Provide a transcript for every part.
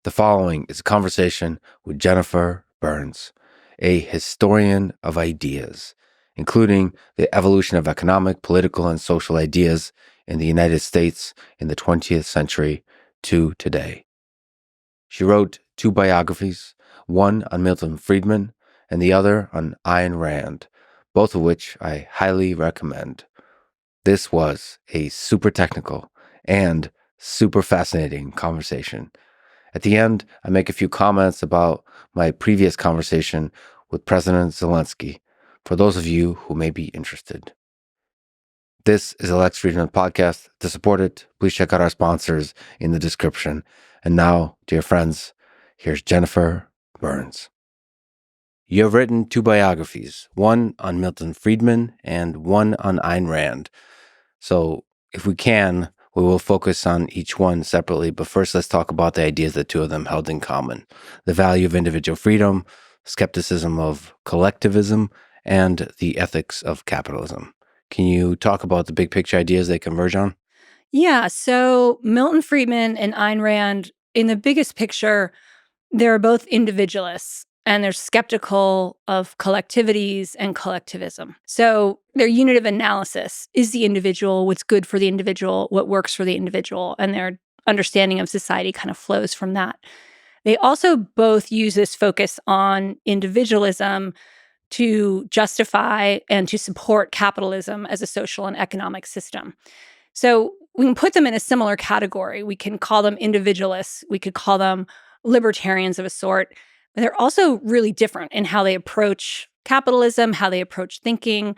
The following is a conversation with Jennifer Burns, a historian of ideas, including the evolution of economic, political, and social ideas in the United States in the 20th century to today. She wrote 2 biographies, one on Milton Friedman and the other on Ayn Rand, both of which I highly recommend. This was a super technical and super fascinating conversation. At the end, I make a few comments about my previous conversation with President Zelenskyy, for those of you who may be interested. This is a Lex Fridman podcast. To support it, please check out our sponsors in the description. And now, dear friends, here's Jennifer Burns. You have written 2 biographies, one on Milton Friedman and one on Ayn Rand. So if we can, we will focus on each one separately, but first let's talk about the ideas that 2 of them held in common: the value of individual freedom, skepticism of collectivism, and the ethics of capitalism. Can you talk about the big picture ideas they converge on? Yeah, so Milton Friedman and Ayn Rand, in the biggest picture, they're both individualists and they're skeptical of collectivities and collectivism. So their unit of analysis is the individual, what's good for the individual, what works for the individual, and their understanding of society kind of flows from that. They also both use this focus on individualism to justify and to support capitalism as a social and economic system. So we can put them in a similar category. We can call them individualists. We could call them libertarians of a sort. But they're also really different in how they approach capitalism, how they approach thinking.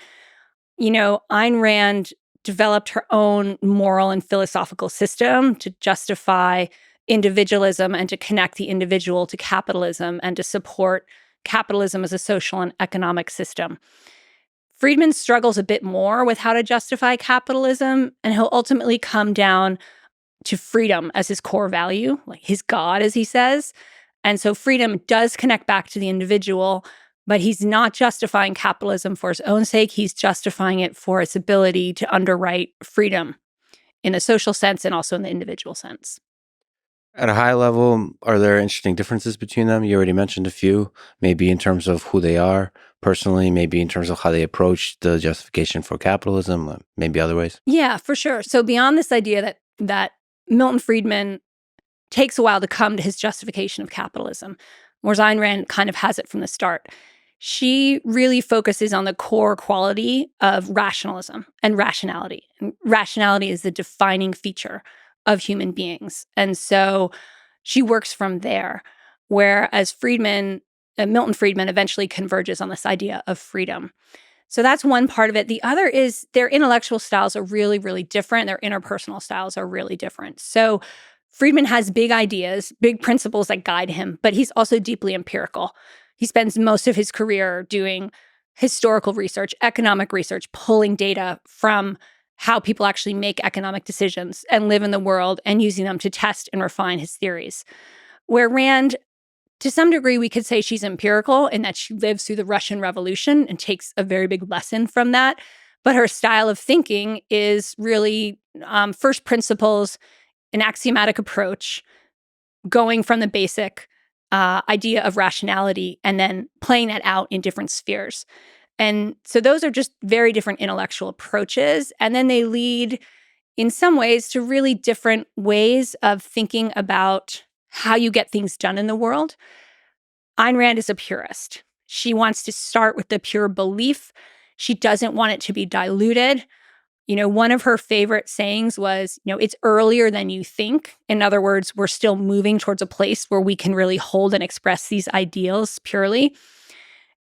You know, Ayn Rand developed her own moral and philosophical system to justify individualism and to connect the individual to capitalism and to support capitalism as a social and economic system. Friedman struggles a bit more with how to justify capitalism, and he'll ultimately come down to freedom as his core value, like his God, as he says. And so freedom does connect back to the individual, but he's not justifying capitalism for his own sake. He's justifying it for its ability to underwrite freedom in the social sense and also in the individual sense. At a high level, are there interesting differences between them? You already mentioned a few, maybe in terms of who they are personally, maybe in terms of how they approach the justification for capitalism, maybe other ways. Yeah, for sure. So beyond this idea that Milton Friedman takes a while to come to his justification of capitalism, whereas Ayn Rand kind of has it from the start. She really focuses on the core quality of rationalism and rationality. And rationality is the defining feature of human beings. And so she works from there, whereas Milton Friedman eventually converges on this idea of freedom. So that's one part of it. The other is their intellectual styles are really, really different. Their interpersonal styles are really different. So Friedman has big ideas, big principles that guide him, but he's also deeply empirical. He spends most of his career doing historical research, economic research, pulling data from how people actually make economic decisions and live in the world and using them to test and refine his theories. Where Rand, to some degree, we could say she's empirical in that she lives through the Russian Revolution and takes a very big lesson from that. But her style of thinking is really first principles, an axiomatic approach, going from the basic idea of rationality and then playing that out in different spheres. And so those are just very different intellectual approaches. And then they lead, in some ways, to really different ways of thinking about how you get things done in the world. Ayn Rand is a purist. She wants to start with the pure belief. She doesn't want it to be diluted. You know, one of her favorite sayings was, it's earlier than you think. In other words, we're still moving towards a place where we can really hold and express these ideals purely.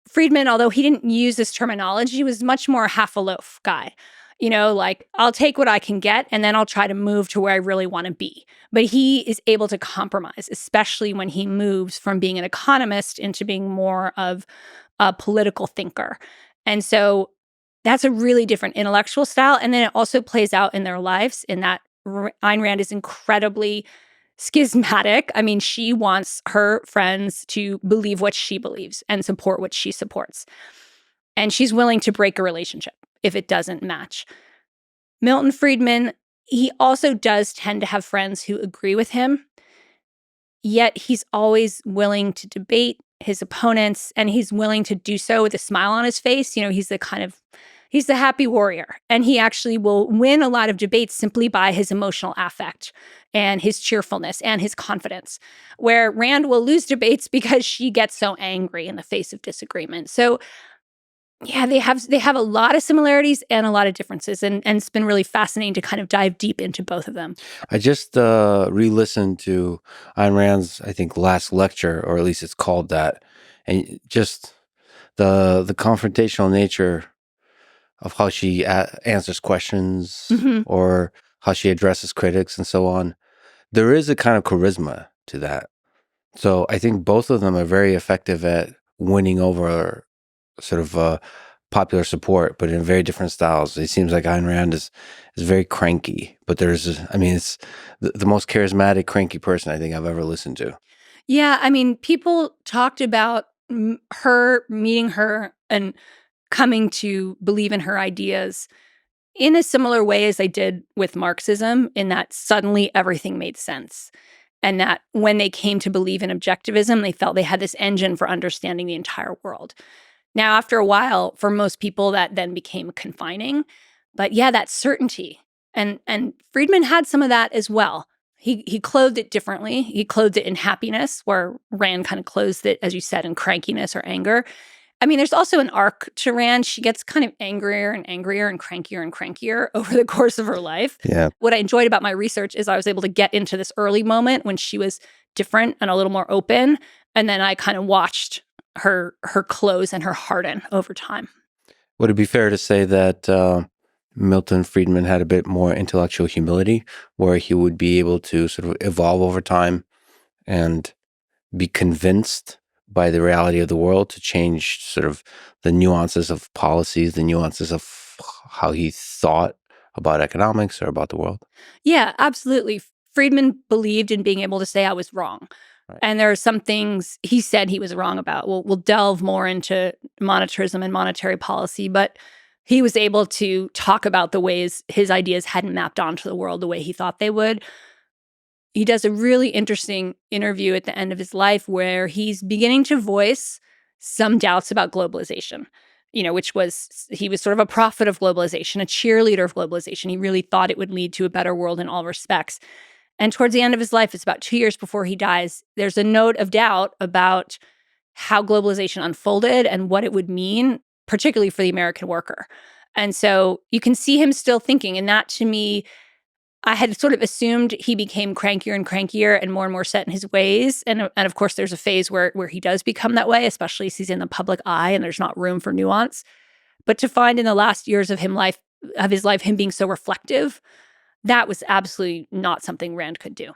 Friedman, although he didn't use this terminology, was much more a half a loaf guy. Like, I'll take what I can get and then I'll try to move to where I really want to be. But he is able to compromise, especially when he moves from being an economist into being more of a political thinker. And so that's a really different intellectual style. And then it also plays out in their lives in that Ayn Rand is incredibly schismatic. I mean, she wants her friends to believe what she believes and support what she supports. And she's willing to break a relationship if it doesn't match. Milton Friedman, he also does tend to have friends who agree with him. yet he's always willing to debate his opponents, and he's willing to do so with a smile on his face. He's the happy warrior, and he actually will win a lot of debates simply by his emotional affect and his cheerfulness and his confidence, where Rand will lose debates because she gets so angry in the face of disagreement. So yeah, they have a lot of similarities and a lot of differences, and it's been really fascinating to kind of dive deep into both of them. I just re-listened to Ayn Rand's, I think, last lecture, or at least it's called that, and just the confrontational nature of how she answers questions Mhm. or how she addresses critics and so on. There is a kind of charisma to that. So I think both of them are very effective at winning over sort of popular support, but in very different styles. It seems like Ayn Rand is very cranky, but it's the most charismatic, cranky person I think I've ever listened to. Yeah, I mean, people talked about her meeting her and coming to believe in her ideas in a similar way as they did with Marxism, in that suddenly everything made sense. And that when they came to believe in objectivism, they felt they had this engine for understanding the entire world. Now, after a while, for most people, that then became confining. But yeah, that certainty. And Friedman had some of that as well. He clothed it differently. He clothed it in happiness, where Rand kind of clothed it, as you said, in crankiness or anger. I mean, there's also an arc to Rand. She gets kind of angrier and angrier and crankier over the course of her life. Yeah. What I enjoyed about my research is I was able to get into this early moment when she was different and a little more open. And then I kind of watched her close and her harden over time. Would it be fair to say that Milton Friedman had a bit more intellectual humility, where he would be able to sort of evolve over time and be convinced by the reality of the world to change sort of the nuances of policies, the nuances of how he thought about economics or about the world? Yeah, absolutely. Friedman believed in being able to say I was wrong. Right. And there are some things he said he was wrong about. We'll delve more into monetarism and monetary policy, but he was able to talk about the ways his ideas hadn't mapped onto the world the way he thought they would. He does a really interesting interview at the end of his life where he's beginning to voice some doubts about globalization, which was, he was sort of a prophet of globalization, a cheerleader of globalization. He really thought it would lead to a better world in all respects. And towards the end of his life, it's about 2 years before he dies, there's a note of doubt about how globalization unfolded and what it would mean, particularly for the American worker. And so you can see him still thinking. And that, to me, I had sort of assumed he became crankier and crankier and more set in his ways. And of course, there's a phase where he does become that way, especially as he's in the public eye and there's not room for nuance. But to find in the last years of his life, him being so reflective, that was absolutely not something Rand could do.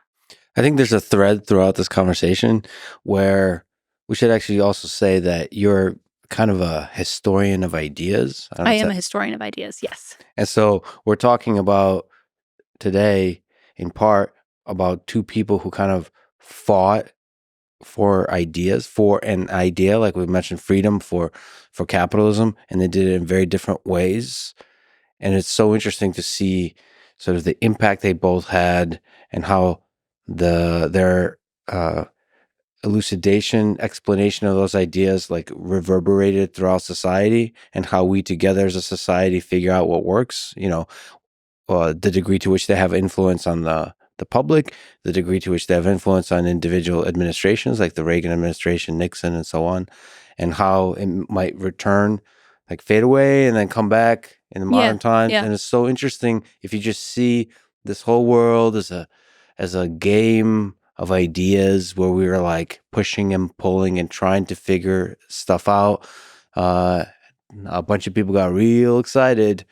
I think there's a thread throughout this conversation where we should actually also say that you're kind of a historian of ideas. I am a historian of ideas, yes. And so we're talking about today, in part, about two people who kind of fought for ideas, for an idea, like we mentioned, freedom for capitalism, and they did it in very different ways. And it's so interesting to see sort of the impact they both had and how their elucidation, explanation of those ideas like reverberated throughout society, and how we together as a society figure out what works, the degree to which they have influence on the public, the degree to which they have influence on individual administrations like the Reagan administration, Nixon, and so on, and how it might return, like fade away and then come back in the modern times. Yeah. And it's so interesting if you just see this whole world as a game of ideas where we were like pushing and pulling and trying to figure stuff out. A bunch of people got real excited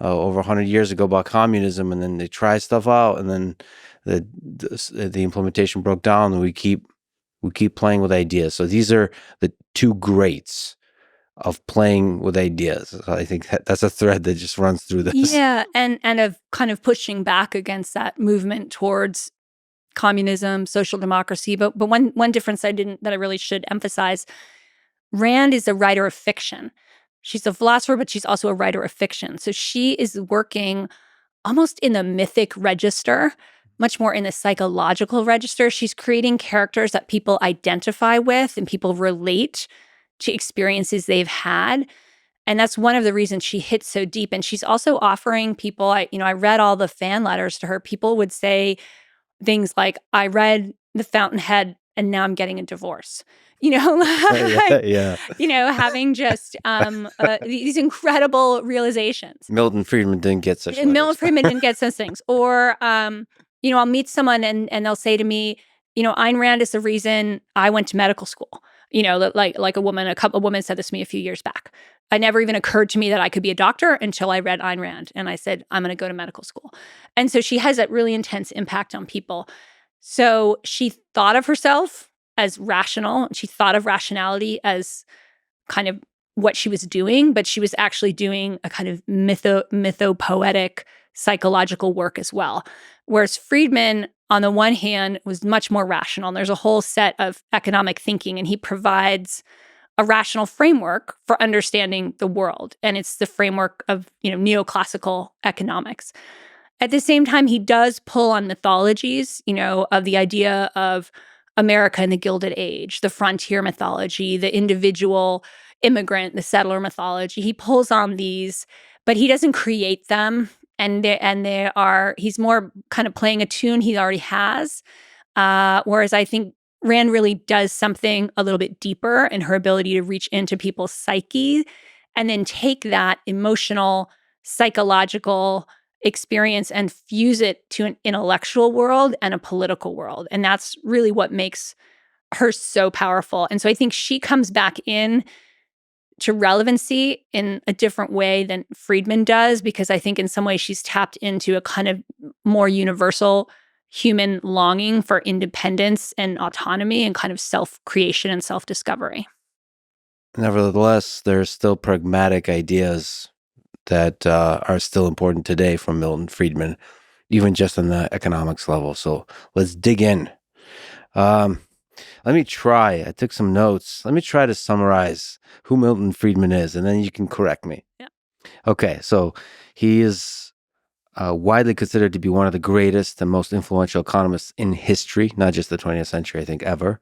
over 100 years ago about communism, and then they tried stuff out, and then the implementation broke down, and we keep playing with ideas. So these are the two greats of playing with ideas. I think that's a thread that just runs through this. Yeah, and of kind of pushing back against that movement towards communism, social democracy. But one difference that I really should emphasize: Rand is a writer of fiction. She's a philosopher, but she's also a writer of fiction. So she is working almost in the mythic register, much more in the psychological register. She's creating characters that people identify with and people relate to experiences they've had. And that's one of the reasons she hits so deep. And she's also offering people, I read all the fan letters to her. People would say things like, I read The Fountainhead and now I'm getting a divorce. Yeah. Having just these incredible realizations. Milton Friedman didn't get such letters. Milton Friedman didn't get such things. Or, I'll meet someone and they'll say to me, Ayn Rand is the reason I went to medical school. Like a couple of women said this to me a few years back. It never even occurred to me that I could be a doctor until I read Ayn Rand. And I said, I'm going to go to medical school. And so she has that really intense impact on people. So she thought of herself as rational. She thought of rationality as kind of what she was doing, but she was actually doing a kind of mythopoetic psychological work as well. Whereas Friedman, on the one hand, was much more rational. And there's a whole set of economic thinking, and he provides a rational framework for understanding the world. And it's the framework of, neoclassical economics. At the same time, he does pull on mythologies, of the idea of America in the Gilded Age, the frontier mythology, the individual immigrant, the settler mythology. He pulls on these, but he doesn't create them. And he's more kind of playing a tune he already has. Whereas I think Rand really does something a little bit deeper in her ability to reach into people's psyche and then take that emotional, psychological experience and fuse it to an intellectual world and a political world. And that's really what makes her so powerful. And so I think she comes back in to relevancy in a different way than Friedman does, because I think in some ways she's tapped into a kind of more universal human longing for independence and autonomy and kind of self-creation and self-discovery. Nevertheless, there's still pragmatic ideas that are still important today from Milton Friedman, even just on the economics level. So let's dig in. Let me try. I took some notes. Let me try to summarize who Milton Friedman is, and then you can correct me. Yeah. Okay, so he is widely considered to be one of the greatest and most influential economists in history, not just the 20th century, I think, ever.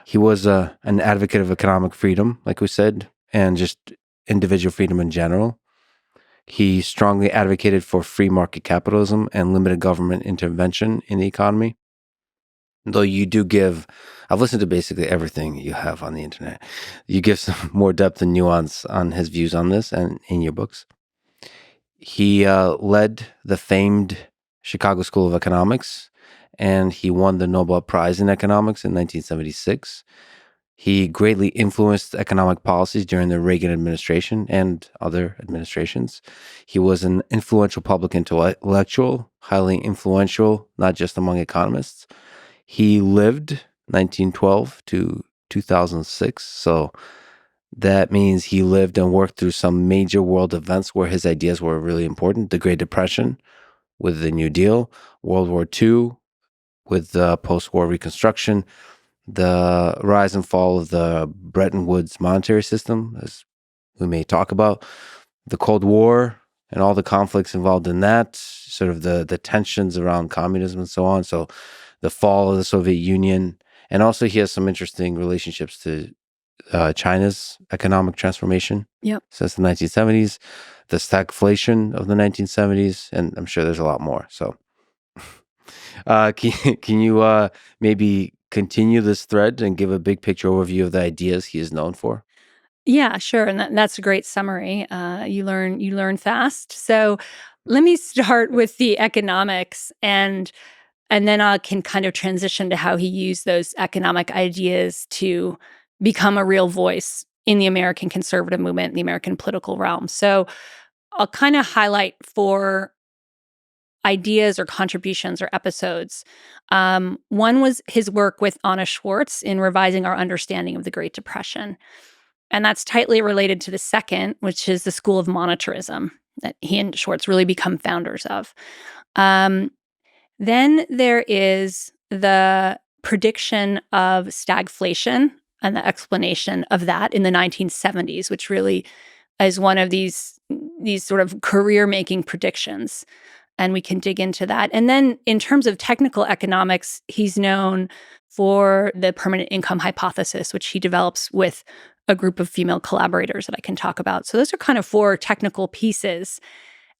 He was an advocate of economic freedom, like we said, and just individual freedom in general. He strongly advocated for free market capitalism and limited government intervention in the economy. Though you do give, I've listened to basically everything you have on the internet. You give some more depth and nuance on his views on this and in your books. He led the famed Chicago School of Economics, and he won the Nobel Prize in Economics in 1976. He greatly influenced economic policies during the Reagan administration and other administrations. He was an influential public intellectual, highly influential, not just among economists. He lived 1912 to 2006, so that means he lived and worked through some major world events where his ideas were really important. The Great Depression with the New Deal, World War II with the post-war Reconstruction, the rise and fall of the Bretton Woods monetary system, as we may talk about, the Cold War and all the conflicts involved in that, sort of the tensions around communism and so on. So the fall of the Soviet Union. And also he has some interesting relationships to China's economic transformation since the 1970s, the stagflation of the 1970s, and I'm sure there's a lot more. So can you maybe continue this thread and give a big picture overview of the ideas he is known for? Yeah, sure. And that's a great summary. You learn fast. So let me start with the economics, and then I can kind of transition to how he used those economic ideas to become a real voice in the American conservative movement, in the American political realm. So I'll kind of highlight 4 ideas or contributions or episodes. One was his work with Anna Schwartz in revising our understanding of the Great Depression. And that's tightly related to the second, which is the School of Monetarism that he and Schwartz really become founders of. Then there is the prediction of stagflation and the explanation of that in the 1970s, which really is one of these sort of career-making predictions. And we can dig into that. And then in terms of technical economics, he's known for the permanent income hypothesis, which he develops with a group of female collaborators that I can talk about. So those are kind of 4 technical pieces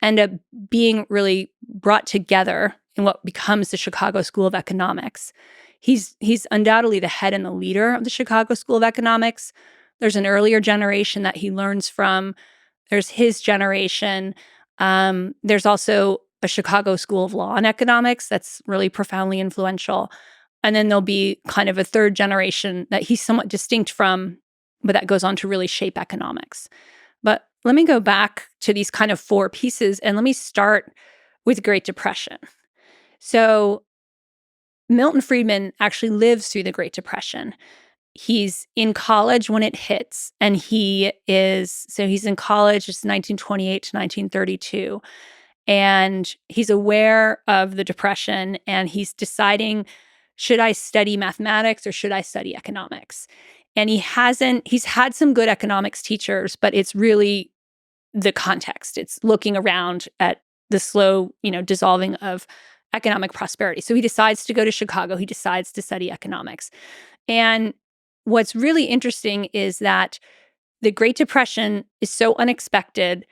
end up being really brought together in what becomes the Chicago School of Economics. He's undoubtedly the head and the leader of the Chicago School of Economics. There's an earlier generation that he learns from. There's his generation. There's also a Chicago School of Law and Economics that's really profoundly influential. And then there'll be kind of a third generation that he's somewhat distinct from, but that goes on to really shape economics. But let me go back to these kind of 4 pieces, and let me start with the Great Depression. So Milton Friedman actually lives through the Great Depression. He's in college when it hits, and he's in college, it's 1928 to 1932. And he's aware of the Depression, and he's deciding, should I study mathematics or should I study economics? And he's had some good economics teachers, but it's really the context. It's looking around at the slow, dissolving of economic prosperity. So he decides to go to Chicago. He decides to study economics. And what's really interesting is that the Great Depression is so unexpected,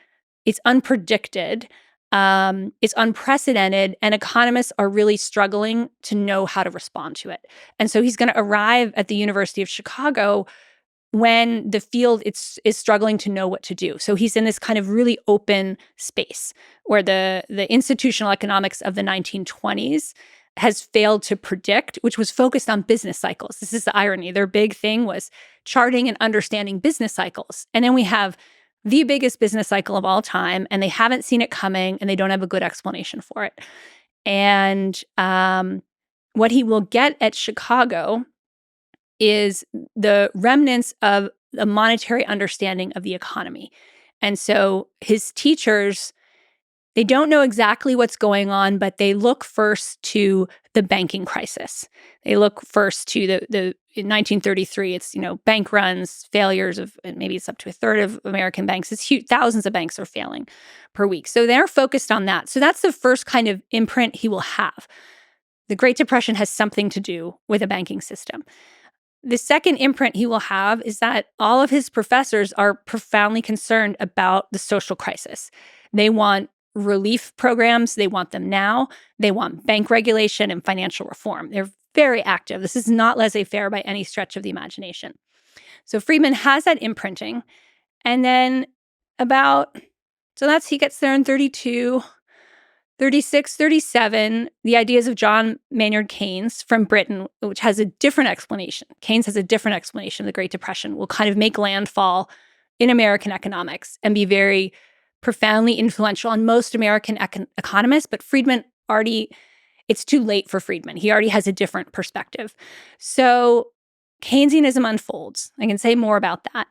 it's unpredicted, it's unprecedented, and economists are really struggling to know how to respond to it. And so he's going to arrive at the University of Chicago when the field is struggling to know what to do. So he's in this kind of really open space where the institutional economics of the 1920s has failed to predict, which was focused on business cycles. This is the irony. Their big thing was charting and understanding business cycles. And then we have the biggest business cycle of all time, and they haven't seen it coming, and they don't have a good explanation for it. And what he will get at Chicago is the remnants of a monetary understanding of the economy. And so his teachers, they don't know exactly what's going on, but they look first to the banking crisis. They look first to in 1933, it's, bank runs, failures of, maybe it's up to a third of American banks. It's huge. Thousands of banks are failing per week. So they're focused on that. So that's the first kind of imprint he will have. The Great Depression has something to do with a banking system. The second imprint he will have is that all of his professors are profoundly concerned about the social crisis. They want relief programs. They want them now. They want bank regulation and financial reform. They're very active. This is not laissez-faire by any stretch of the imagination. So Friedman has that imprinting. And then he gets there in 32, 36, 37, the ideas of John Maynard Keynes from Britain, which has a different explanation. Keynes has a different explanation of the Great Depression, will kind of make landfall in American economics and be very profoundly influential on most American economists. But Friedman it's too late for Friedman. He already has a different perspective. So Keynesianism unfolds. I can say more about that.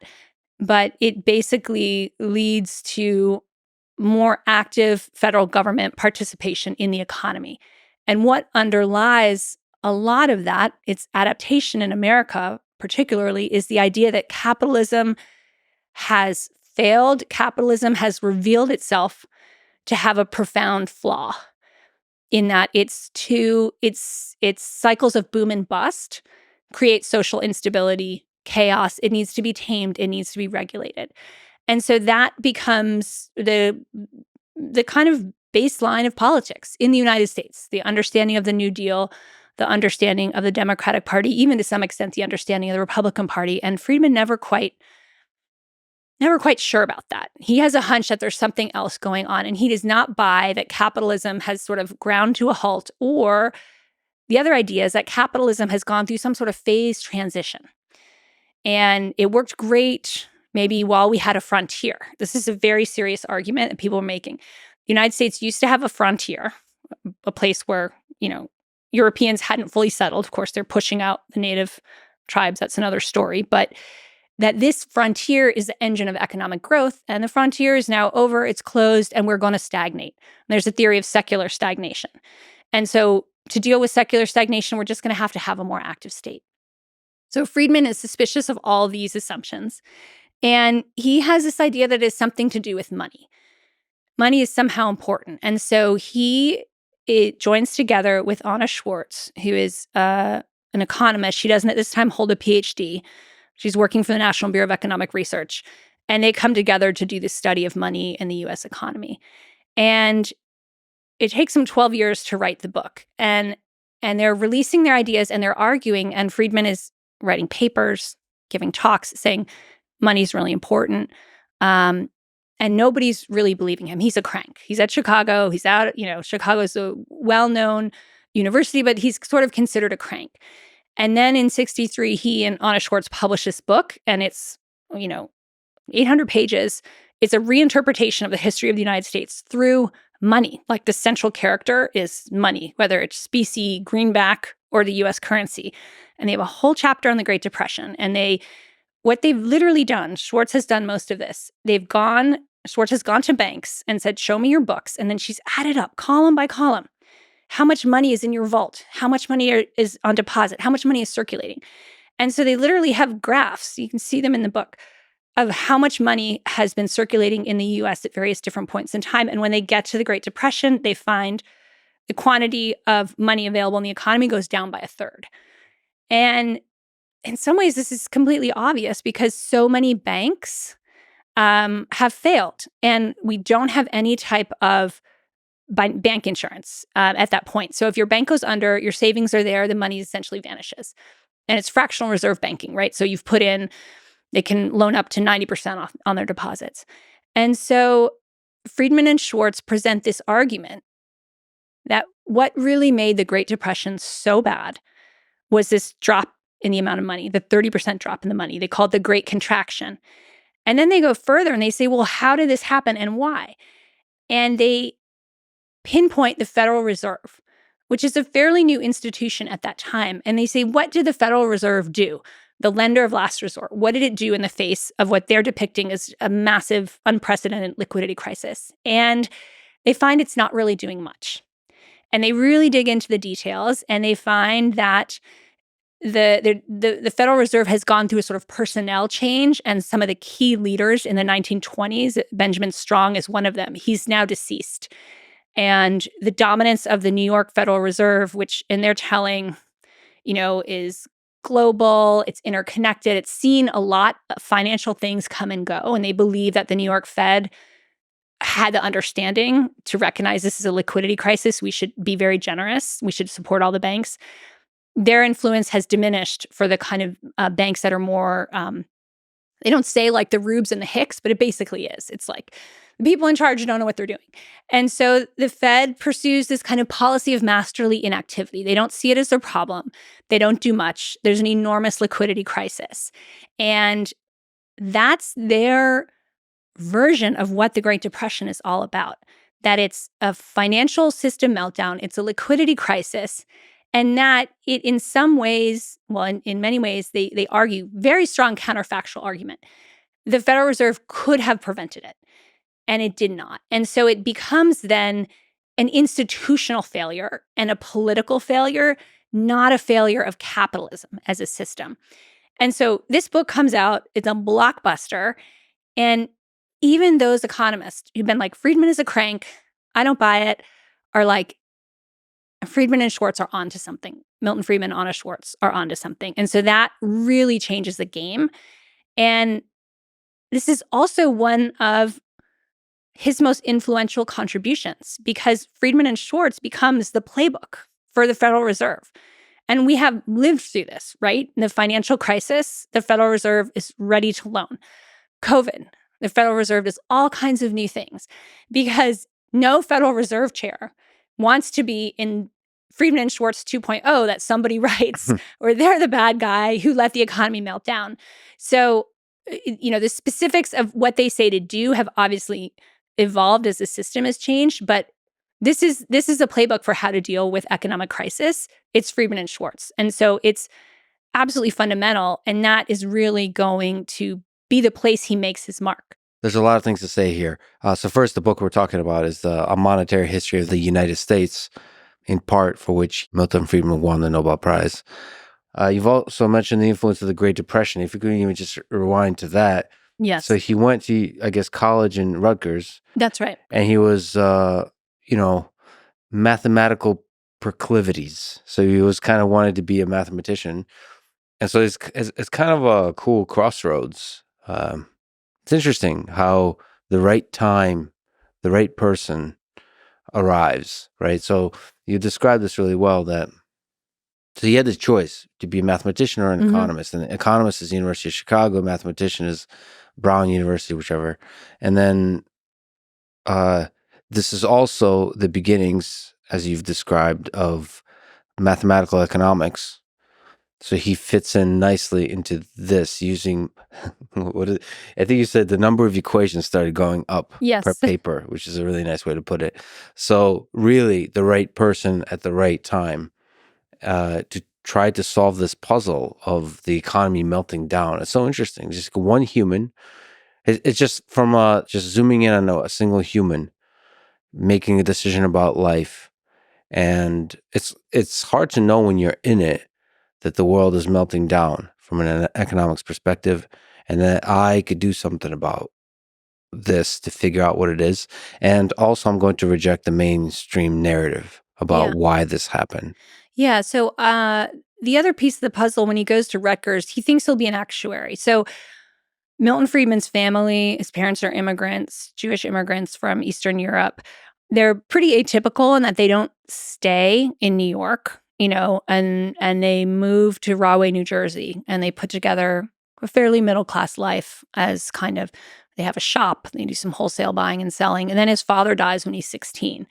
But it basically leads to more active federal government participation in the economy. And what underlies a lot of that, its adaptation in America particularly, is the idea that capitalism has failed. Capitalism has revealed itself to have a profound flaw in that its cycles of boom and bust create social instability, chaos. It needs to be tamed. It needs to be regulated. And so that becomes the kind of baseline of politics in the United States, the understanding of the New Deal, the understanding of the Democratic Party, even to some extent the understanding of the Republican Party. And Friedman never quite sure about that. He has a hunch that there's something else going on, and he does not buy that capitalism has sort of ground to a halt, or the other idea is that capitalism has gone through some sort of phase transition. And it worked great maybe while we had a frontier. This is a very serious argument that people are making. The United States used to have a frontier, a place where, Europeans hadn't fully settled. Of course, they're pushing out the native tribes. That's another story. But that this frontier is the engine of economic growth, and the frontier is now over, it's closed, and we're going to stagnate. And there's a theory of secular stagnation. And so to deal with secular stagnation, we're just going to have a more active state. So Friedman is suspicious of all these assumptions. And he has this idea that it has something to do with money. money is somehow important. And so it joins together with Anna Schwartz, who is an economist. She doesn't at this time hold a PhD. She's working for the National Bureau of Economic Research. And they come together to do the study of money in the U.S. economy. And it takes them 12 years to write the book. And they're releasing their ideas and they're arguing. And Friedman is writing papers, giving talks, saying money's really important. And nobody's really believing him. He's a crank. He's at Chicago. He's out, Chicago's a well-known university, but he's sort of considered a crank. And then in 1963, he and Anna Schwartz published this book, and it's, 800 pages. It's a reinterpretation of the history of the United States through money. Like the central character is money, whether it's specie, greenback, or the U.S. currency. And they have a whole chapter on the Great Depression. And what they've literally done, Schwartz has done most of this. Schwartz has gone to banks and said, show me your books. And then she's added up column by column. How much money is in your vault? How much money is on deposit? How much money is circulating? And so they literally have graphs, you can see them in the book, of how much money has been circulating in the U.S. at various different points in time. And when they get to the Great Depression, they find the quantity of money available in the economy goes down by a third. And in some ways, this is completely obvious because so many banks have failed. And we don't have any type of bank insurance at that point. So if your bank goes under, your savings are there, the money essentially vanishes. And it's fractional reserve banking, right? So you've put in, they can loan up to 90% off on their deposits. And so Friedman and Schwartz present this argument that what really made the Great Depression so bad was this drop in the amount of money, the 30% drop in the money. They call it the Great Contraction. And then they go further and they say, well, how did this happen and why? And they pinpoint the Federal Reserve, which is a fairly new institution at that time. And they say, what did the Federal Reserve do? The lender of last resort. What did it do in the face of what they're depicting as a massive, unprecedented liquidity crisis? And they find it's not really doing much. And they really dig into the details, and they find that the Federal Reserve has gone through a sort of personnel change, and some of the key leaders in the 1920s, Benjamin Strong is one of them. He's now deceased. And the dominance of the New York Federal Reserve, which in their telling, is global, it's interconnected, it's seen a lot of financial things come and go. And they believe that the New York Fed had the understanding to recognize this is a liquidity crisis. We should be very generous. We should support all the banks. Their influence has diminished for the kind of banks that are more, they don't say like the Rubes and the Hicks, but it basically is. It's like the people in charge don't know what they're doing. And so the Fed pursues this kind of policy of masterly inactivity. They don't see it as their problem. They don't do much. There's an enormous liquidity crisis. And that's their version of what the Great Depression is all about, that it's a financial system meltdown, it's a liquidity crisis, and that it in some ways, well, in many ways, they argue, very strong counterfactual argument, the Federal Reserve could have prevented it, and it did not. And so it becomes then an institutional failure and a political failure, not a failure of capitalism as a system. And so this book comes out, it's a blockbuster, and even those economists who've been like, Friedman is a crank, I don't buy it, are like, Friedman and Schwartz are onto something. Milton Friedman and Anna Schwartz are onto something. And so that really changes the game. And this is also one of his most influential contributions, because Friedman and Schwartz becomes the playbook for the Federal Reserve. And we have lived through this, right? In the financial crisis, the Federal Reserve is ready to loan. COVID, the Federal Reserve does all kinds of new things because no Federal Reserve chair wants to be in Friedman and Schwartz 2.0 that somebody writes, or they're the bad guy who let the economy melt down. So, the specifics of what they say to do have obviously evolved as the system has changed, but this is a playbook for how to deal with economic crisis. It's Friedman and Schwartz. And so it's absolutely fundamental, and that is really going to be the place he makes his mark. There's a lot of things to say here. So first, the book we're talking about is A Monetary History of the United States, in part for which Milton Friedman won the Nobel Prize. You've also mentioned the influence of the Great Depression. If you could even just rewind to that, Yes. So he went to, I guess, college in Rutgers, That's right. and he was, mathematical proclivities. So he was kind of wanted to be a mathematician. And so it's kind of a cool crossroads. It's interesting how the right time, the right person arrives, right? So you described this really well, that so he had the choice to be a mathematician or an economist. And the economist is the University of Chicago, mathematician is Brown University, whichever. And then this is also the beginnings, as you've described, of mathematical economics. So he fits in nicely into this using I think you said the number of equations started going up Yes. per paper, which is a really nice way to put it. So really the right person at the right time to try to solve this puzzle of the economy melting down. It's so interesting. Just one human. It's just from just zooming in on a single human making a decision about life. And it's hard to know when you're in it that the world is melting down from an economics perspective, and that I could do something about this to figure out what it is. And also, I'm going to reject the mainstream narrative about why this happened. Yeah. So the other piece of the puzzle, when he goes to Rutgers, he thinks he'll be an actuary. So Milton Friedman's family, his parents are immigrants, Jewish immigrants from Eastern Europe. They're pretty atypical in that they don't stay in New York, and they move to Rahway, New Jersey, and they put together a fairly middle-class life as they have a shop, they do some wholesale buying and selling, and then his father dies when he's 16.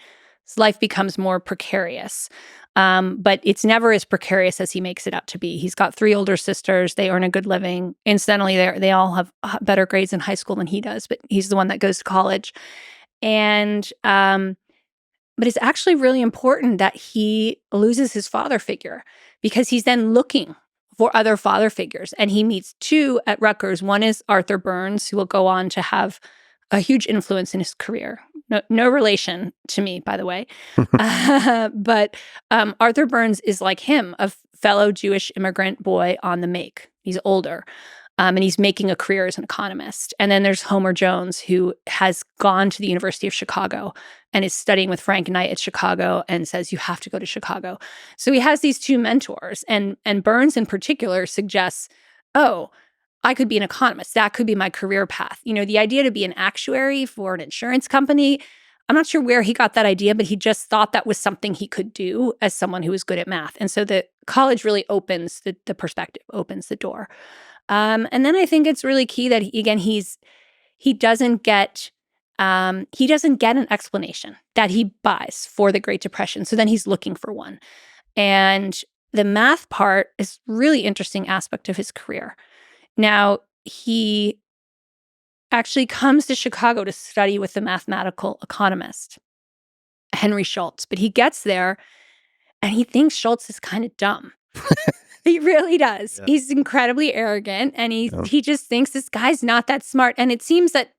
His life becomes more precarious. But it's never as precarious as he makes it out to be. He's got 3 older sisters. They earn a good living. Incidentally, they all have better grades in high school than he does, but he's the one that goes to college. And but it's actually really important that he loses his father figure, because he's then looking for other father figures. And he meets 2 at Rutgers. One is Arthur Burns, who will go on to have a huge influence in his career. No relation to me, by the way. But Arthur Burns is like him, a fellow Jewish immigrant boy on the make. He's older, and he's making a career as an economist. And then there's Homer Jones, who has gone to the University of Chicago and is studying with Frank Knight at Chicago and says, you have to go to Chicago. So he has these 2 mentors. And Burns in particular suggests, oh, I could be an economist. That could be my career path. The idea to be an actuary for an insurance company, I'm not sure where he got that idea, but he just thought that was something he could do as someone who was good at math. And so the college really opens the perspective, opens the door. And then I think it's really key that, he doesn't get an explanation that he buys for the Great Depression. So then he's looking for one. And the math part is a really interesting aspect of his career. Now, he actually comes to Chicago to study with the mathematical economist, Henry Schultz. But he gets there and he thinks Schultz is kind of dumb. He really does. Yeah. He's incredibly arrogant, and he just thinks this guy's not that smart. And it seems that,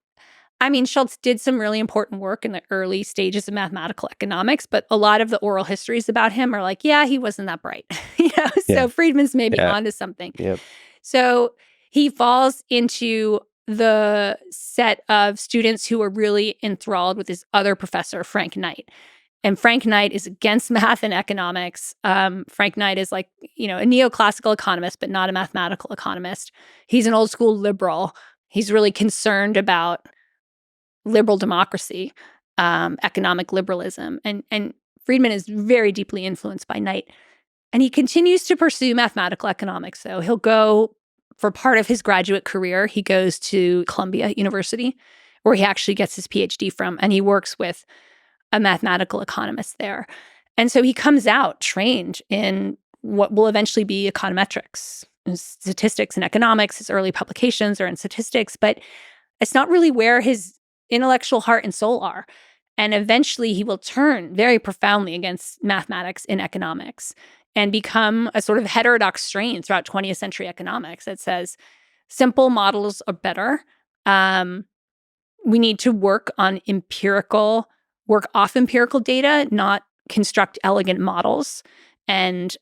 Schultz did some really important work in the early stages of mathematical economics, but a lot of the oral histories about him are like, yeah, he wasn't that bright. So Friedman's maybe onto something. Yep. So he falls into the set of students who are really enthralled with his other professor, Frank Knight. And Frank Knight is against math and economics. Frank Knight is like, a neoclassical economist, but not a mathematical economist. He's an old school liberal. He's really concerned about liberal democracy, economic liberalism. And Friedman is very deeply influenced by Knight. And he continues to pursue mathematical economics, though. He'll go, for part of his graduate career, he goes to Columbia University, where he actually gets his PhD from, and he works with a mathematical economist there. And so he comes out trained in what will eventually be econometrics, statistics and economics. His early publications are in statistics, but it's not really where his intellectual heart and soul are. And eventually he will turn very profoundly against mathematics in economics and become a sort of heterodox strain throughout 20th century economics that says simple models are better. We need to work off empirical data, not construct elegant models, and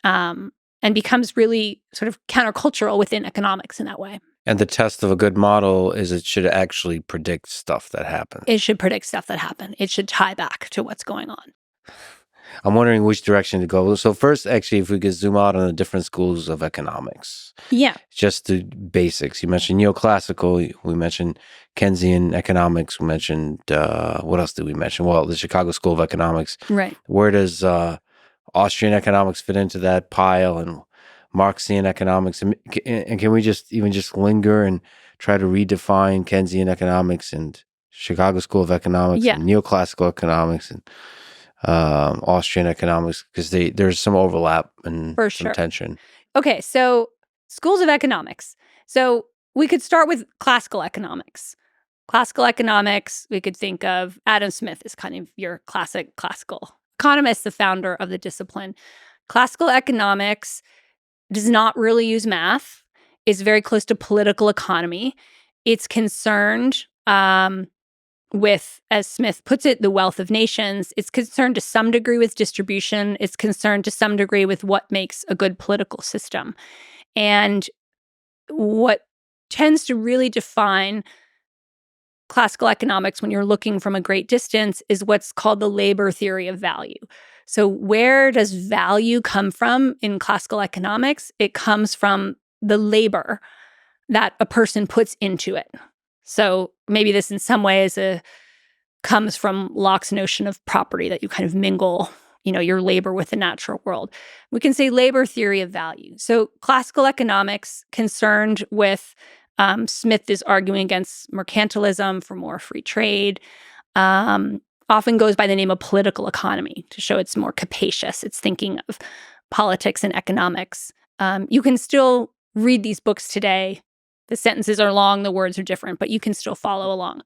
becomes really sort of countercultural within economics in that way. And the test of a good model is it should actually predict stuff that happens. It should predict stuff that happen. It should tie back to what's going on. I'm wondering which direction to go. So first, actually, if we could zoom out on the different schools of economics. Yeah. Just the basics. You mentioned neoclassical. We mentioned Keynesian economics. We mentioned, what else did we mention? Well, the Chicago School of Economics. Right. Where does Austrian economics fit into that pile, and Marxian economics? And can we just linger and try to redefine Keynesian economics and Chicago School of Economics and neoclassical economics and Austrian economics, because there's some overlap and some tension. Okay, so schools of economics. So we could start with classical economics. Classical economics, we could think of Adam Smith as kind of your classical economist, the founder of the discipline. Classical economics does not really use math. It's very close to political economy. It's concerned with, as Smith puts it, the wealth of nations. It's concerned to some degree with distribution. It's concerned to some degree with what makes a good political system. And what tends to really define classical economics when you're looking from a great distance is what's called the labor theory of value. So where does value come from in classical economics? It comes from the labor that a person puts into it. So maybe this in some ways comes from Locke's notion of property, that you kind of mingle, your labor with the natural world. We can say labor theory of value. So classical economics concerned with, Smith is arguing against mercantilism for more free trade, often goes by the name of political economy to show it's more capacious. It's thinking of politics and economics. You can still read these books today. The sentences are long, the words are different, but you can still follow along.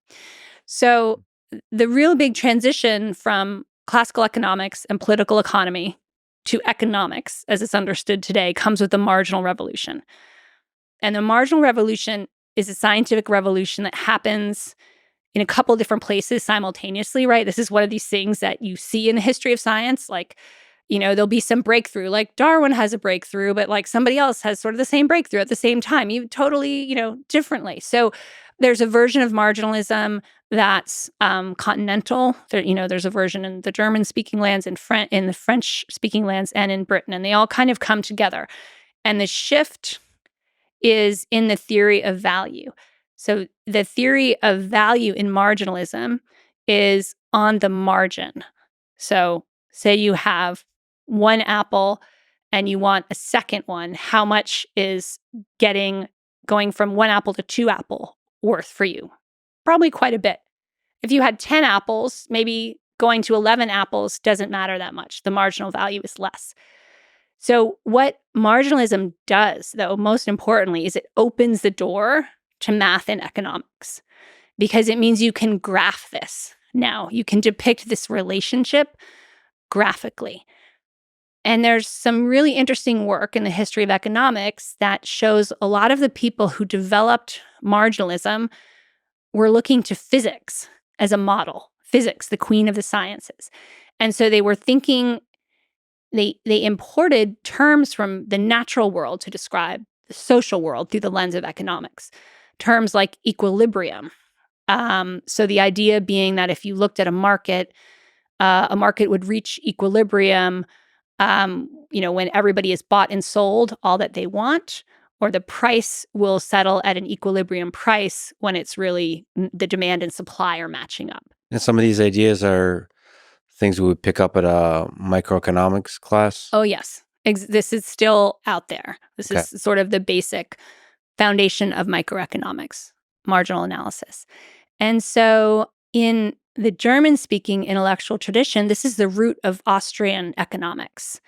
So the real big transition from classical economics and political economy to economics, as it's understood today, comes with the marginal revolution. And the marginal revolution is a scientific revolution that happens in a couple different places simultaneously, right? This is one of these things that you see in the history of science, like, there'll be some breakthrough, like Darwin has a breakthrough, but like somebody else has sort of the same breakthrough at the same time, you totally, differently. So there's a version of marginalism that's continental. There's a version in the German-speaking lands, in the French-speaking lands, and in Britain, and they all kind of come together. And the shift is in the theory of value. So the theory of value in marginalism is on the margin. So say you have one apple and you want a second one, how much is going from one apple to two apple worth for you? Probably quite a bit. If you had 10 apples, maybe going to 11 apples doesn't matter that much. The marginal value is less. So what marginalism does, though, most importantly, is it opens the door to math and economics, because it means you can graph this now. You can depict this relationship graphically. And there's some really interesting work in the history of economics that shows a lot of the people who developed marginalism were looking to physics as a model. Physics, the queen of the sciences. And so they were thinking, they imported terms from the natural world to describe the social world through the lens of economics. Terms like equilibrium. So the idea being that if you looked at a market would reach equilibrium when everybody has bought and sold all that they want, or the price will settle at an equilibrium price when it's really the demand and supply are matching up. And some of these ideas are things we would pick up at a microeconomics class? Oh, yes. This is still out there. This is sort of the basic foundation of microeconomics, marginal analysis. And so in the German-speaking intellectual tradition, this is the root of Austrian economics.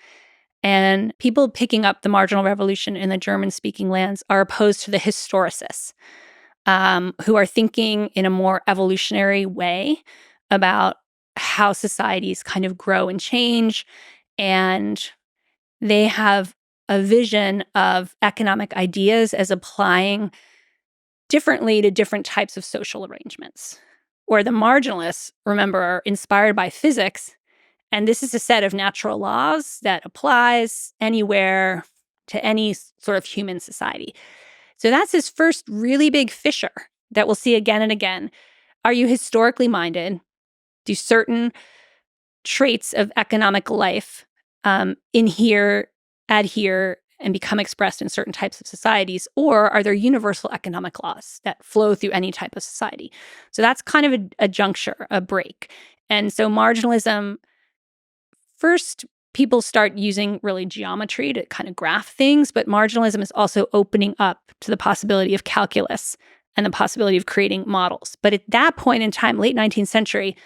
And people picking up the marginal revolution in the German-speaking lands are opposed to the historicists, who are thinking in a more evolutionary way about how societies kind of grow and change. And they have a vision of economic ideas as applying differently to different types of social arrangements. Where the marginalists, remember, are inspired by physics, and this is a set of natural laws that applies anywhere to any sort of human society. So that's his first really big fissure that we'll see again and again. Are you historically minded? Do certain traits of economic life adhere, and become expressed in certain types of societies? Or are there universal economic laws that flow through any type of society? So that's kind of a juncture, a break. And so marginalism, first, people start using really geometry to kind of graph things, but marginalism is also opening up to the possibility of calculus and the possibility of creating models. But at that point in time, late 19th century,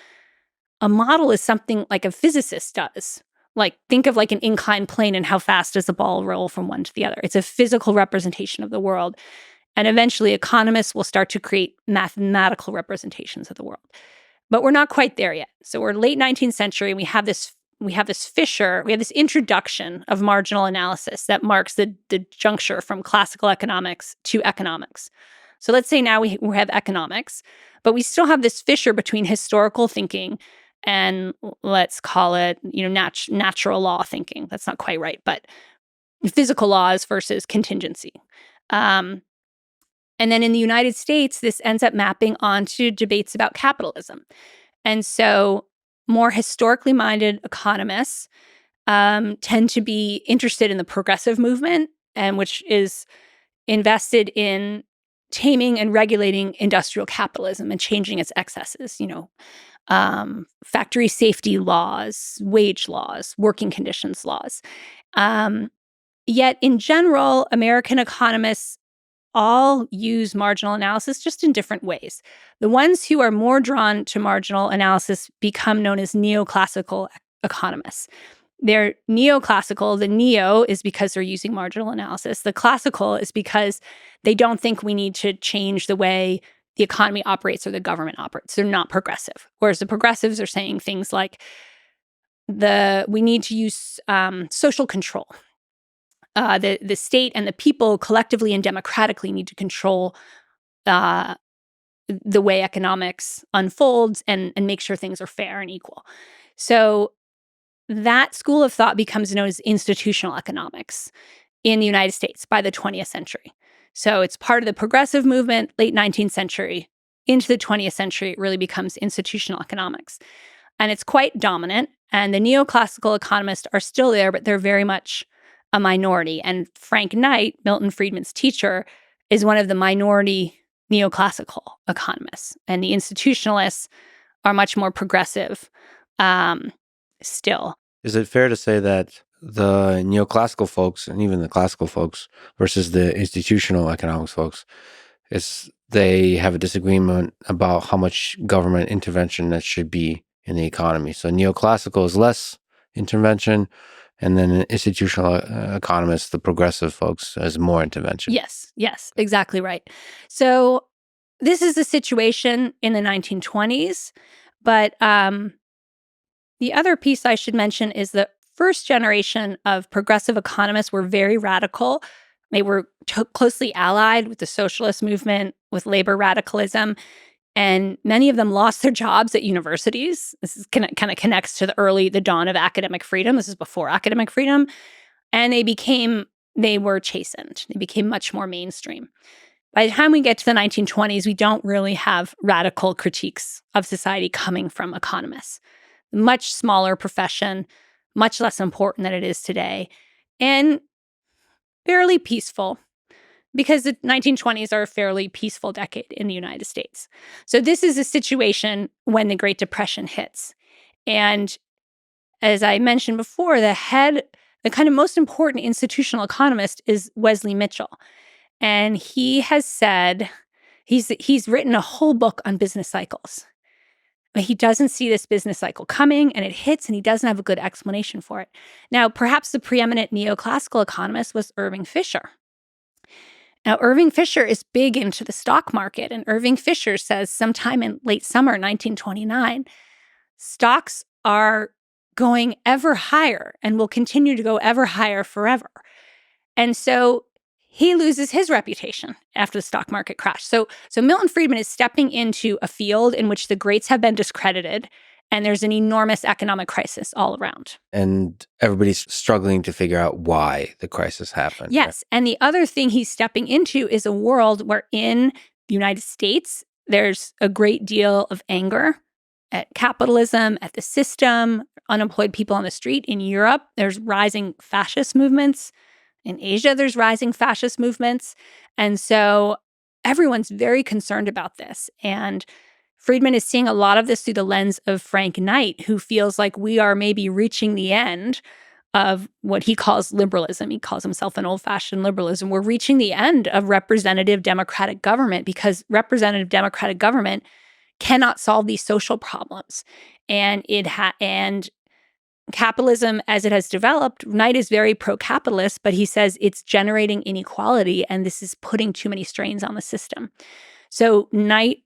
a model is something like a physicist does. Like, think of like an inclined plane and how fast does the ball roll from one to the other. It's a physical representation of the world. And eventually economists will start to create mathematical representations of the world. But we're not quite there yet. So we're late 19th century, and we have this fissure, we have this introduction of marginal analysis that marks the juncture from classical economics to economics. So let's say now we have economics, but we still have this fissure between historical thinking and, let's call it, natural law thinking. That's not quite right, but physical laws versus contingency. And then in the United States, this ends up mapping onto debates about capitalism. And so more historically minded economists tend to be interested in the progressive movement, and which is invested in taming and regulating industrial capitalism and changing its excesses, factory safety laws, wage laws, working conditions laws. Yet in general, American economists all use marginal analysis, just in different ways. The ones who are more drawn to marginal analysis become known as neoclassical economists. They're neoclassical. The neo is because they're using marginal analysis. The classical is because they don't think we need to change the way the economy operates or the government operates. They're not progressive. Whereas the progressives are saying things like we need to use social control. The state and the people collectively and democratically need to control the way economics unfolds and make sure things are fair and equal. So that school of thought becomes known as institutional economics in the United States by the 20th century. So it's part of the progressive movement, late 19th century. Into the 20th century, it really becomes institutional economics. And it's quite dominant. And the neoclassical economists are still there, but they're very much a minority. And Frank Knight, Milton Friedman's teacher, is one of the minority neoclassical economists. And the institutionalists are much more progressive still. Is it fair to say that the neoclassical folks and even the classical folks versus the institutional economics folks they have a disagreement about how much government intervention that should be in the economy? So neoclassical is less intervention, and then institutional economists, the progressive folks, is more intervention. Yes, exactly right. So this is the situation in the 1920s, but the other piece I should mention is the first generation of progressive economists were very radical. They were closely allied with the socialist movement, with labor radicalism, and many of them lost their jobs at universities. This is kind of connects to the dawn of academic freedom. This is before academic freedom. And they were chastened. They became much more mainstream. By the time we get to the 1920s, we don't really have radical critiques of society coming from economists. Much smaller profession, much less important than it is today, and fairly peaceful, because the 1920s are a fairly peaceful decade in the United States. So this is a situation when the Great Depression hits. And as I mentioned before, the kind of most important institutional economist is Wesley Mitchell. And he has said, he's written a whole book on business cycles. But he doesn't see this business cycle coming, and it hits, and he doesn't have a good explanation for it. Now, perhaps the preeminent neoclassical economist was Irving Fisher. Now, Irving Fisher is big into the stock market, and Irving Fisher says sometime in late summer 1929, stocks are going ever higher and will continue to go ever higher forever. And so he loses his reputation after the stock market crash. So Milton Friedman is stepping into a field in which the greats have been discredited And there's an enormous economic crisis all around. And everybody's struggling to figure out why the crisis happened. Yes. And the other thing he's stepping into is a world where in the United States, there's a great deal of anger at capitalism, at the system, unemployed people on the street. In Europe, there's rising fascist movements. In Asia, there's rising fascist movements. And so everyone's very concerned about this. And Friedman is seeing a lot of this through the lens of Frank Knight, who feels like we are maybe reaching the end of what he calls liberalism. He calls himself an old-fashioned liberalism. We're reaching the end of representative democratic government because representative democratic government cannot solve these social problems. And and capitalism, as it has developed, Knight is very pro-capitalist, but he says it's generating inequality, and this is putting too many strains on the system. So Knight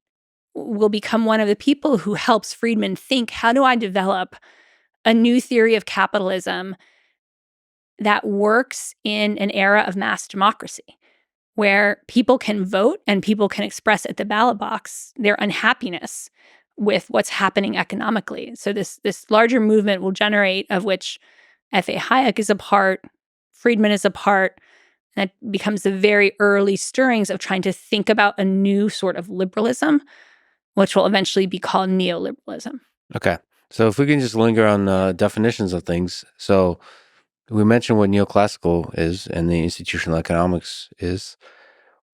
will become one of the people who helps Friedman think, how do I develop a new theory of capitalism that works in an era of mass democracy, where people can vote and people can express at the ballot box their unhappiness with what's happening economically. So this larger movement will generate, of which F.A. Hayek is a part, Friedman is a part. That becomes the very early stirrings of trying to think about a new sort of liberalism, which will eventually be called neoliberalism. Okay. So if we can just linger on definitions of things. So we mentioned what neoclassical is and the institutional economics is.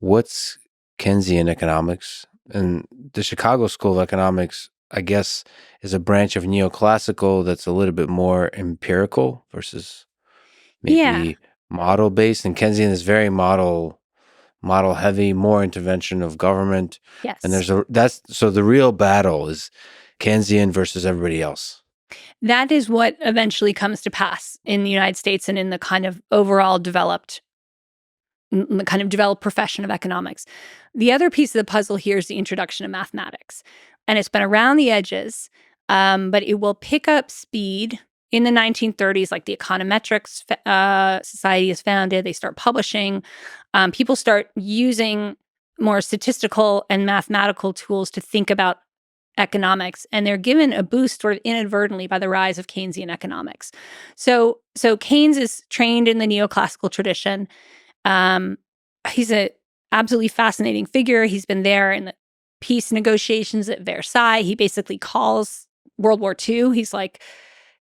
What's Keynesian economics? And the Chicago School of Economics, I guess, is a branch of neoclassical that's a little bit more empirical versus maybe model-based. And Keynesian is very model heavy, more intervention of government. Yes. And so the real battle is Keynesian versus everybody else. That is what eventually comes to pass in the United States and in the kind of overall developed profession of economics. The other piece of the puzzle here is the introduction of mathematics. And it's been around the edges, but it will pick up speed in the 1930s, like the Econometrics Society is founded. They start publishing. People start using more statistical and mathematical tools to think about economics, and they're given a boost sort of inadvertently by the rise of Keynesian economics. So Keynes is trained in the neoclassical tradition. He's an absolutely fascinating figure. He's been there in the peace negotiations at Versailles. He basically calls World War II. He's like,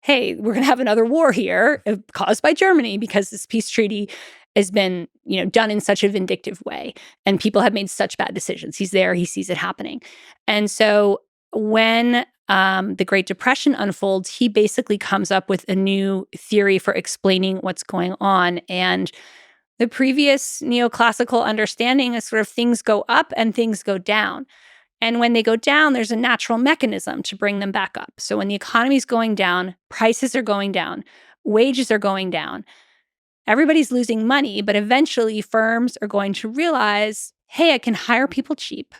hey, we're going to have another war here caused by Germany because this peace treaty has been, done in such a vindictive way and people have made such bad decisions. He's there. He sees it happening. And so when the Great Depression unfolds, he basically comes up with a new theory for explaining what's going on. And the previous neoclassical understanding is sort of things go up and things go down. And when they go down, there's a natural mechanism to bring them back up. So when the economy is going down, prices are going down, wages are going down, everybody's losing money, but eventually firms are going to realize, hey, I can hire people cheap.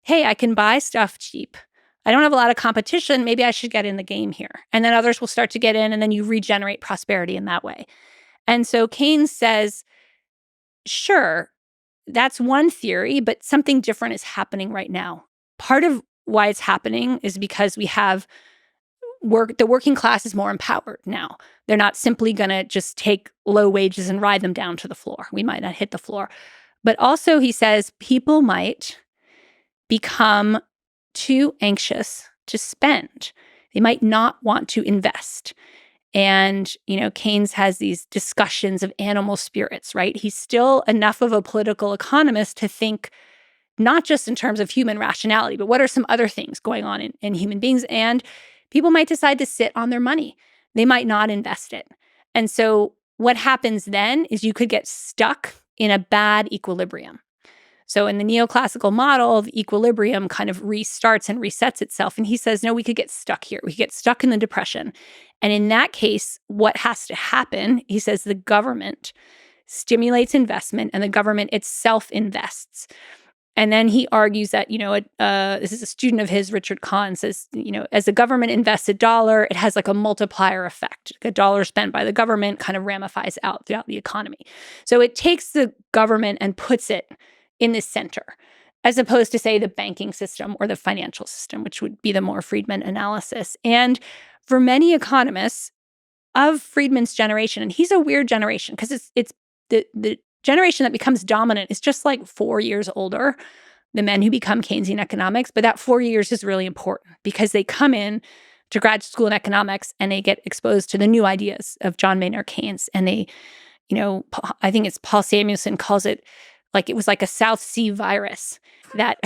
Hey, I can buy stuff cheap. I don't have a lot of competition. Maybe I should get in the game here. And then others will start to get in, and then you regenerate prosperity in that way. And so Keynes says, sure, that's one theory, but something different is happening right now. Part of why it's happening is because we have the working class is more empowered now. They're not simply going to just take low wages and ride them down to the floor. We might not hit the floor. But also, he says, people might become too anxious to spend. They might not want to invest. And, Keynes has these discussions of animal spirits, right? He's still enough of a political economist to think not just in terms of human rationality, but what are some other things going on in human beings? And people might decide to sit on their money. They might not invest it. And so what happens then is you could get stuck in a bad equilibrium. So in the neoclassical model, the equilibrium kind of restarts and resets itself. And he says, no, we could get stuck here. We could get stuck in the Depression. And in that case, what has to happen, he says, the government stimulates investment and the government itself invests. And then he argues that, this is a student of his, Richard Kahn, says, as the government invests $1, it has like a multiplier effect. A dollar spent by the government kind of ramifies out throughout the economy. So it takes the government and puts it in the center. as opposed to, say, the banking system or the financial system, which would be the more Friedman analysis. And for many economists of Friedman's generation, and he's a weird generation because it's the generation that becomes dominant is just like 4 years older, the men who become Keynesian economics. But that 4 years is really important because they come in to graduate school in economics and they get exposed to the new ideas of John Maynard Keynes. And they, I think it's Paul Samuelson calls it like it was like a South Sea virus that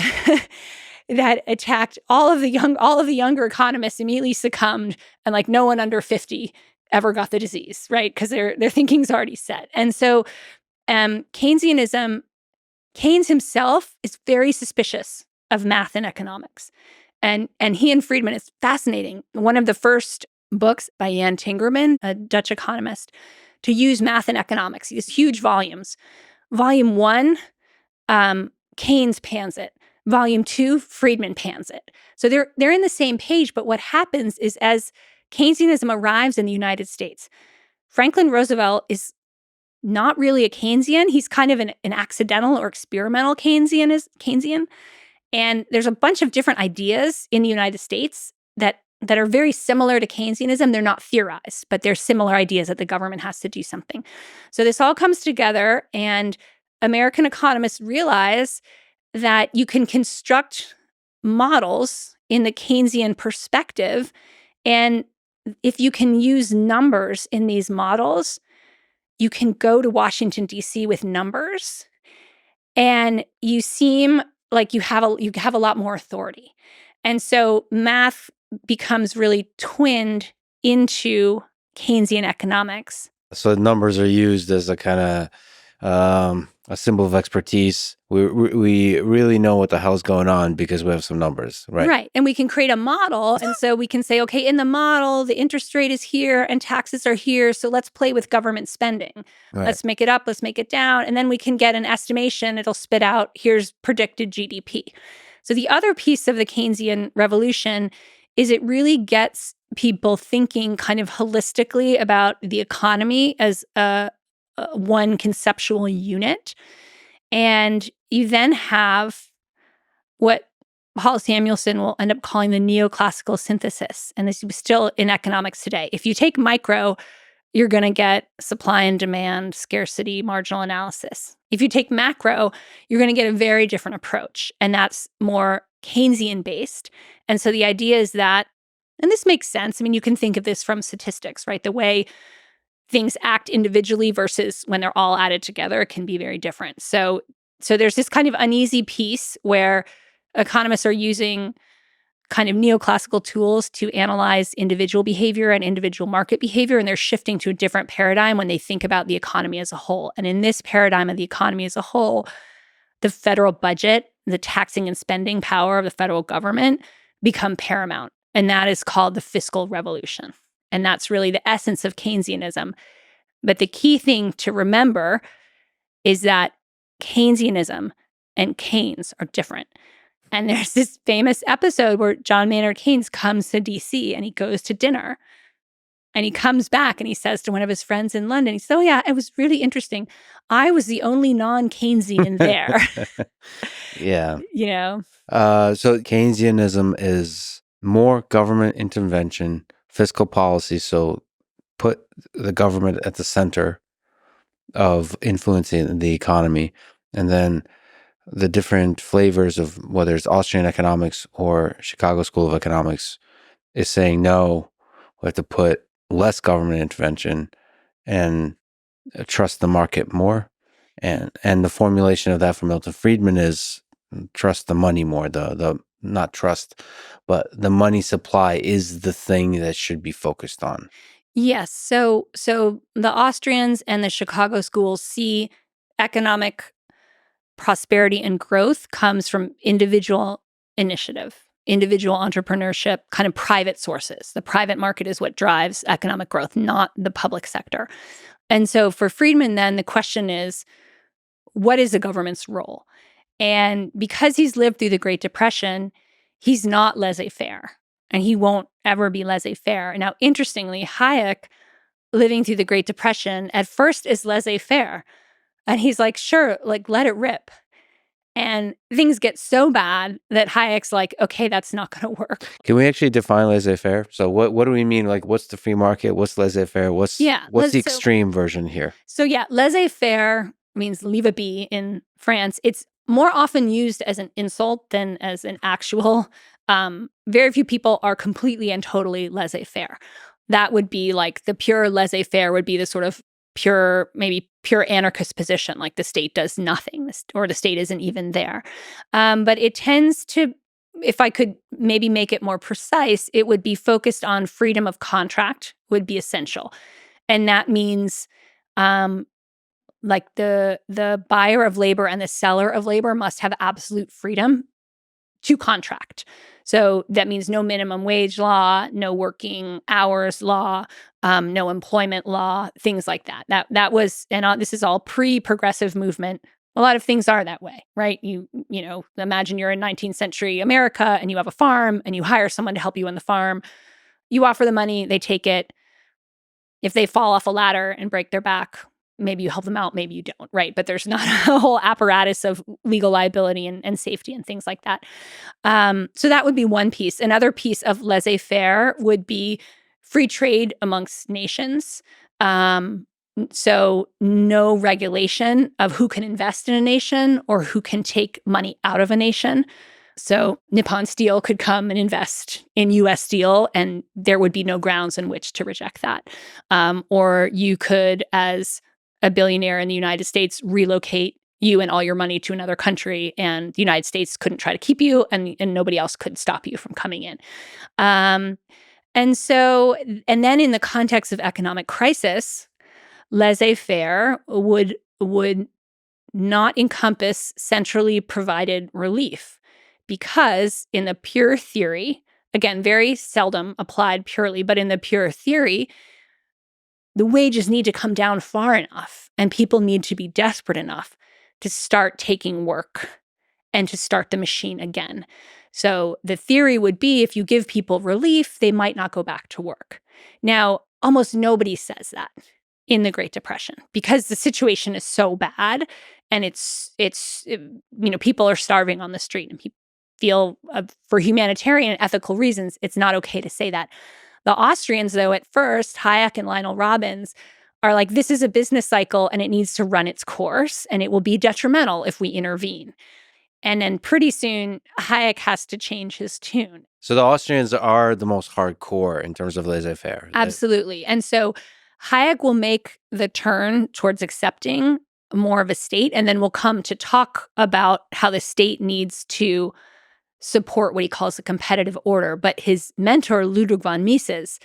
that attacked all of the younger economists immediately succumbed, and like no one under 50 ever got the disease, right? Because their thinking's already set. And so Keynesianism, Keynes himself is very suspicious of math and economics. And he and Friedman, it's fascinating. One of the first books by Jan Tingerman, a Dutch economist, to use math and economics, these huge volumes. Volume 1, Keynes pans it. Volume 2, Friedman pans it. So they're in the same page, but what happens is as Keynesianism arrives in the United States, Franklin Roosevelt is not really a Keynesian. He's kind of an accidental or experimental Keynesian. And there's a bunch of different ideas in the United States that are very similar to Keynesianism. They're not theorized, but they're similar ideas that the government has to do something. So this all comes together, and American economists realize that you can construct models in the Keynesian perspective. And if you can use numbers in these models, you can go to Washington, D.C. with numbers, and you seem like you have a lot more authority. And so math becomes really twinned into Keynesian economics. So numbers are used as a kind of a symbol of expertise. We really know what the hell's going on because we have some numbers, right? Right. And we can create a model. And so we can say, okay, in the model, the interest rate is here and taxes are here. So let's play with government spending. Right. Let's make it up. Let's make it down. And then we can get an estimation. It'll spit out, here's predicted GDP. So the other piece of the Keynesian revolution is it really gets people thinking kind of holistically about the economy as one conceptual unit. And you then have what Paul Samuelson will end up calling the neoclassical synthesis. And this is still in economics today. If you take micro, you're going to get supply and demand, scarcity, marginal analysis. If you take macro, you're going to get a very different approach. And that's more Keynesian based. And so the idea is that, and this makes sense. I mean, you can think of this from statistics, right? The way things act individually versus when they're all added together can be very different. So there's this kind of uneasy piece where economists are using kind of neoclassical tools to analyze individual behavior and individual market behavior, and they're shifting to a different paradigm when they think about the economy as a whole. And in this paradigm of the economy as a whole, the federal budget, the taxing and spending power of the federal government become paramount. And that is called the fiscal revolution. And that's really the essence of Keynesianism. But the key thing to remember is that Keynesianism and Keynes are different. And there's this famous episode where John Maynard Keynes comes to DC and he goes to dinner. And he comes back and he says to one of his friends in London, he says, "Oh yeah, it was really interesting. I was the only non-Keynesian there." Yeah. So Keynesianism is more government intervention, fiscal policy. So put the government at the center of influencing the economy. And then the different flavors of whether it's Austrian economics or Chicago School of Economics is saying, no, we have to put less government intervention and trust the market more. And the formulation of that from Milton Friedman is trust the money more, the not trust, but the money supply is the thing that should be focused on. yes. So the Austrians and the Chicago schools see economic prosperity and growth comes from individual initiative, individual entrepreneurship, kind of private sources. The private market is what drives economic growth, not the public sector. And so for Friedman, then the question is, what is the government's role? And because he's lived through the Great Depression, he's not laissez-faire, and he won't ever be laissez-faire. Now, interestingly, Hayek, living through the Great Depression, at first is laissez-faire. And he's like, sure, like, let it rip. And things get so bad that Hayek's like, okay, that's not going to work. Can we actually define laissez-faire? So what do we mean? Like, what's the free market? What's laissez-faire? What's the extreme version here? So yeah, laissez-faire means leave it be in France. It's more often used as an insult than as an actual. Very few people are completely and totally laissez-faire. That would be like the pure laissez-faire would be the sort of maybe pure anarchist position, like the state does nothing or the state isn't even there. But it tends to, if I could maybe make it more precise, it would be focused on freedom of contract would be essential. And that means like the buyer of labor and the seller of labor must have absolute freedom to contract. So that means no minimum wage law, no working hours law, no employment law, things like that. That was, and this is all pre-progressive movement. A lot of things are that way, right? You know, imagine you're in 19th century America and you have a farm and you hire someone to help you on the farm. You offer the money, they take it. If they fall off a ladder and break their back, maybe you help them out, maybe you don't, right? But there's not a whole apparatus of legal liability and safety and things like that. So that would be one piece. Another piece of laissez-faire would be free trade amongst nations. So no regulation of who can invest in a nation or who can take money out of a nation. So Nippon Steel could come and invest in U.S. Steel, and there would be no grounds in which to reject that. Or you could, as a billionaire in the United States, relocate you and all your money to another country, and the United States couldn't try to keep you, and nobody else could stop you from coming in. And then in the context of economic crisis, laissez-faire would not encompass centrally provided relief. Because in the pure theory, again, very seldom applied purely, but in the pure theory, the wages need to come down far enough and people need to be desperate enough to start taking work and to start the machine again. So the theory would be if you give people relief, they might not go back to work. Now, almost nobody says that in the Great Depression because the situation is so bad and it's people are starving on the street and people feel for humanitarian and ethical reasons, it's not okay to say that. The Austrians, though, at first, Hayek and Lionel Robbins are like, this is a business cycle and it needs to run its course and it will be detrimental if we intervene. And then pretty soon, Hayek has to change his tune. So the Austrians are the most hardcore in terms of laissez-faire. Absolutely. And so Hayek will make the turn towards accepting more of a state and then will come to talk about how the state needs to support what he calls the competitive order. But his mentor, Ludwig von Mises,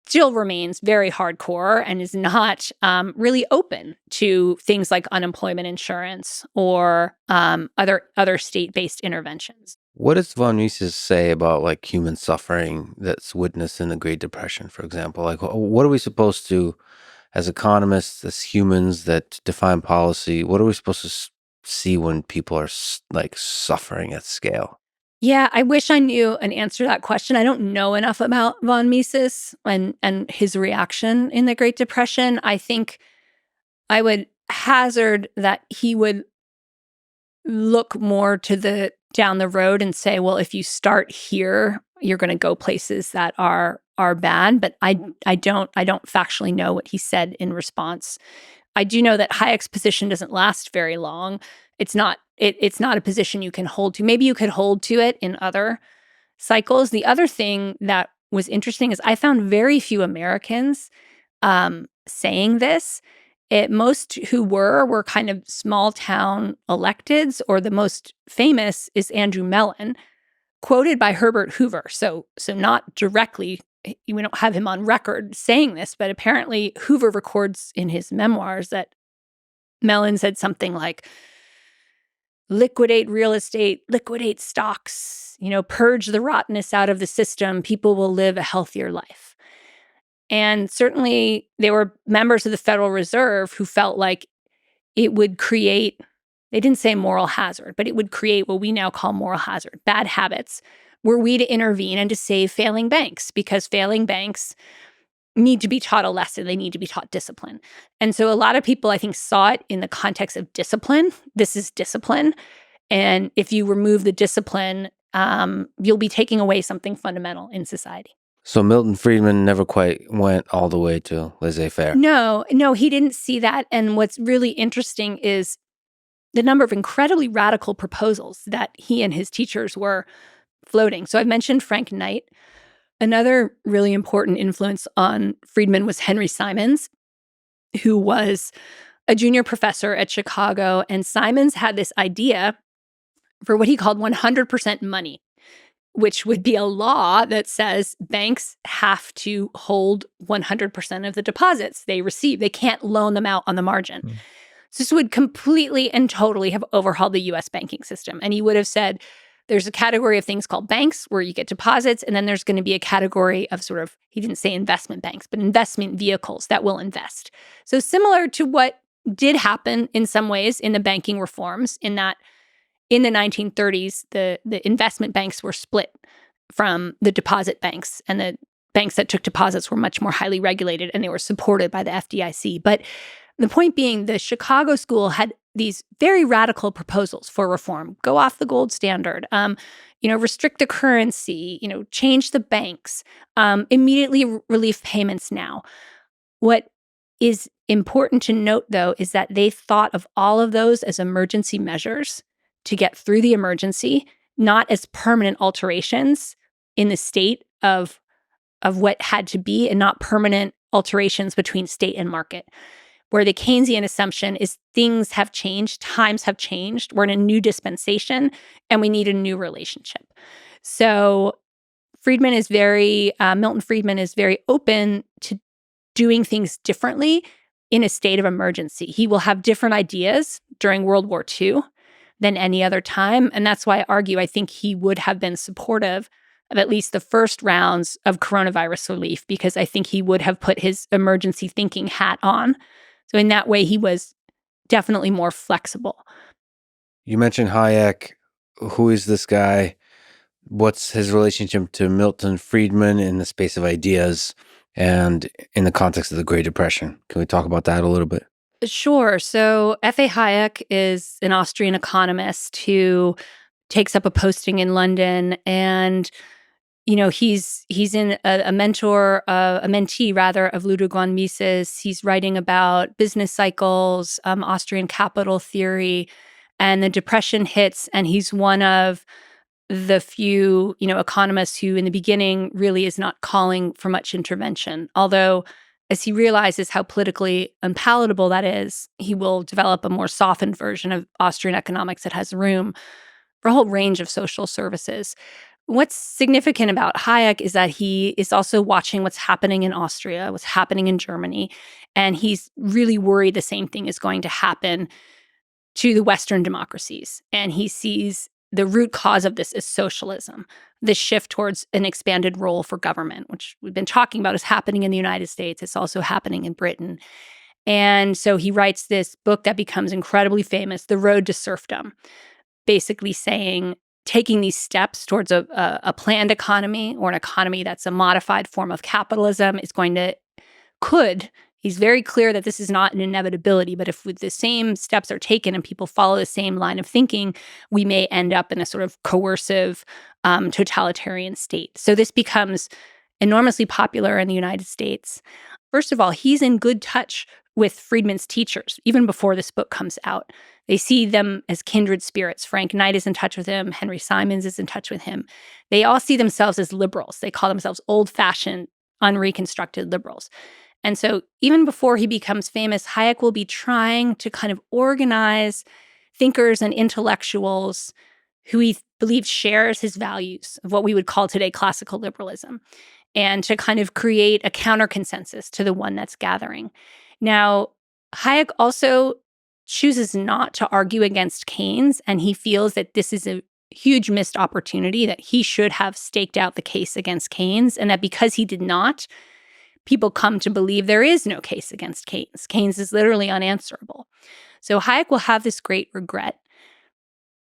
still remains very hardcore and is not really open to things like unemployment insurance or other state-based interventions. What does von Mises say about like human suffering that's witnessed in the Great Depression, for example? Like, what are we supposed to, as economists, as humans that define policy, what are we supposed to see when people are like suffering at scale? Yeah, I wish I knew an answer to that question. I don't know enough about von Mises and his reaction in the Great Depression. I think I would hazard that he would look more to down the road and say, well, if you start here, you're going to go places that are bad. But I don't factually know what he said in response. I do know that Hayek's position doesn't last very long. It's not a position you can hold to. Maybe you could hold to it in other cycles. The other thing that was interesting is I found very few Americans saying this. Most who were kind of small town electeds, or the most famous is Andrew Mellon, quoted by Herbert Hoover. So not directly, we don't have him on record saying this, but apparently Hoover records in his memoirs that Mellon said something like, liquidate real estate, liquidate stocks, purge the rottenness out of the system, people will live a healthier life. And certainly there were members of the Federal Reserve who felt like it would create, they didn't say moral hazard, but it would create what we now call moral hazard, bad habits, were we to intervene and to save failing banks, because failing banks need to be taught a lesson. They need to be taught discipline. And so a lot of people, I think, saw it in the context of discipline. This is discipline. And if you remove the discipline, you'll be taking away something fundamental in society. So Milton Friedman never quite went all the way to laissez-faire. No, he didn't see that. And what's really interesting is the number of incredibly radical proposals that he and his teachers were floating. So I've mentioned Frank Knight. Another really important influence on Friedman was Henry Simons, who was a junior professor at Chicago. And Simons had this idea for what he called 100% money, which would be a law that says banks have to hold 100% of the deposits they receive. They can't loan them out on the margin. So this would completely and totally have overhauled the U.S. banking system. And he would have said, there's a category of things called banks where you get deposits, and then there's going to be a category of sort of, he didn't say investment banks, but investment vehicles that will invest. So similar to what did happen in some ways in the banking reforms, in that in the 1930s, the investment banks were split from the deposit banks, and the banks that took deposits were much more highly regulated, and they were supported by the FDIC. But the point being, the Chicago school had these very radical proposals for reform. Go off the gold standard, restrict the currency, change the banks, immediately relief payments now. What is important to note, though, is that they thought of all of those as emergency measures to get through the emergency, not as permanent alterations in the state of what had to be, and not permanent alterations between state and market. Where the Keynesian assumption is things have changed, times have changed, we're in a new dispensation, and we need a new relationship. So Milton Friedman is very open to doing things differently in a state of emergency. He will have different ideas during World War II than any other time. And that's why I think he would have been supportive of at least the first rounds of coronavirus relief, because I think he would have put his emergency thinking hat on. So in that way, he was definitely more flexible. You mentioned Hayek. Who is this guy? What's his relationship to Milton Friedman in the space of ideas and in the context of the Great Depression? Can we talk about that a little bit? Sure. So F.A. Hayek is an Austrian economist who takes up a posting in London, and he's in a mentee rather of Ludwig von Mises. He's writing about business cycles, Austrian capital theory, and the Depression hits, and he's one of the few, economists who in the beginning really is not calling for much intervention. Although, as he realizes how politically unpalatable that is, he will develop a more softened version of Austrian economics that has room for a whole range of social services. What's significant about Hayek is that he is also watching what's happening in Austria, what's happening in Germany, and he's really worried the same thing is going to happen to the Western democracies. And he sees the root cause of this is socialism, the shift towards an expanded role for government, which we've been talking about is happening in the United States. It's also happening in Britain. And so he writes this book that becomes incredibly famous, The Road to Serfdom, basically saying, taking these steps towards a planned economy, or an economy that's a modified form of capitalism, is he's very clear that this is not an inevitability, but if the same steps are taken and people follow the same line of thinking, we may end up in a sort of coercive totalitarian state. So this becomes enormously popular in the United States. First of all, he's in good touch with Friedman's teachers, even before this book comes out. They see them as kindred spirits. Frank Knight is in touch with him. Henry Simons is in touch with him. They all see themselves as liberals. They call themselves old-fashioned, unreconstructed liberals. And so even before he becomes famous, Hayek will be trying to kind of organize thinkers and intellectuals who he believes shares his values of what we would call today classical liberalism, and to kind of create a counter-consensus to the one that's gathering. Now, Hayek also chooses not to argue against Keynes, and he feels that this is a huge missed opportunity, that he should have staked out the case against Keynes, and that because he did not, people come to believe there is no case against Keynes. Keynes is literally unanswerable. So Hayek will have this great regret.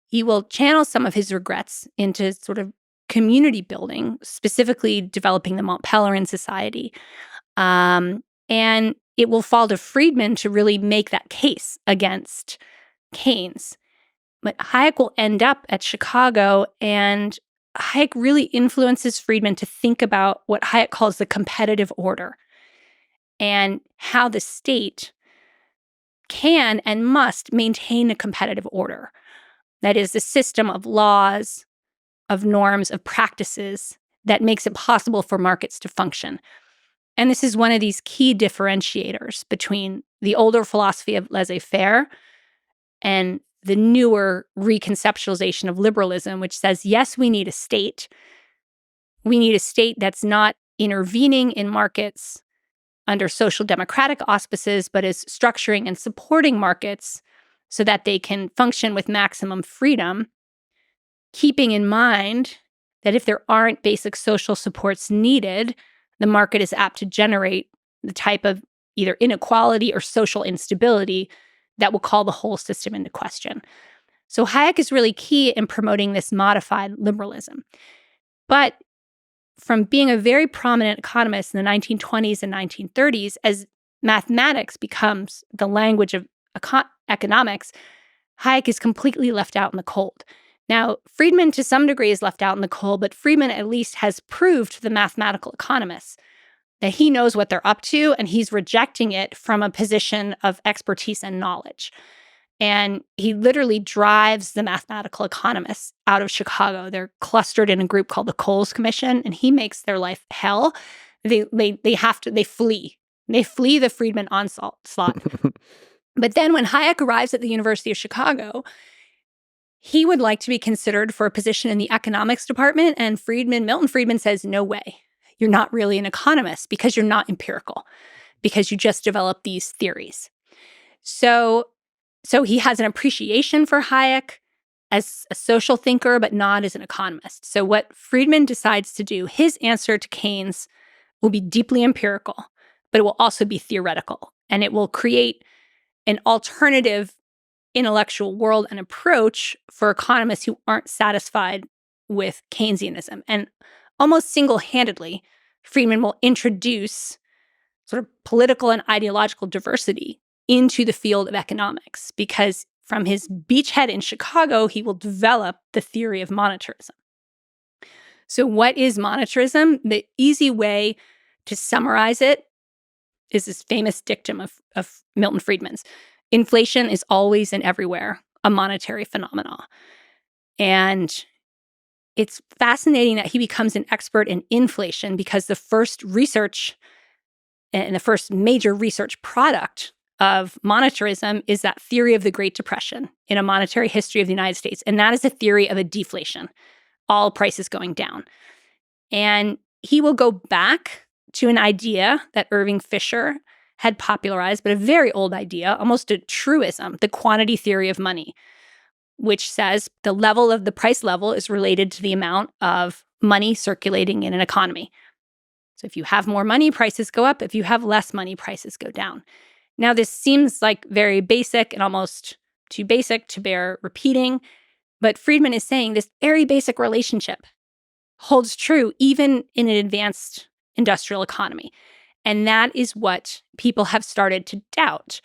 He will channel some of his regrets into sort of community building, specifically developing the Mont Pelerin Society. And it will fall to Friedman to really make that case against Keynes. But Hayek will end up at Chicago, and Hayek really influences Friedman to think about what Hayek calls the competitive order and how the state can and must maintain a competitive order. That is, the system of laws, of norms, of practices that makes it possible for markets to function. And this is one of these key differentiators between the older philosophy of laissez-faire and the newer reconceptualization of liberalism, which says, yes, we need a state. We need a state that's not intervening in markets under social democratic auspices, but is structuring and supporting markets so that they can function with maximum freedom, keeping in mind that if there aren't basic social supports needed, the market is apt to generate the type of either inequality or social instability that will call the whole system into question. So Hayek is really key in promoting this modified liberalism. But from being a very prominent economist in the 1920s and 1930s, as mathematics becomes the language of economics, Hayek is completely left out in the cold. Now, Friedman to some degree is left out in the cold, but Friedman at least has proved to the mathematical economists that he knows what they're up to, and he's rejecting it from a position of expertise and knowledge. And he literally drives the mathematical economists out of Chicago. They're clustered in a group called the Coles Commission, and he makes their life hell. They flee. They flee the Friedman onslaught. But then when Hayek arrives at the University of Chicago, he would like to be considered for a position in the economics department, and Milton Friedman says, no way. You're not really an economist because you're not empirical, because you just develop these theories. So he has an appreciation for Hayek as a social thinker, but not as an economist. So what Friedman decides to do, his answer to Keynes will be deeply empirical, but it will also be theoretical. And it will create an alternative intellectual world and approach for economists who aren't satisfied with Keynesianism. And almost single-handedly, Friedman will introduce sort of political and ideological diversity into the field of economics, because from his beachhead in Chicago, he will develop the theory of monetarism. So what is monetarism? The easy way to summarize it is this famous dictum of Milton Friedman's. Inflation is always and everywhere a monetary phenomenon. And it's fascinating that he becomes an expert in inflation, because the first research and the first major research product of monetarism is that theory of the Great Depression in a monetary history of the United States. And that is a theory of a deflation, all prices going down. And he will go back to an idea that Irving Fisher had popularized, but a very old idea, almost a truism, the quantity theory of money, which says the level of the price level is related to the amount of money circulating in an economy. So if you have more money, prices go up. If you have less money, prices go down. Now, this seems like very basic and almost too basic to bear repeating, but Friedman is saying this very basic relationship holds true even in an advanced industrial economy. And that is what people have started to doubt.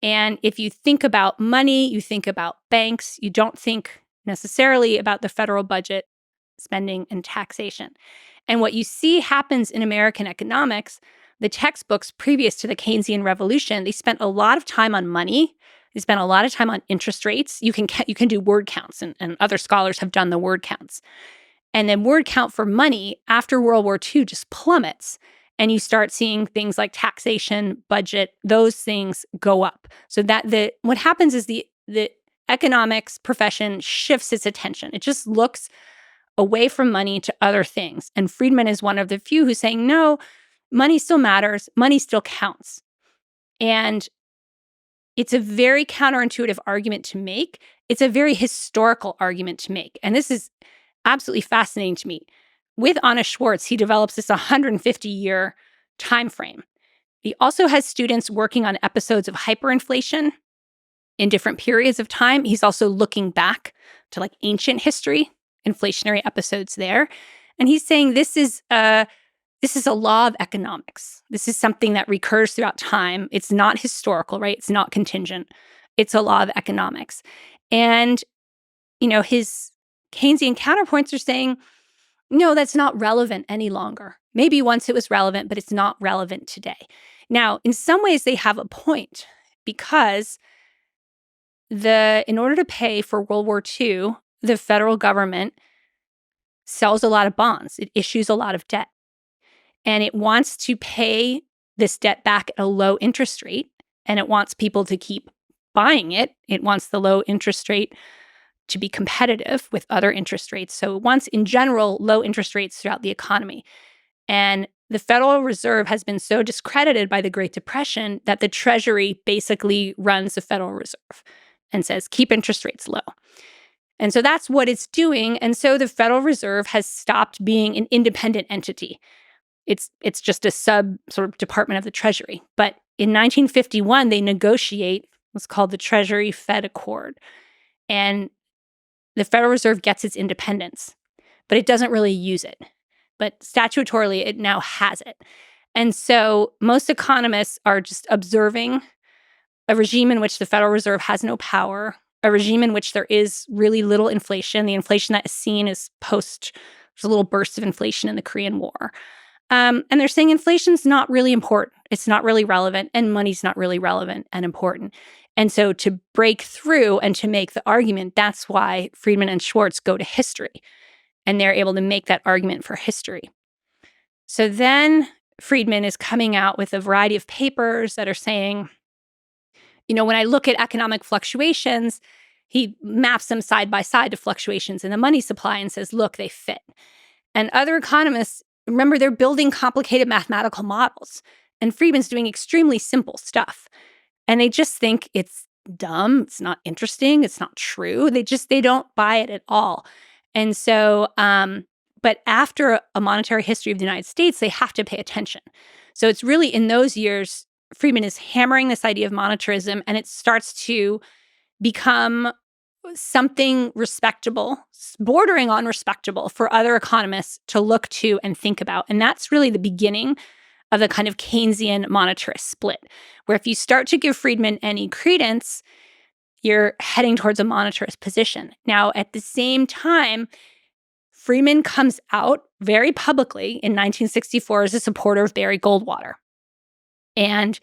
And if you think about money, you think about banks, you don't think necessarily about the federal budget, spending, and taxation. And what you see happens in American economics, the textbooks previous to the Keynesian revolution, they spent a lot of time on money. They spent a lot of time on interest rates. You can do word counts, and other scholars have done the word counts. And then word count for money after World War II just plummets. And you start seeing things like taxation, budget, those things go up. So that what happens is the economics profession shifts its attention. It just looks away from money to other things. And Friedman is one of the few who's saying, no, money still matters. Money still counts. And it's a very counterintuitive argument to make. It's a very historical argument to make. And this is absolutely fascinating to me. With Anna Schwartz, he develops this 150-year time frame. He also has students working on episodes of hyperinflation in different periods of time. He's also looking back to like ancient history, inflationary episodes there. And he's saying this is a law of economics. This is something that recurs throughout time. It's not historical, right? It's not contingent. It's a law of economics. And his Keynesian counterpoints are saying, no, that's not relevant any longer. Maybe once it was relevant, but it's not relevant today. Now, in some ways, they have a point because in order to pay for World War II, the federal government sells a lot of bonds. It issues a lot of debt. And it wants to pay this debt back at a low interest rate. And it wants people to keep buying it. It wants the low interest rate to be competitive with other interest rates. So it wants, in general, low interest rates throughout the economy. And the Federal Reserve has been so discredited by the Great Depression that the Treasury basically runs the Federal Reserve and says, keep interest rates low. And so that's what it's doing. And so the Federal Reserve has stopped being an independent entity. It's just a sub sort of department of the Treasury. But in 1951, they negotiate what's called the Treasury-Fed Accord. And the Federal Reserve gets its independence, but it doesn't really use it. But statutorily, it now has it. And so most economists are just observing a regime in which the Federal Reserve has no power, a regime in which there is really little inflation. The inflation that is seen is there's a little burst of inflation in the Korean War. And they're saying inflation's not really important. It's not really relevant, and money's not really relevant and important. And so to break through and to make the argument, that's why Friedman and Schwartz go to history. And they're able to make that argument for history. So then Friedman is coming out with a variety of papers that are saying, when I look at economic fluctuations, he maps them side by side to fluctuations in the money supply and says, look, they fit. And other economists, remember, they're building complicated mathematical models. And Friedman's doing extremely simple stuff. And they just think it's dumb, it's not interesting, it's not true. They don't buy it at all. And so, but after a monetary history of the United States, they have to pay attention. So it's really in those years, Friedman is hammering this idea of monetarism, and it starts to become something respectable, bordering on respectable for other economists to look to and think about. And that's really the beginning of the kind of Keynesian monetarist split, where if you start to give Friedman any credence, you're heading towards a monetarist position. Now, at the same time, Friedman comes out very publicly in 1964 as a supporter of Barry Goldwater. And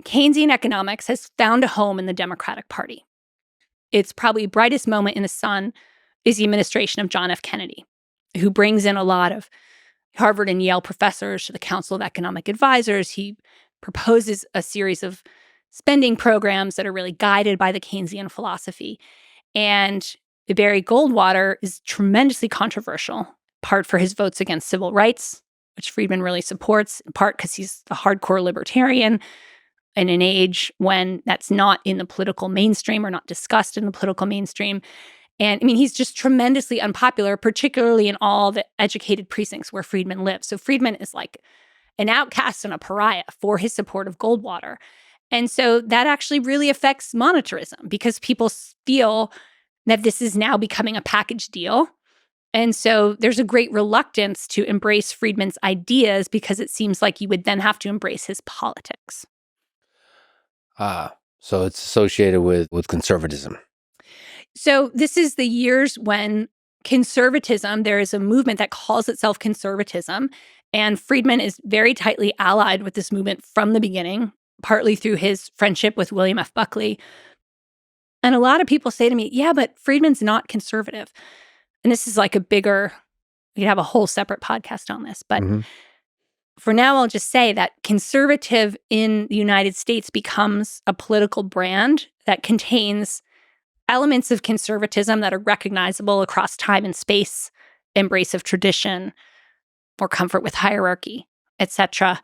Keynesian economics has found a home in the Democratic Party. Its probably brightest moment in the sun is the administration of John F. Kennedy, who brings in a lot of Harvard and Yale professors to the Council of Economic Advisors. He proposes a series of spending programs that are really guided by the Keynesian philosophy. And Barry Goldwater is tremendously controversial, part for his votes against civil rights, which Friedman really supports, in part because he's a hardcore libertarian in an age when that's not in the political mainstream or not discussed in the political mainstream. And he's just tremendously unpopular, particularly in all the educated precincts where Friedman lives. So Friedman is like an outcast and a pariah for his support of Goldwater. And so that actually really affects monetarism because people feel that this is now becoming a package deal. And so there's a great reluctance to embrace Friedman's ideas because it seems like you would then have to embrace his politics. So it's associated with conservatism. So this is the years when conservatism, there is a movement that calls itself conservatism. And Friedman is very tightly allied with this movement from the beginning, partly through his friendship with William F. Buckley. And a lot of people say to me, yeah, but Friedman's not conservative. And this is like we could have a whole separate podcast on this. But for now, I'll just say that conservative in the United States becomes a political brand that contains elements of conservatism that are recognizable across time and space, embrace of tradition, or comfort with hierarchy, etc.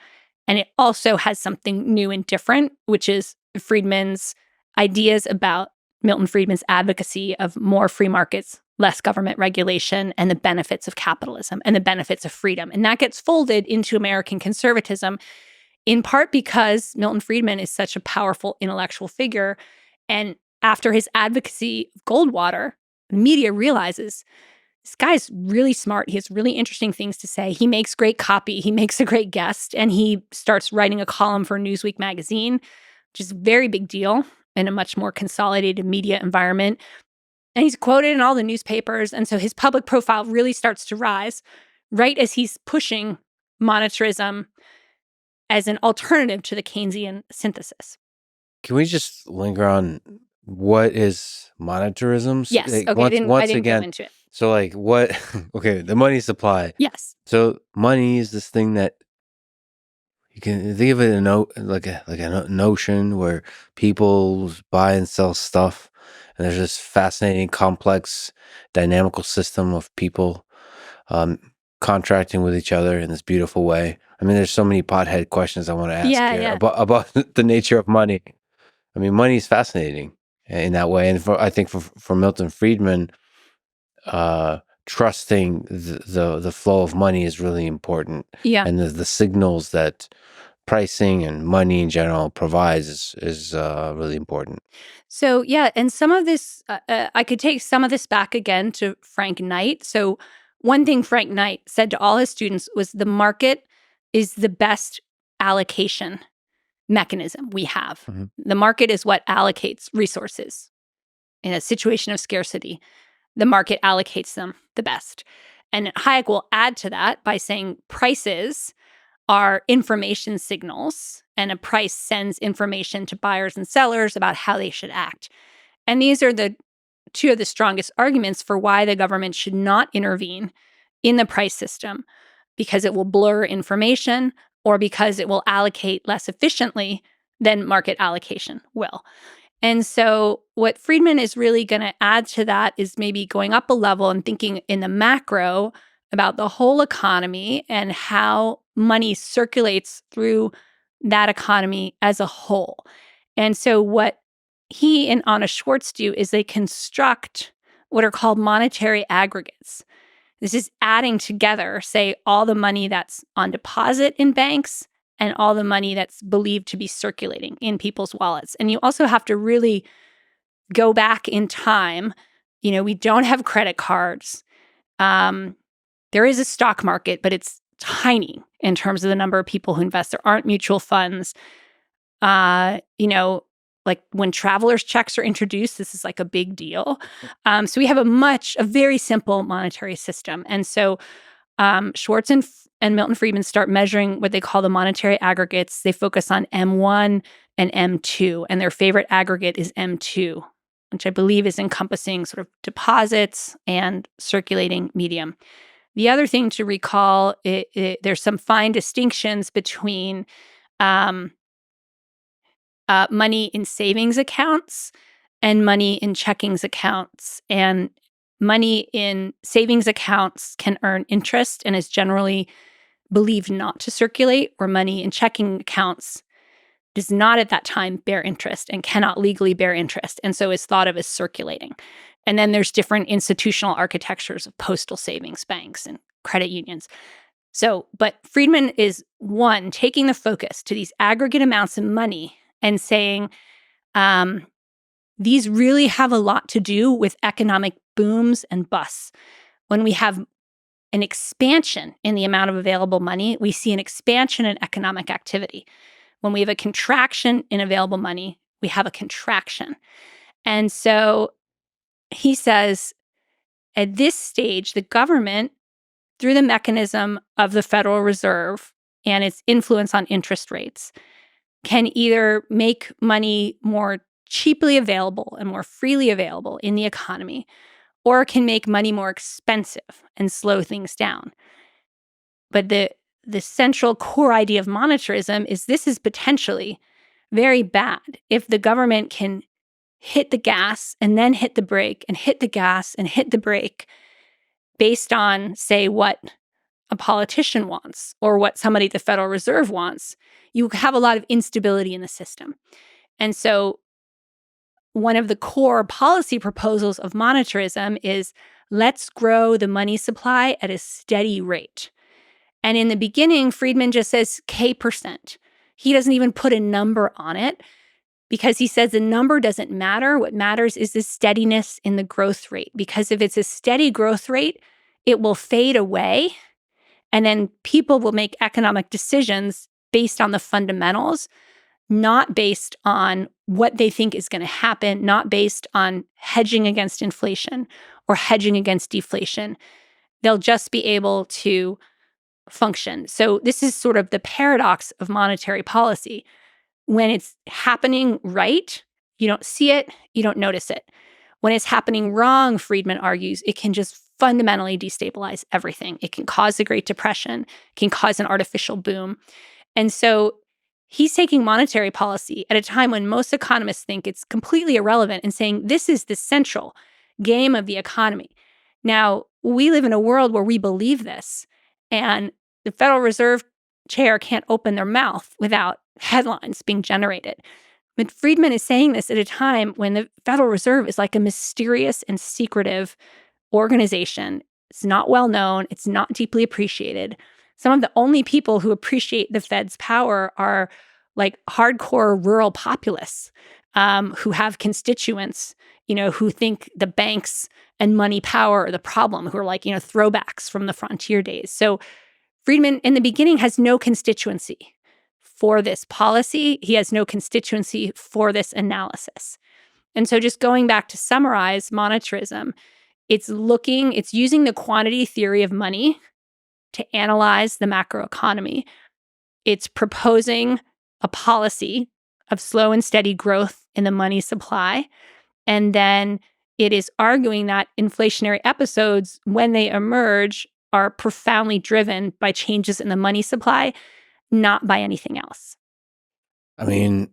And it also has something new and different, which is Friedman's ideas about Milton Friedman's advocacy of more free markets, less government regulation, and the benefits of capitalism and the benefits of freedom. And that gets folded into American conservatism, in part because Milton Friedman is such a powerful intellectual figure. And after his advocacy of Goldwater, the media realizes this guy's really smart. He has really interesting things to say. He makes great copy. He makes a great guest. And he starts writing a column for Newsweek magazine, which is a very big deal in a much more consolidated media environment. And he's quoted in all the newspapers. And so his public profile really starts to rise right as he's pushing monetarism as an alternative to the Keynesian synthesis. Can we just linger on what is monetarism? Yes. Like, Okay. I didn't go into it. So, like, what? Okay, the money supply. Yes. So, money is this thing that you can think of it like a notion where people buy and sell stuff, and there's this fascinating, complex, dynamical system of people contracting with each other in this beautiful way. I mean, there's so many pothead questions I want to ask here about the nature of money. I mean, money is fascinating in that way, and I think for Milton Friedman, trusting the flow of money is really important. Yeah. And the signals that pricing and money in general provides is really important. So, yeah, and some of this, I could take some of this back again to Frank Knight. So, one thing Frank Knight said to all his students was the market is the best allocation mechanism we have. Mhm. The market is what allocates resources in a situation of scarcity. The market allocates them the best. And Hayek will add to that by saying prices are information signals, and a price sends information to buyers and sellers about how they should act. And these are the two of the strongest arguments for why the government should not intervene in the price system, because it will blur information or because it will allocate less efficiently than market allocation will. And so what Friedman is really going to add to that is maybe going up a level and thinking in the macro about the whole economy and how money circulates through that economy as a whole. And so what he and Anna Schwartz do is they construct what are called monetary aggregates. This is adding together, say, all the money that's on deposit in banks and all the money that's believed to be circulating in people's wallets. And you also have to really go back in time. You know, we don't have credit cards. There is a stock market, but it's tiny in terms of the number of people who invest. There aren't mutual funds. You know, like when traveler's checks are introduced, this is like a big deal. So we have a very simple monetary system. And so Schwartz and Milton Friedman start measuring what they call the monetary aggregates. They focus on M1 and M2, and their favorite aggregate is M2, which I believe is encompassing sort of deposits and circulating medium. The other thing to recall, there's some fine distinctions between money in savings accounts and money in checkings accounts. And money in savings accounts can earn interest and is generally believed not to circulate, or money in checking accounts does not at that time bear interest and cannot legally bear interest, and so is thought of as circulating. And then there's different institutional architectures of postal savings banks and credit unions. So, but Friedman is one, taking the focus to these aggregate amounts of money and saying, these really have a lot to do with economic booms and busts. When we have an expansion in the amount of available money, we see an expansion in economic activity. When we have a contraction in available money, we have a contraction. And so he says, at this stage, the government, through the mechanism of the Federal Reserve and its influence on interest rates, can either make money more cheaply available and more freely available in the economy, or can make money more expensive and slow things down. But the central core idea of monetarism is this is potentially very bad if the government can hit the gas and then hit the brake and hit the gas and hit the brake based on, say, what a politician wants or what somebody at the Federal Reserve wants. You have a lot of instability in the system. And so one of the core policy proposals of monetarism is let's grow the money supply at a steady rate. And in the beginning, Friedman just says K%. He doesn't even put a number on it because he says the number doesn't matter. What matters is the steadiness in the growth rate, because if it's a steady growth rate, it will fade away. And then people will make economic decisions based on the fundamentals, not based on what they think is going to happen, not based on hedging against inflation or hedging against deflation. They'll just be able to function. So this is sort of the paradox of monetary policy. When it's happening right, you don't see it, you don't notice it. When it's happening wrong, Friedman argues, it can just fundamentally destabilize everything. It can cause the Great Depression, can cause an artificial boom. And so he's taking monetary policy at a time when most economists think it's completely irrelevant and saying this is the central game of the economy. Now, we live in a world where we believe this, and the Federal Reserve chair can't open their mouth without headlines being generated. But Friedman is saying this at a time when the Federal Reserve is like a mysterious and secretive organization. It's not well known. It's not deeply appreciated. Some of the only people who appreciate the Fed's power are like hardcore rural populists who have constituents, who think the banks and money power are the problem, who are like, throwbacks from the frontier days. So Friedman, in the beginning, has no constituency for this policy. He has no constituency for this analysis. And so just going back to summarize monetarism, it's using the quantity theory of money to analyze the macroeconomy. It's proposing a policy of slow and steady growth in the money supply. And then it is arguing that inflationary episodes, when they emerge, are profoundly driven by changes in the money supply, not by anything else. I mean,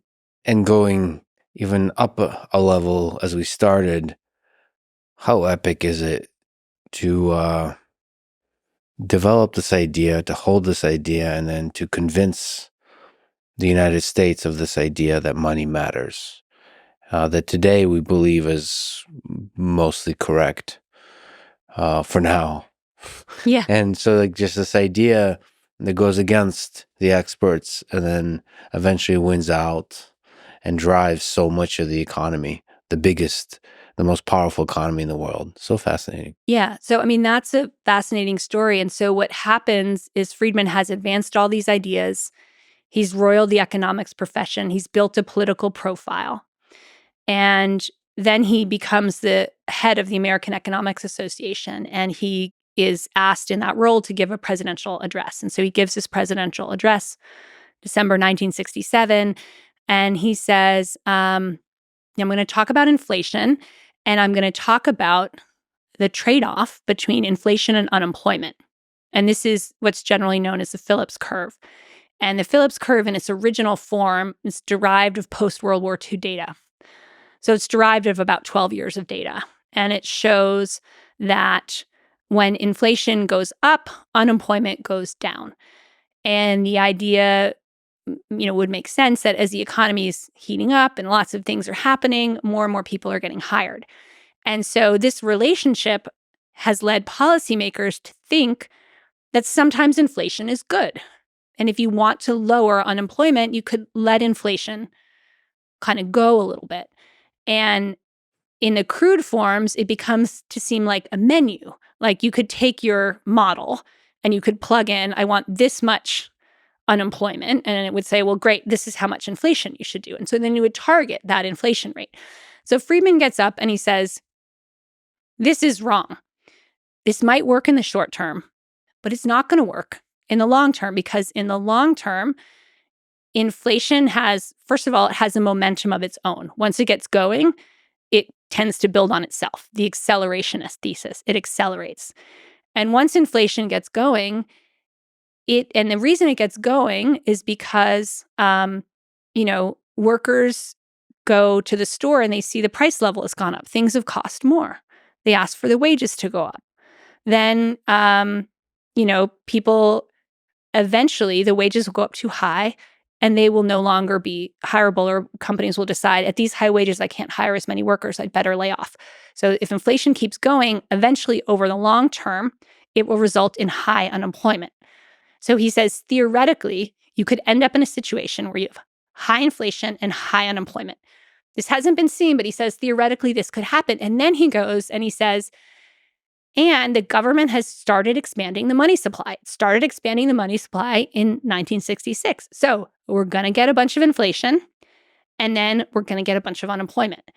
and going even up a level as we started, how epic is it to develop this idea, to hold this idea, and then to convince the United States of this idea that money matters, that today we believe is mostly correct for now. Yeah. And so like just this idea that goes against the experts and then eventually wins out and drives so much of the economy, the most powerful economy in the world. So fascinating. Yeah. So, I mean, that's a fascinating story. And so what happens is Friedman has advanced all these ideas. He's roiled the economics profession. He's built a political profile. And then he becomes the head of the American Economics Association. And he is asked in that role to give a presidential address. And so he gives his presidential address, December 1967. And he says, I'm going to talk about inflation, and I'm going to talk about the trade-off between inflation and unemployment. And this is what's generally known as the Phillips curve. And the Phillips curve in its original form is derived of post-World War II data. So it's derived of about 12 years of data. And it shows that when inflation goes up, unemployment goes down. And the idea, would make sense that as the economy is heating up and lots of things are happening, more and more people are getting hired. And so this relationship has led policymakers to think that sometimes inflation is good. And if you want to lower unemployment, you could let inflation kind of go a little bit. And in the crude forms, it becomes to seem like a menu. Like you could take your model and you could plug in, I want this much unemployment. And it would say, well, great, this is how much inflation you should do. And so then you would target that inflation rate. So Friedman gets up and he says, this is wrong. This might work in the short term, but it's not going to work in the long term, because in the long term, inflation has, first of all, it has a momentum of its own. Once it gets going, it tends to build on itself. The accelerationist thesis, it accelerates. And once inflation gets going, and the reason it gets going is because, workers go to the store and they see the price level has gone up. Things have cost more. They ask for the wages to go up. Then, people, eventually the wages will go up too high and they will no longer be hireable, or companies will decide at these high wages, I can't hire as many workers, I'd better lay off. So if inflation keeps going, eventually over the long term, it will result in high unemployment. So he says, theoretically, you could end up in a situation where you have high inflation and high unemployment. This hasn't been seen, but he says, theoretically, this could happen. And then he goes and he says, and the government has started expanding the money supply. It started expanding the money supply in 1966. So we're going to get a bunch of inflation. and then we're going to get a bunch of unemployment.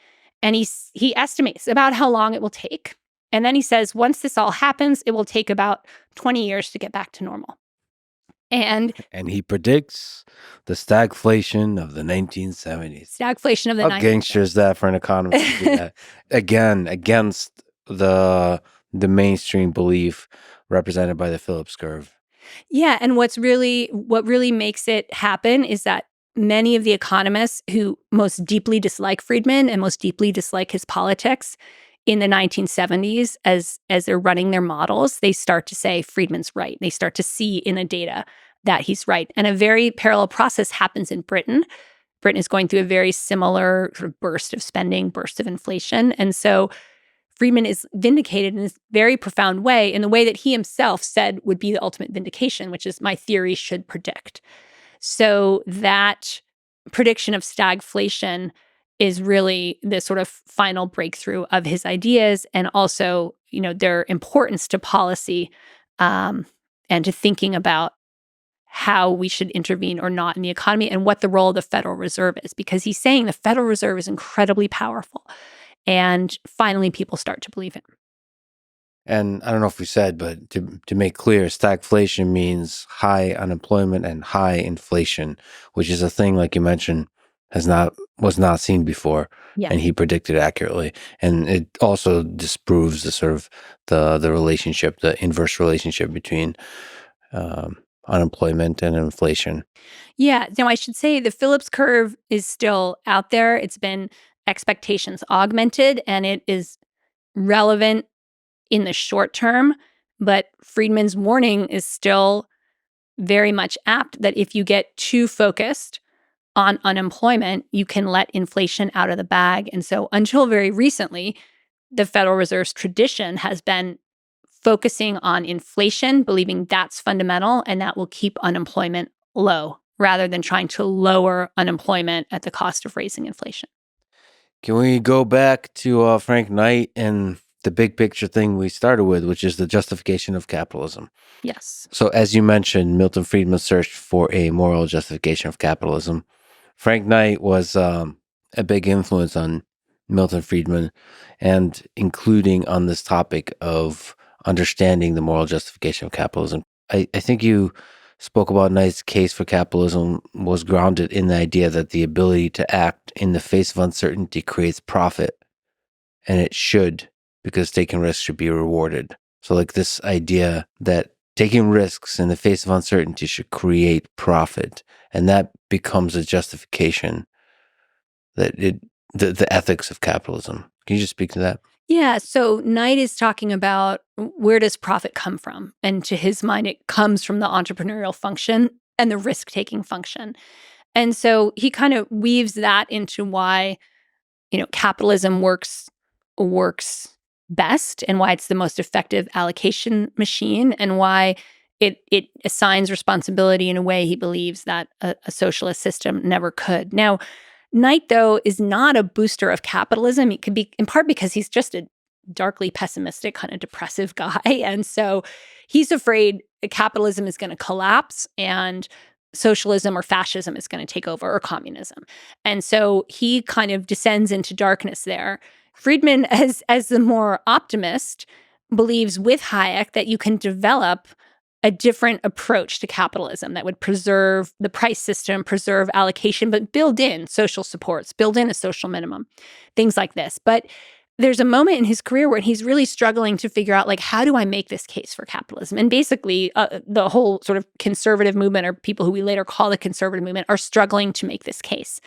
And he estimates about how long it will take. And then he says, once this all happens, it will take about 20 years to get back to normal. And he predicts the stagflation of the 1970s. Stagflation of the 1970s. How gangster is that for an economist to do that? Again, against the mainstream belief represented by the Phillips curve. Yeah, and what really makes it happen is that many of the economists who most deeply dislike Friedman and most deeply dislike his politics in the 1970s, as they're running their models, they start to say Friedman's right. They start to see in the data that he's right. And a very parallel process happens in Britain. Britain is going through a very similar sort of burst of spending, burst of inflation. And so Friedman is vindicated in this very profound way, in the way that he himself said would be the ultimate vindication, which is my theory should predict. So that prediction of stagflation is really the sort of final breakthrough of his ideas, and also, their importance to policy and to thinking about how we should intervene or not in the economy and what the role of the Federal Reserve is, because he's saying the Federal Reserve is incredibly powerful. And finally, people start to believe him. And I don't know if we said, but to make clear, stagflation means high unemployment and high inflation, which is a thing, like you mentioned, was not seen before. Yeah. And he predicted accurately. And it also disproves the sort of the relationship, the inverse relationship between unemployment and inflation. Yeah. Now, I should say the Phillips curve is still out there. It's been expectations augmented, and it is relevant in the short term. But Friedman's warning is still very much apt that if you get too focused on unemployment, you can let inflation out of the bag. And so until very recently, the Federal Reserve's tradition has been focusing on inflation, believing that's fundamental and that will keep unemployment low, rather than trying to lower unemployment at the cost of raising inflation. Can we go back to Frank Knight and the big picture thing we started with, which is the justification of capitalism? Yes. So as you mentioned, Milton Friedman searched for a moral justification of capitalism. Frank Knight was a big influence on Milton Friedman, and including on this topic of understanding the moral justification of capitalism. I think you spoke about Knight's case for capitalism was grounded in the idea that the ability to act in the face of uncertainty creates profit, and it should, because taking risks should be rewarded. So like this idea that taking risks in the face of uncertainty should create profit, and that becomes a justification that the ethics of capitalism. Can you just speak to that? Yeah. So Knight is talking about where does profit come from? And to his mind, it comes from the entrepreneurial function and the risk-taking function. And so he kind of weaves that into why, capitalism works best, and why it's the most effective allocation machine, and why it assigns responsibility in a way he believes that a socialist system never could. Now, Knight, though, is not a booster of capitalism. It could be in part because he's just a darkly pessimistic, kind of depressive guy. And so he's afraid capitalism is going to collapse and socialism or fascism is going to take over, or communism. And so he kind of descends into darkness there. Friedman, as the more optimist, believes with Hayek that you can develop a different approach to capitalism that would preserve the price system, preserve allocation, but build in social supports, build in a social minimum, things like this. But there's a moment in his career where he's really struggling to figure out, how do I make this case for capitalism? And basically, the whole sort of conservative movement, or people who we later call the conservative movement, are struggling to make this case.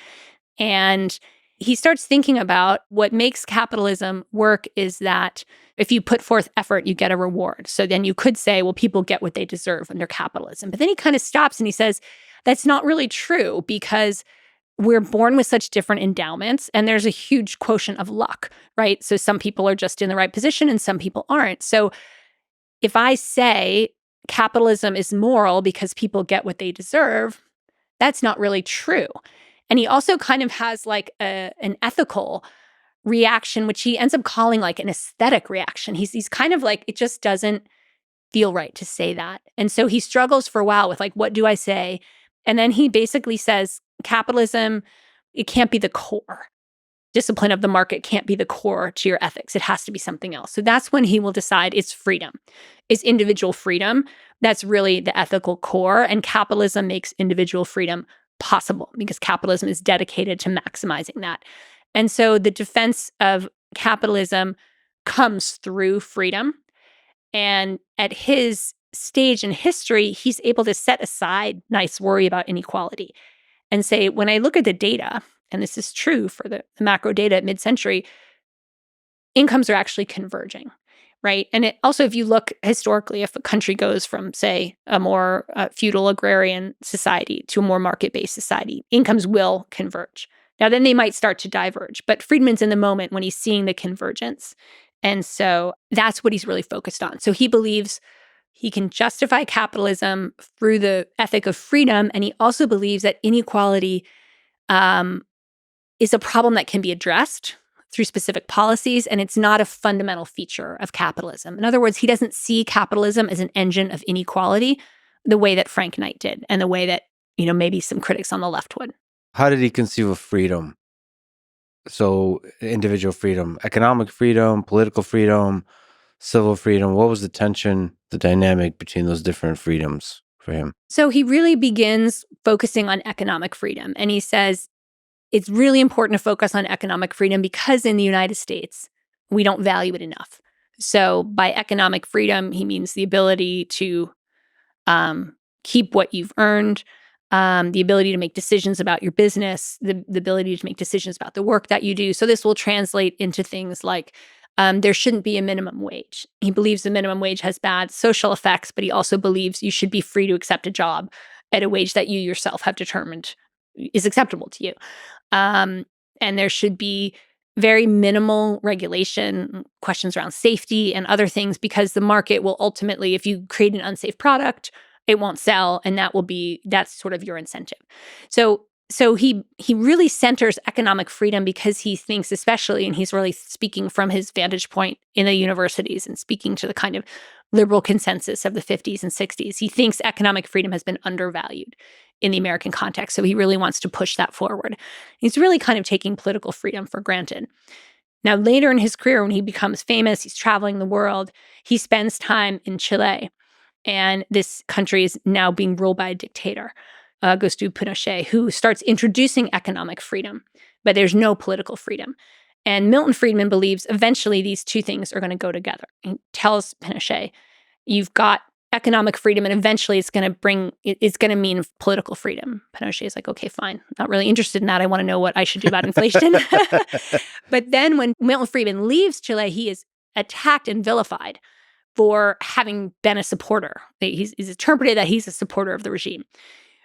And he starts thinking about what makes capitalism work is that if you put forth effort, you get a reward. So then you could say, well, people get what they deserve under capitalism. But then he kind of stops and he says, that's not really true, because we're born with such different endowments, and there's a huge quotient of luck, right? So some people are just in the right position and some people aren't. So if I say capitalism is moral because people get what they deserve, that's not really true. And he also kind of has an ethical reaction, which he ends up calling an aesthetic reaction. He's kind of it just doesn't feel right to say that. And so he struggles for a while with what do I say? And then he basically says capitalism it can't be the core. Discipline of the market can't be the core to your ethics. It has to be something else. So that's when he will decide it's freedom. It's individual freedom. That's really the ethical core. And capitalism makes individual freedom possible because capitalism is dedicated to maximizing that. And so the defense of capitalism comes through freedom. And at his stage in history, he's able to set aside nice worry about inequality and say, when I look at the data, and this is true for the macro data at mid-century, incomes are actually converging, right? And it also, if you look historically, if a country goes from, say, a more feudal agrarian society to a more market-based society, incomes will converge. Now, then they might start to diverge. But Friedman's in the moment when he's seeing the convergence. And so that's what he's really focused on. So he believes he can justify capitalism through the ethic of freedom. And he also believes that inequality is a problem that can be addressed through specific policies, and it's not a fundamental feature of capitalism. In other words, he doesn't see capitalism as an engine of inequality the way that Frank Knight did and the way that, maybe some critics on the left would. How did he conceive of freedom? So individual freedom, economic freedom, political freedom, civil freedom. What was the tension, the dynamic between those different freedoms for him? So he really begins focusing on economic freedom. And he says, it's really important to focus on economic freedom because in the United States, we don't value it enough. So by economic freedom, he means the ability to keep what you've earned, the ability to make decisions about your business, the ability to make decisions about the work that you do. So this will translate into things like there shouldn't be a minimum wage. He believes the minimum wage has bad social effects, but he also believes you should be free to accept a job at a wage that you yourself have determined is acceptable to you. And there should be very minimal regulation, questions around safety and other things, because the market will ultimately, if you create an unsafe product, it won't sell, and that's sort of your incentive. So he really centers economic freedom because he thinks, especially, and he's really speaking from his vantage point in the universities and speaking to the kind of liberal consensus of the 50s and 60s. He thinks economic freedom has been undervalued in the American context. So he really wants to push that forward. He's really kind of taking political freedom for granted. Now, later in his career, when he becomes famous, he's traveling the world, he spends time in Chile. And this country is now being ruled by a dictator, Augusto Pinochet, who starts introducing economic freedom, but there's no political freedom. And Milton Friedman believes eventually these two things are going to go together. He tells Pinochet, you've got economic freedom, and eventually it's going to mean political freedom. Pinochet is like, okay, fine. Not really interested in that. I want to know what I should do about inflation. But then when Milton Friedman leaves Chile, he is attacked and vilified for having been a supporter. He's interpreted that he's a supporter of the regime,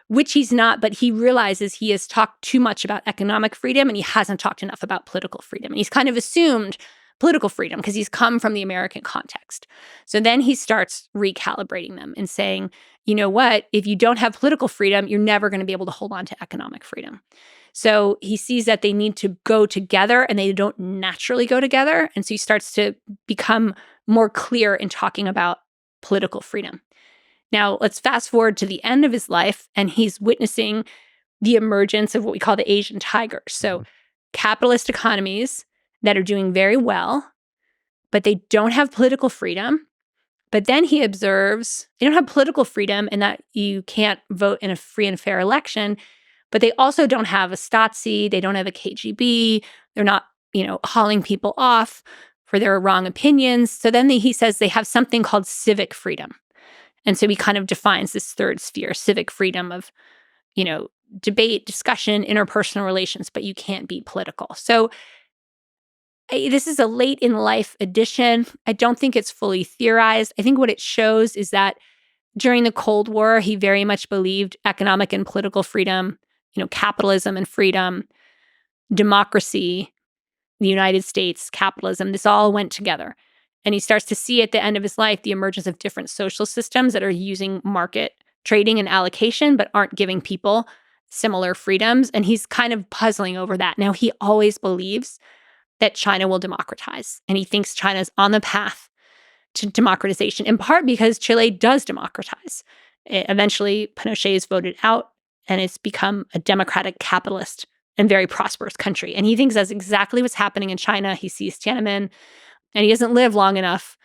which he's not, but he realizes he has talked too much about economic freedom and he hasn't talked enough about political freedom. And he's kind of assumed political freedom because he's come from the American context. So then he starts recalibrating them and saying, you know what, if you don't have political freedom, you're never going to be able to hold on to economic freedom. So he sees that they need to go together and they don't naturally go together. And so he starts to become more clear in talking about political freedom. Now, let's fast forward to the end of his life, and he's witnessing the emergence of what we call the Asian tigers. So capitalist economies that are doing very well, but they don't have political freedom. But then he observes they don't have political freedom and that you can't vote in a free and fair election, but they also don't have a Stasi, they don't have a KGB, they're not, hauling people off for their wrong opinions. So then he says they have something called civic freedom. And so he kind of defines this third sphere, civic freedom of, debate, discussion, interpersonal relations, but you can't be political. So this is a late in life edition. I don't think it's fully theorized. I think what it shows is that during the Cold War, he very much believed economic and political freedom, capitalism and freedom, democracy, the United States, capitalism, this all went together. And he starts to see at the end of his life the emergence of different social systems that are using market trading and allocation, but aren't giving people similar freedoms. And he's kind of puzzling over that. Now, he always believes that China will democratize. And he thinks China is on the path to democratization, in part because Chile does democratize. Eventually, Pinochet is voted out, and it's become a democratic capitalist and very prosperous country. And he thinks that's exactly what's happening in China. He sees Tiananmen, and he doesn't live long enough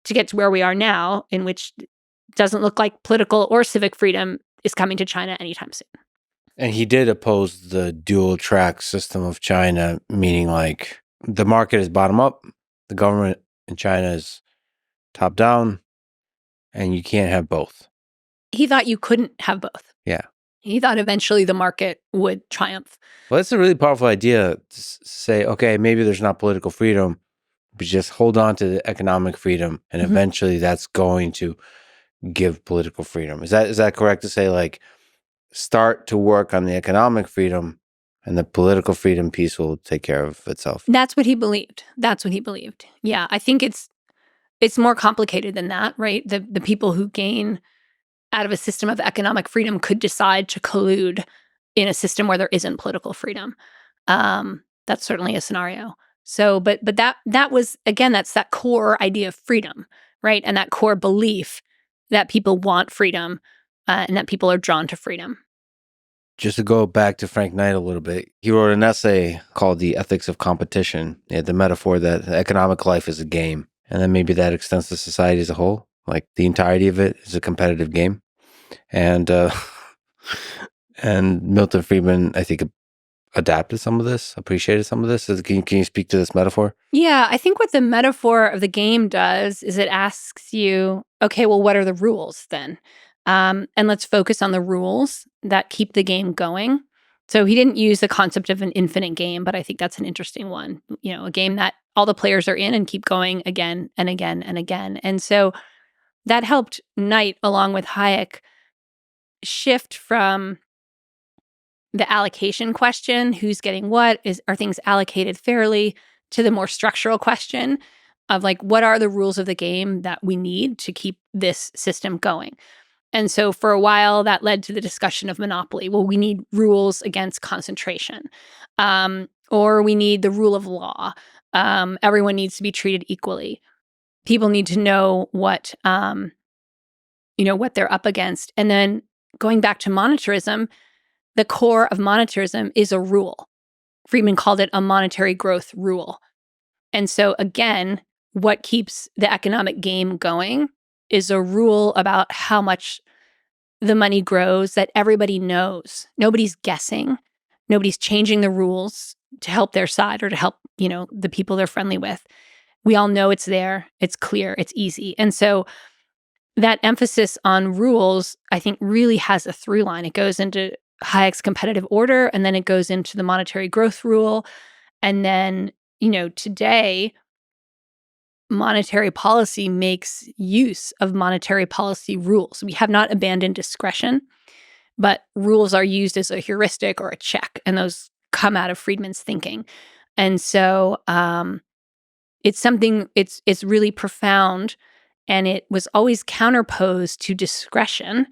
to get to where we are now, in which it doesn't look like political or civic freedom is coming to China anytime soon. And he did oppose the dual track system of China, meaning like the market is bottom up, the government in China is top down, and you can't have both. He thought you couldn't have both. Yeah. He thought eventually the market would triumph. Well, that's a really powerful idea to say, okay, maybe there's not political freedom, but just hold on to the economic freedom, and eventually that's going to give political freedom. Is that correct to say, like, start to work on the economic freedom and the political freedom piece will take care of itself? That's what he believed. Yeah, I think it's more complicated than that, right? The people who gain out of a system of economic freedom could decide to collude in a system where there isn't political freedom. That's certainly a scenario. So, but that was, again, that's that core idea of freedom, right? And that core belief that people want freedom and that people are drawn to freedom. Just to go back to Frank Knight a little bit, he wrote an essay called The Ethics of Competition. He had the metaphor that economic life is a game. And then maybe that extends to society as a whole. Like the entirety of it is a competitive game. And and Milton Friedman, I think, adapted some of this, appreciated some of this. Can you speak to this metaphor? Yeah, I think what the metaphor of the game does is it asks you, okay, well, what are the rules then? And let's focus on the rules that keep the game going. So he didn't use the concept of an infinite game, but I think that's an interesting one. You know, a game that all the players are in and keep going again and again and again. And so that helped Knight, along with Hayek, shift from the allocation question, who's getting what, are things allocated fairly, to the more structural question of like, what are the rules of the game that we need to keep this system going? And so for a while, that led to the discussion of monopoly. Well, we need rules against concentration, or we need the rule of law. Everyone needs to be treated equally. People need to know what they're up against. And then going back to monetarism, the core of monetarism is a rule. Friedman called it a monetary growth rule. And so again, what keeps the economic game going is a rule about how much the money grows that everybody knows. Nobody's guessing. Nobody's changing the rules to help their side or to help, the people they're friendly with. We all know it's there. It's clear. It's easy. And so that emphasis on rules, I think, really has a through line. It goes into Hayek's competitive order, and then it goes into the monetary growth rule. And then, today, monetary policy makes use of monetary policy rules. We have not abandoned discretion, but rules are used as a heuristic or a check, and those come out of Friedman's thinking. And so it's something, it's really profound, and it was always counterposed to discretion,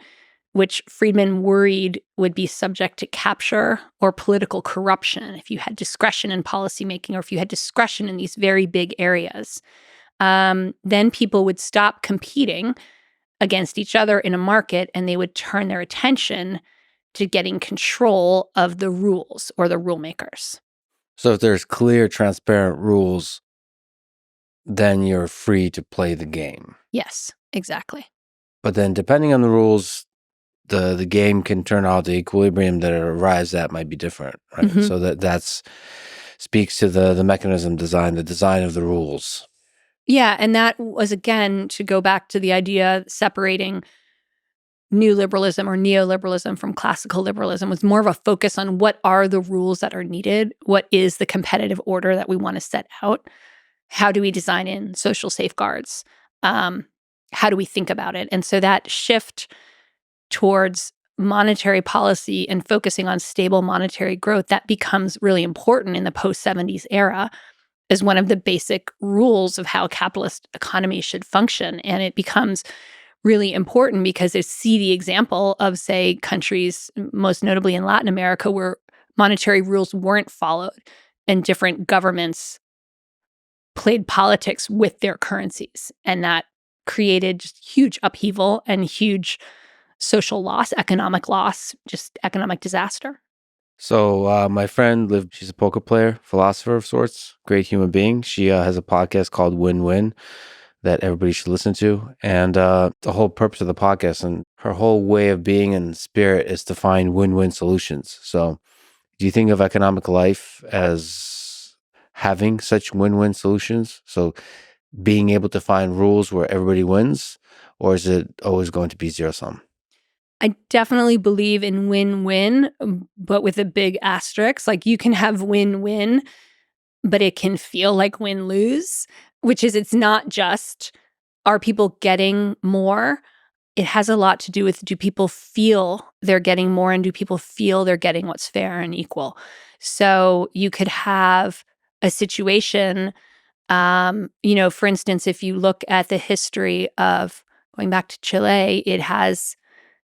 which Friedman worried would be subject to capture or political corruption if you had discretion in policymaking or if you had discretion in these very big areas. Then people would stop competing against each other in a market, and they would turn their attention to getting control of the rules or the rule makers. So if there's clear, transparent rules, then you're free to play the game. Yes, exactly. But then depending on the rules, the game can turn out, the equilibrium that it arrives at might be different, right? Mm-hmm. So that's speaks to the mechanism design, the design of the rules. Yeah, and that was, again, to go back to the idea separating new liberalism or neoliberalism from classical liberalism, was more of a focus on what are the rules that are needed, what is the competitive order that we want to set out, how do we design in social safeguards, how do we think about it? And so that shift towards monetary policy and focusing on stable monetary growth, that becomes really important in the post-70s era as one of the basic rules of how a capitalist economy should function. And it becomes really important because they see the example of, say, countries, most notably in Latin America, where monetary rules weren't followed and different governments played politics with their currencies. And that created just huge upheaval and huge social loss, economic loss, just economic disaster. So my friend Liv, she's a poker player, philosopher of sorts, great human being. She has a podcast called Win Win that everybody should listen to. And the whole purpose of the podcast and her whole way of being and spirit is to find win-win solutions. So do you think of economic life as having such win-win solutions? So being able to find rules where everybody wins, or is it always going to be zero sum? I definitely believe in win-win, but with a big asterisk. Like you can have win-win, but it can feel like win-lose, which is it's not just are people getting more? It has a lot to do with do people feel they're getting more and do people feel they're getting what's fair and equal? So you could have a situation, for instance, if you look at the history of going back to Chile, it has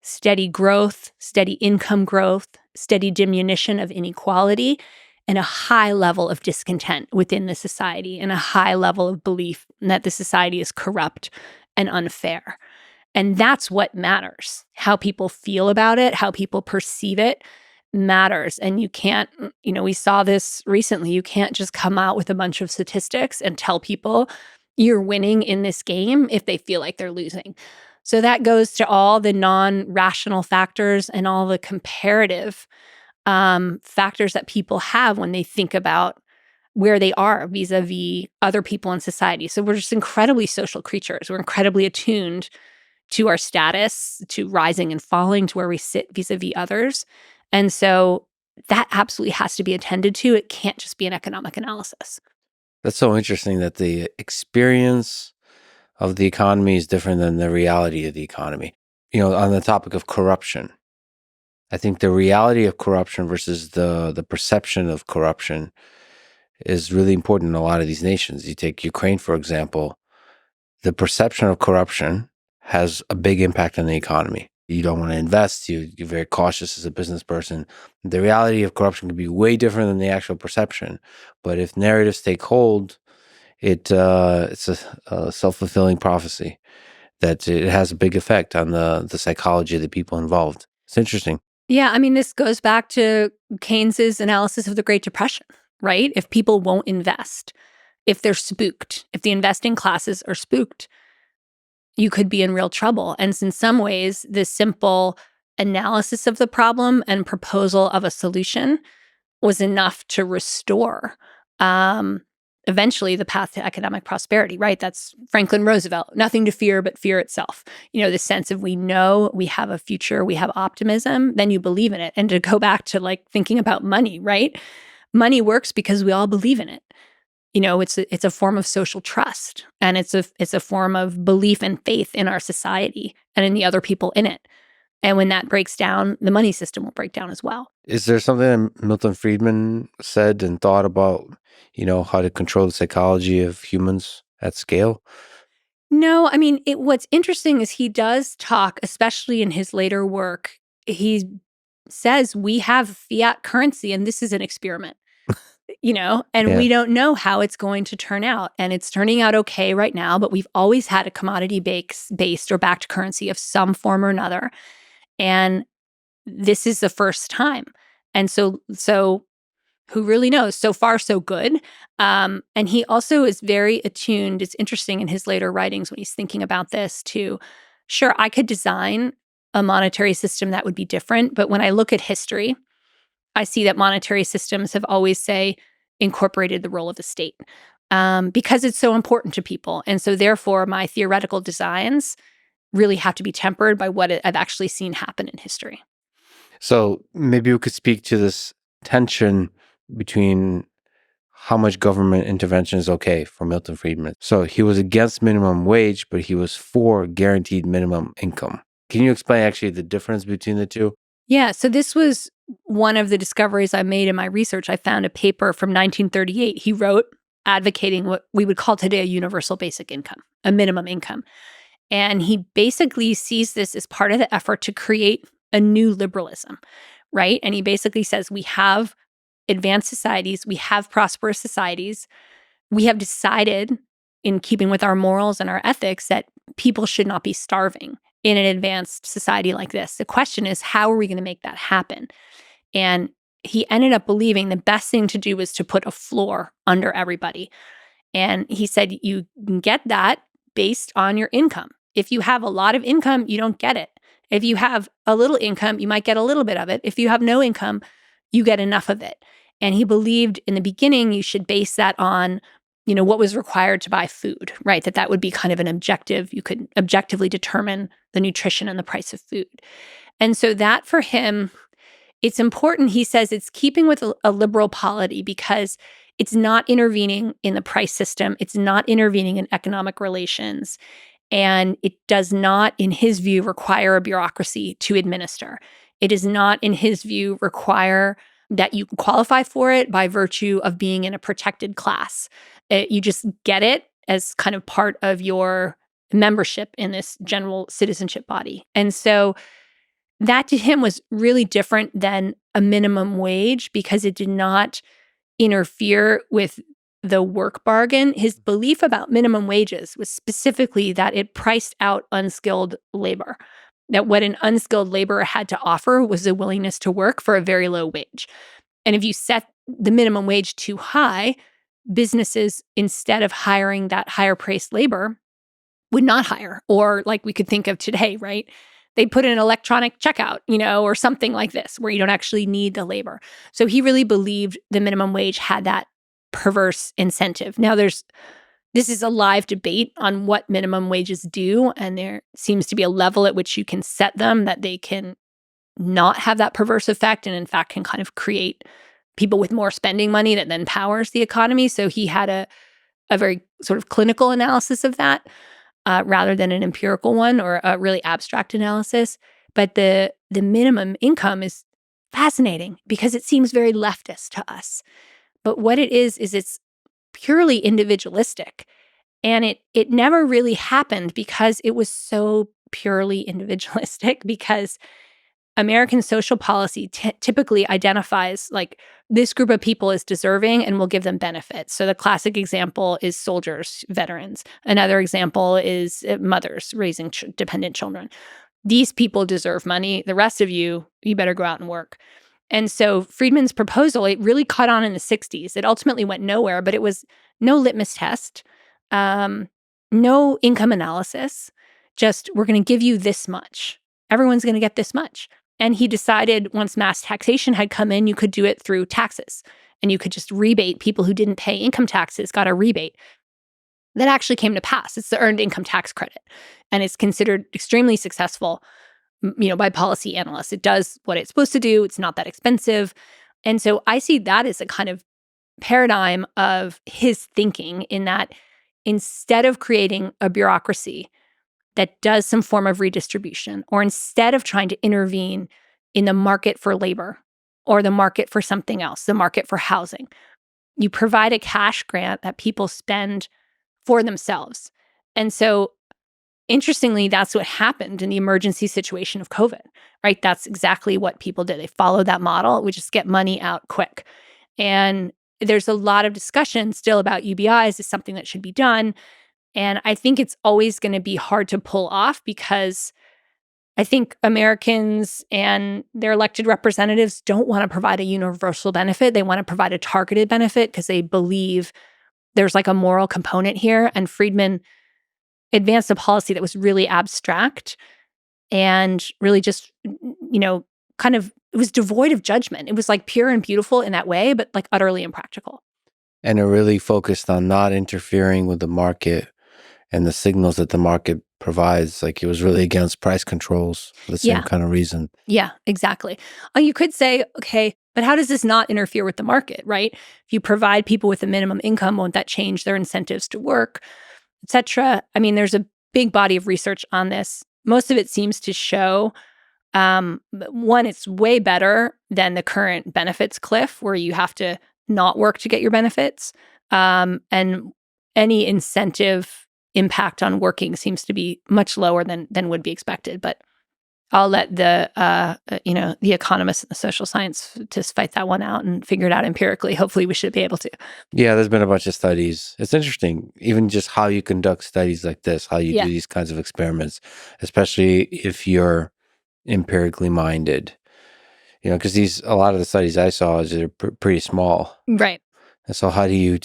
steady growth, steady income growth, steady diminution of inequality, and a high level of discontent within the society and a high level of belief that the society is corrupt and unfair. And that's what matters. How people feel about it, how people perceive it matters. And you can't, we saw this recently. You can't just come out with a bunch of statistics and tell people you're winning in this game if they feel like they're losing. So that goes to all the non-rational factors and all the comparative factors that people have when they think about where they are vis-a-vis other people in society. So we're just incredibly social creatures. We're incredibly attuned to our status, to rising and falling, to where we sit vis-a-vis others. And so that absolutely has to be attended to. It can't just be an economic analysis. That's so interesting that the experience of the economy is different than the reality of the economy. On the topic of corruption, I think the reality of corruption versus the perception of corruption is really important in a lot of these nations. You take Ukraine, for example, the perception of corruption has a big impact on the economy. You don't want to invest. You're very cautious as a business person. The reality of corruption can be way different than the actual perception. But if narratives take hold, it's a self-fulfilling prophecy that it has a big effect on the psychology of the people involved. It's interesting. Yeah, I mean, this goes back to Keynes's analysis of the Great Depression, right? If people won't invest, if they're spooked, if the investing classes are spooked, you could be in real trouble. And in some ways, this simple analysis of the problem and proposal of a solution was enough to restore eventually the path to economic prosperity, right? That's Franklin Roosevelt. Nothing to fear but fear itself. The sense of we know we have a future, we have optimism, then you believe in it. And to go back to like thinking about money, right? Money works because we all believe in it. It's a form of social trust, and it's a form of belief and faith in our society and in the other people in it. And when that breaks down, the money system will break down as well. Is there something that Milton Friedman said and thought about, how to control the psychology of humans at scale? No, I mean, what's interesting is he does talk, especially in his later work, he says we have fiat currency and this is an experiment. And Yeah. we don't know how it's going to turn out. And it's turning out okay right now, but we've always had a commodity-based or backed currency of some form or another. And this is the first time. And so who really knows? So far, so good. And he also is very attuned. It's interesting in his later writings when he's thinking about this to, sure, I could design a monetary system that would be different. But when I look at history, I see that monetary systems have always, say, incorporated the role of the state because it's so important to people. And so therefore, my theoretical designs really have to be tempered by what I've actually seen happen in history. So maybe we could speak to this tension between how much government intervention is okay for Milton Friedman. So he was against minimum wage, but he was for guaranteed minimum income. Can you explain actually the difference between the two? Yeah, so this was one of the discoveries I made in my research. I found a paper from 1938 he wrote advocating what we would call today a universal basic income, a minimum income. And he basically sees this as part of the effort to create a new liberalism, right? And he basically says we have advanced societies, we have prosperous societies. We have decided, in keeping with our morals and our ethics, that people should not be starving in an advanced society like this. The question is, how are we going to make that happen? And he ended up believing the best thing to do was to put a floor under everybody. And he said, you can get that based on your income. If you have a lot of income, you don't get it. If you have a little income, you might get a little bit of it. If you have no income, you get enough of it. And he believed in the beginning, you should base that on, what was required to buy food, right? That would be kind of an objective. You could objectively determine the nutrition and the price of food. And so that for him, it's important. He says it's keeping with a liberal polity because it's not intervening in the price system. It's not intervening in economic relations. And it does not, in his view, require a bureaucracy to administer. It does not, in his view, require that you qualify for it by virtue of being in a protected class. You just get it as kind of part of your membership in this general citizenship body. And so that to him was really different than a minimum wage because it did not interfere with the work bargain. His belief about minimum wages was specifically that it priced out unskilled labor, that what an unskilled laborer had to offer was a willingness to work for a very low wage. And if you set the minimum wage too high, businesses, instead of hiring that higher priced labor, would not hire. Or like we could think of today, right? They put in an electronic checkout, or something like this, where you don't actually need the labor. So he really believed the minimum wage had that perverse incentive. Now this is a live debate on what minimum wages do, and there seems to be a level at which you can set them that they can not have that perverse effect and in fact can kind of create people with more spending money that then powers the economy. So he had a very sort of clinical analysis of that rather than an empirical one or a really abstract analysis. But the minimum income is fascinating because it seems very leftist to us. But what it is it's purely individualistic. And it never really happened because it was so purely individualistic, because American social policy typically identifies like this group of people is deserving and will give them benefits. So the classic example is soldiers, veterans. Another example is mothers raising dependent children. These people deserve money. The rest of you better go out and work. And so Friedman's proposal, it really caught on in the 60s. It ultimately went nowhere, but it was no litmus test, no income analysis, just we're going to give you this much. Everyone's going to get this much. And he decided once mass taxation had come in, you could do it through taxes. And you could just rebate people who didn't pay income taxes, got a rebate. That actually came to pass. It's the earned income tax credit. And it's considered extremely successful, by policy analysts. It does what it's supposed to do. It's not that expensive. And so I see that as a kind of paradigm of his thinking, in that instead of creating a bureaucracy that does some form of redistribution, or instead of trying to intervene in the market for labor or the market for something else, the market for housing, you provide a cash grant that people spend for themselves. And so interestingly, that's what happened in the emergency situation of COVID, right? That's exactly what people did. They followed that model. We just get money out quick. And there's a lot of discussion still about UBIs is something that should be done. And I think it's always going to be hard to pull off, because I think Americans and their elected representatives don't want to provide a universal benefit. They want to provide a targeted benefit because they believe there's like a moral component here. And Friedman advanced a policy that was really abstract and really just, kind of, it was devoid of judgment. It was like pure and beautiful in that way, but like utterly impractical. And it really focused on not interfering with the market and the signals that the market provides. Like, it was really against price controls for the same kind of reason. Yeah, exactly. You could say, okay, but how does this not interfere with the market, right? If you provide people with a minimum income, won't that change their incentives to work, et cetera? I mean, there's a big body of research on this. Most of it seems to show, one, it's way better than the current benefits cliff, where you have to not work to get your benefits. And any incentive impact on working seems to be much lower than would be expected. But I'll let the economists and the social scientists fight that one out and figure it out empirically. Hopefully we should be able to. Yeah, there's been a bunch of studies. It's interesting, even just how you conduct studies like this, how you do these kinds of experiments, especially if you're empirically minded. because a lot of the studies I saw are pretty small. Right. And so how do you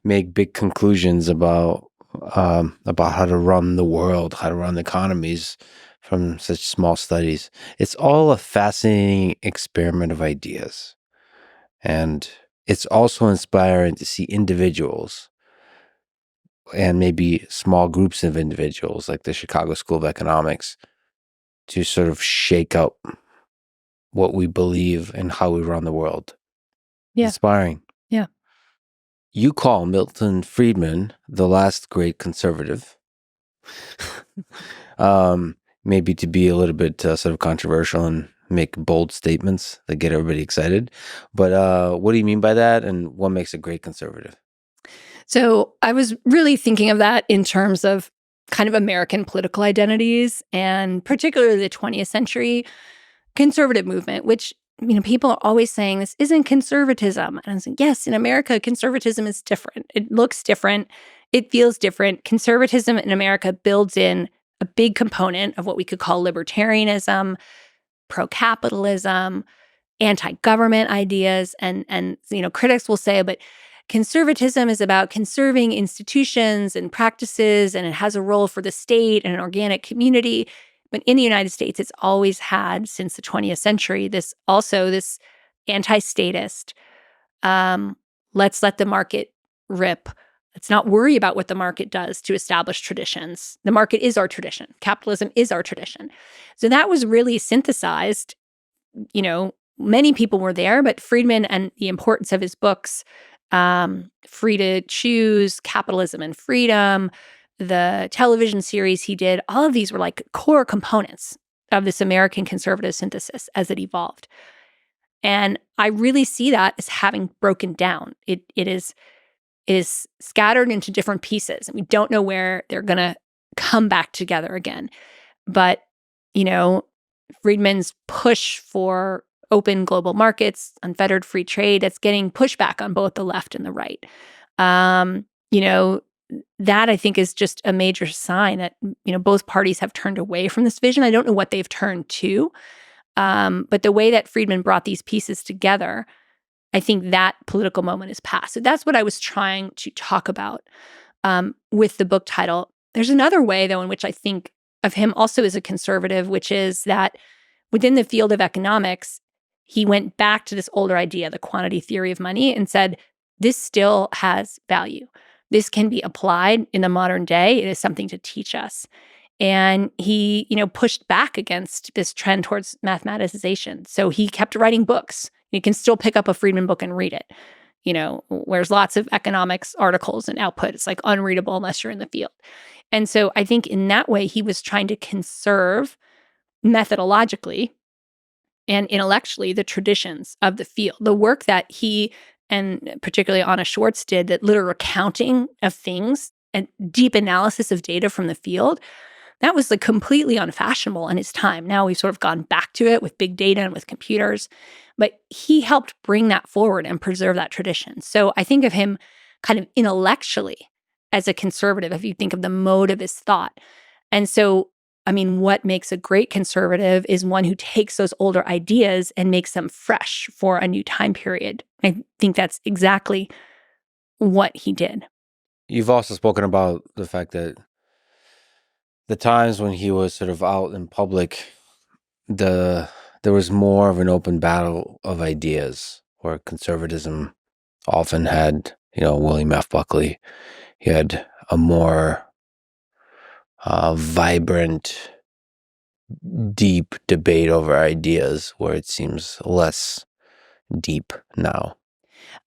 make big conclusions about how to run the world, how to run economies from such small studies? It's all a fascinating experiment of ideas. And it's also inspiring to see individuals and maybe small groups of individuals like the Chicago School of Economics to sort of shake up what we believe and how we run the world. Yeah. Inspiring. Yeah. You call Milton Friedman the last great conservative. Maybe to be a little bit sort of controversial and make bold statements that get everybody excited. But what do you mean by that, and what makes a great conservative? So I was really thinking of that in terms of kind of American political identities, and particularly the 20th century conservative movement, which, people are always saying this isn't conservatism. And I was like, yes, in America, conservatism is different. It looks different. It feels different. Conservatism in America builds in a big component of what we could call libertarianism, pro-capitalism, anti-government ideas. And critics will say, but conservatism is about conserving institutions and practices, and it has a role for the state and an organic community. But in the United States, it's always had, since the 20th century, this anti-statist, let's let the market rip. Let's not worry about what the market does to establish traditions. The market is our tradition. Capitalism is our tradition. So that was really synthesized. Many people were there, but Friedman and the importance of his books, Free to Choose, Capitalism and Freedom, the television series he did, all of these were like core components of this American conservative synthesis as it evolved. And I really see that as having broken down. It is scattered into different pieces, and we don't know where they're going to come back together again. But, Friedman's push for open global markets, unfettered free trade, that's getting pushback on both the left and the right. That I think is just a major sign that, both parties have turned away from this vision. I don't know what they've turned to, but the way that Friedman brought these pieces together, I think that political moment is past. So that's what I was trying to talk about with the book title. There's another way, though, in which I think of him also as a conservative, which is that within the field of economics, he went back to this older idea, the quantity theory of money, and said, this still has value. This can be applied in the modern day. It is something to teach us. And he, pushed back against this trend towards mathematicization. So he kept writing books. You can still pick up a Friedman book and read it, whereas lots of economics articles and output, it's like unreadable unless you're in the field. And so I think in that way, he was trying to conserve methodologically and intellectually the traditions of the field, the work that he and particularly Anna Schwartz did, that literal accounting of things and deep analysis of data from the field. That was like completely unfashionable in his time. Now we've sort of gone back to it with big data and with computers, but he helped bring that forward and preserve that tradition. So I think of him kind of intellectually as a conservative, if you think of the mode of his thought. And so, what makes a great conservative is one who takes those older ideas and makes them fresh for a new time period. I think that's exactly what he did. You've also spoken about the fact that the times when he was sort of out in public, there was more of an open battle of ideas, where conservatism often had, William F. Buckley. He had a more vibrant, deep debate over ideas, where it seems less deep now.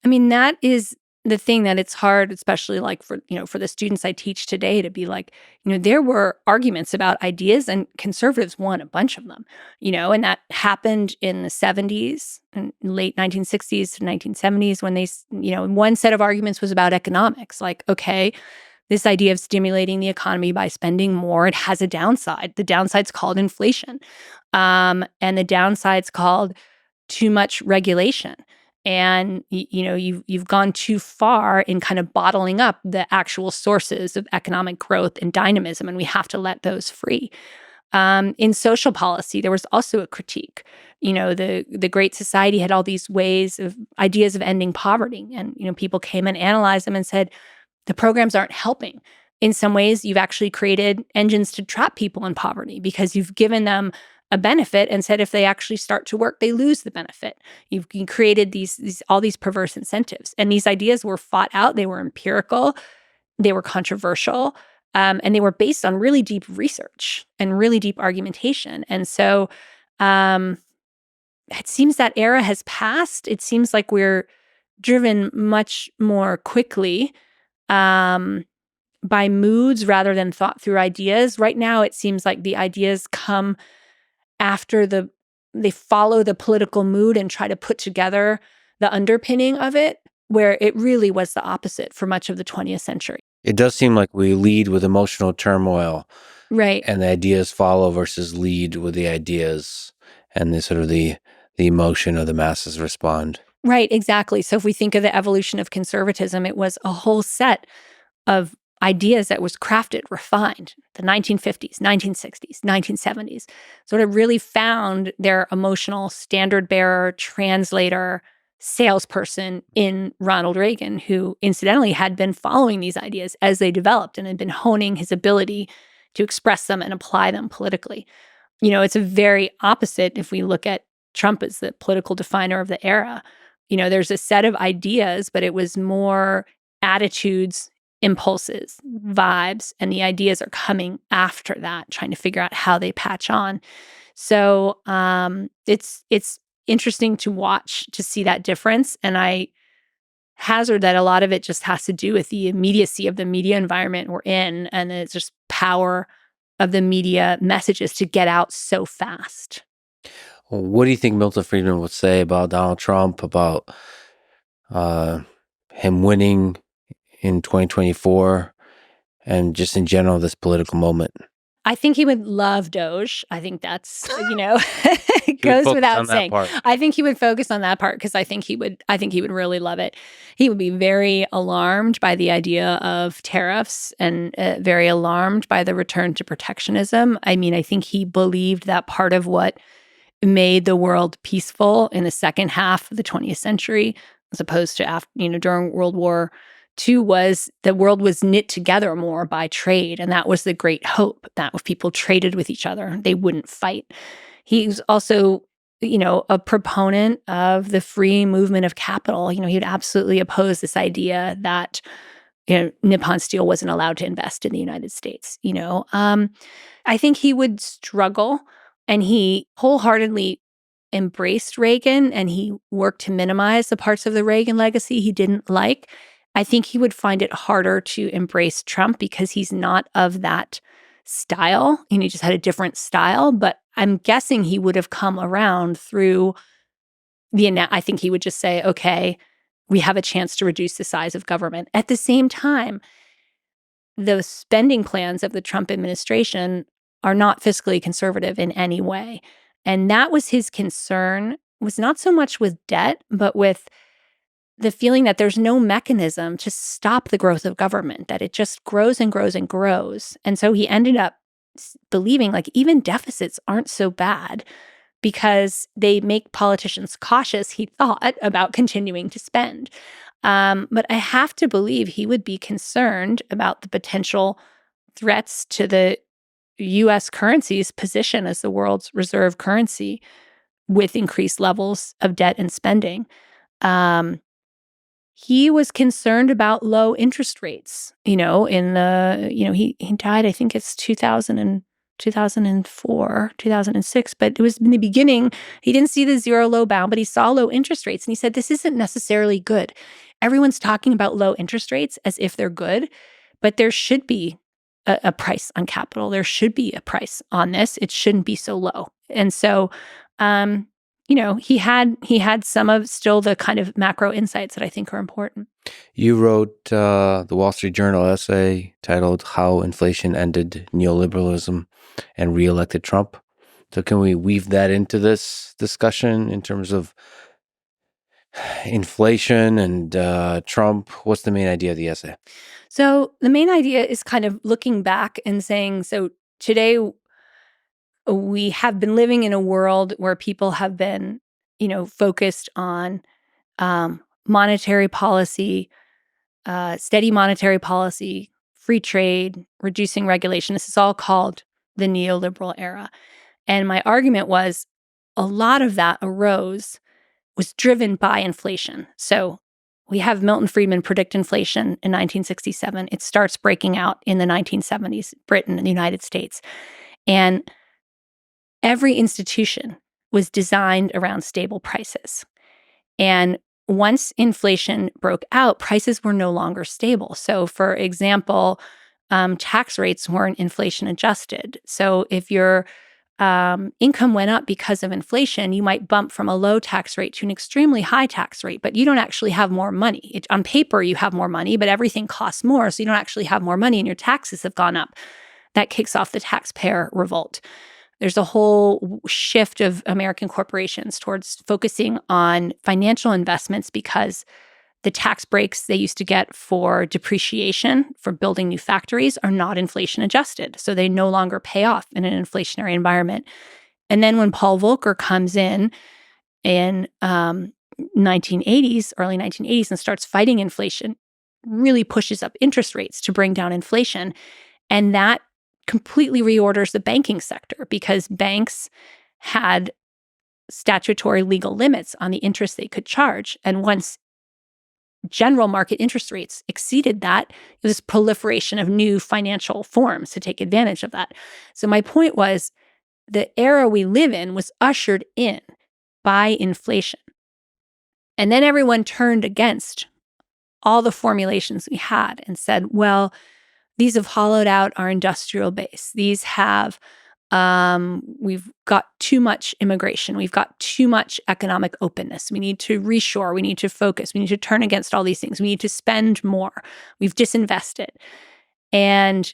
That is the thing that it's hard, especially like for the students I teach today, to be like, there were arguments about ideas and conservatives won a bunch of them, and that happened in the 70s and late 1960s to 1970s when they, one set of arguments was about economics. Like, okay, this idea of stimulating the economy by spending more, it has a downside. The downside's called inflation. And the downside's called too much regulation. And, you've gone too far in kind of bottling up the actual sources of economic growth and dynamism, and we have to let those free. In social policy, there was also a critique the Great Society had all these ideas of ending poverty. And, people came and analyzed them and said, the programs aren't helping. In some ways, you've actually created engines to trap people in poverty because you've given them a benefit and said if they actually start to work, they lose the benefit. You've created all these perverse incentives. And these ideas were fought out. They were empirical. They were controversial. And they were based on really deep research and really deep argumentation. And so it seems that era has passed. It seems like we're driven much more quickly by moods rather than thought through ideas. Right now, it seems like the ideas come after they follow the political mood and try to put together the underpinning of it, where it really was the opposite for much of the 20th century. It does seem like we lead with emotional turmoil. Right. And the ideas follow versus lead with the ideas, and the emotion of the masses respond. Right, exactly. So if we think of the evolution of conservatism, it was a whole set of ideas that was crafted, refined, the 1950s, 1960s, 1970s, sort of really found their emotional standard bearer, translator, salesperson in Ronald Reagan, who incidentally had been following these ideas as they developed and had been honing his ability to express them and apply them politically. It's a very opposite if we look at Trump as the political definer of the era. There's a set of ideas, but it was more attitudes, impulses, vibes, and the ideas are coming after that, trying to figure out how they patch on. So it's interesting to watch, to see that difference. And I hazard that a lot of it just has to do with the immediacy of the media environment we're in, and it's just power of the media messages to get out so fast. What do you think Milton Friedman would say about Donald Trump, about him winning in 2024, and just in general, this political moment? I think he would love DOGE. I think that's, it goes without saying. I think he would focus on that part because I think he would really love it. He would be very alarmed by the idea of tariffs and very alarmed by the return to protectionism. I mean, I think he believed that part of what made the world peaceful in the second half of the 20th century, as opposed to after, during World War II, was the world was knit together more by trade. And that was the great hope, that if people traded with each other, they wouldn't fight. He's also, a proponent of the free movement of capital. He would absolutely oppose this idea that, Nippon Steel wasn't allowed to invest in the United States. I think he would struggle, and he wholeheartedly embraced Reagan, and he worked to minimize the parts of the Reagan legacy he didn't like. I think he would find it harder to embrace Trump because he's not of that style. He just had a different style, but I'm guessing he would have come around through I think he would just say, okay, we have a chance to reduce the size of government. At the same time, the spending plans of the Trump administration are not fiscally conservative in any way. And that was his concern, was not so much with debt, but with the feeling that there's no mechanism to stop the growth of government, that it just grows and grows and grows. And so he ended up believing even deficits aren't so bad because they make politicians cautious, he thought, about continuing to spend. But I have to believe he would be concerned about the potential threats to the U.S. currency's position as the world's reserve currency with increased levels of debt and spending. He was concerned about low interest rates, he died, I think it's 2004, 2006, but it was in the beginning, he didn't see the zero low bound, but he saw low interest rates. And he said, this isn't necessarily good. Everyone's talking about low interest rates as if they're good, but there should be a price on capital. There should be a price on this. It shouldn't be so low. And so, he had some of still the kind of macro insights that I think are important. You wrote the Wall Street Journal essay titled "How Inflation Ended Neoliberalism and Re-elected Trump." So can we weave that into this discussion in terms of inflation and Trump? What's the main idea of the essay? So the main idea is kind of looking back and saying, so today we have been living in a world where people have been, focused on monetary policy, steady monetary policy, free trade, reducing regulation. This is all called the neoliberal era. And my argument was a lot of that was driven by inflation. So we have Milton Friedman predict inflation in 1967. It starts breaking out in the 1970s, Britain and the United States. And every institution was designed around stable prices. And once inflation broke out, prices were no longer stable. So, for example, tax rates weren't inflation adjusted. So, if your income went up because of inflation, you might bump from a low tax rate to an extremely high tax rate, but you don't actually have more money. On paper, you have more money, but everything costs more, so you don't actually have more money and your taxes have gone up. That kicks off the taxpayer revolt. There's a whole shift of American corporations towards focusing on financial investments because the tax breaks they used to get for depreciation for building new factories are not inflation adjusted. So they no longer pay off in an inflationary environment. And then when Paul Volcker comes in 1980s, early 1980s, and starts fighting inflation, really pushes up interest rates to bring down inflation. And that completely reorders the banking sector because banks had statutory legal limits on the interest they could charge. And once general market interest rates exceeded that, it was proliferation of new financial forms to take advantage of that. So my point was the era we live in was ushered in by inflation. And then everyone turned against all the formulations we had and said, well, these have hollowed out our industrial base. These have, we've got too much immigration. We've got too much economic openness. We need to reshore. We need to focus. We need to turn against all these things. We need to spend more. We've disinvested. And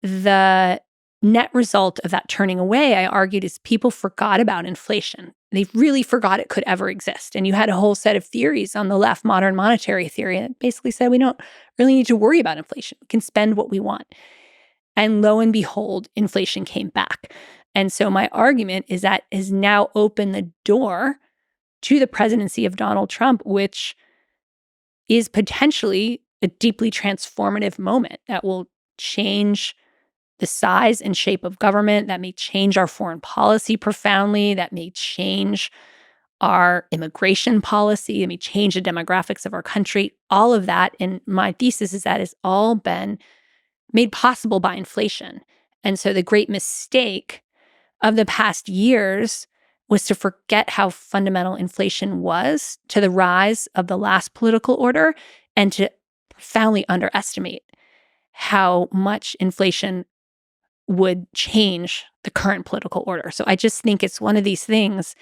the net result of that turning away, I argued, is people forgot about inflation. They really forgot it could ever exist. And you had a whole set of theories on the left, modern monetary theory, that basically said we don't really need to worry about inflation. We can spend what we want. And lo and behold, inflation came back. And so my argument is that has now opened the door to the presidency of Donald Trump, which is potentially a deeply transformative moment that will change the size and shape of government, that may change our foreign policy profoundly, that may change our immigration policy, it may change the demographics of our country. All of that, and my thesis is that has all been made possible by inflation. And so the great mistake of the past years was to forget how fundamental inflation was to the rise of the last political order and to profoundly underestimate how much inflation would change the current political order. So I just think it's one of these things.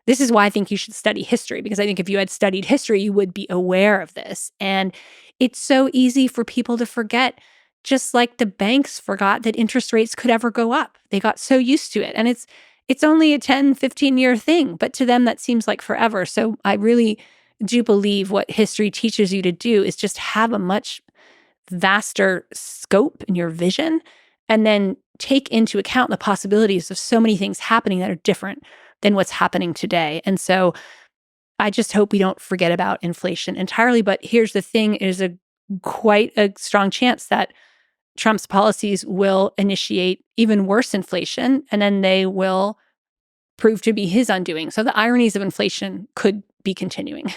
This is why I think you should study history, because I think if you had studied history, you would be aware of this. And it's so easy for people to forget, just like the banks forgot that interest rates could ever go up. They got so used to it. And it's only a 10, 15-year thing, but to them that seems like forever. So I really do believe what history teaches you to do is just have a much vaster scope in your vision, and then take into account the possibilities of so many things happening that are different than what's happening today. And so I just hope we don't forget about inflation entirely. But here's the thing, it is quite a strong chance that Trump's policies will initiate even worse inflation, and then they will prove to be his undoing. So the ironies of inflation could be continuing.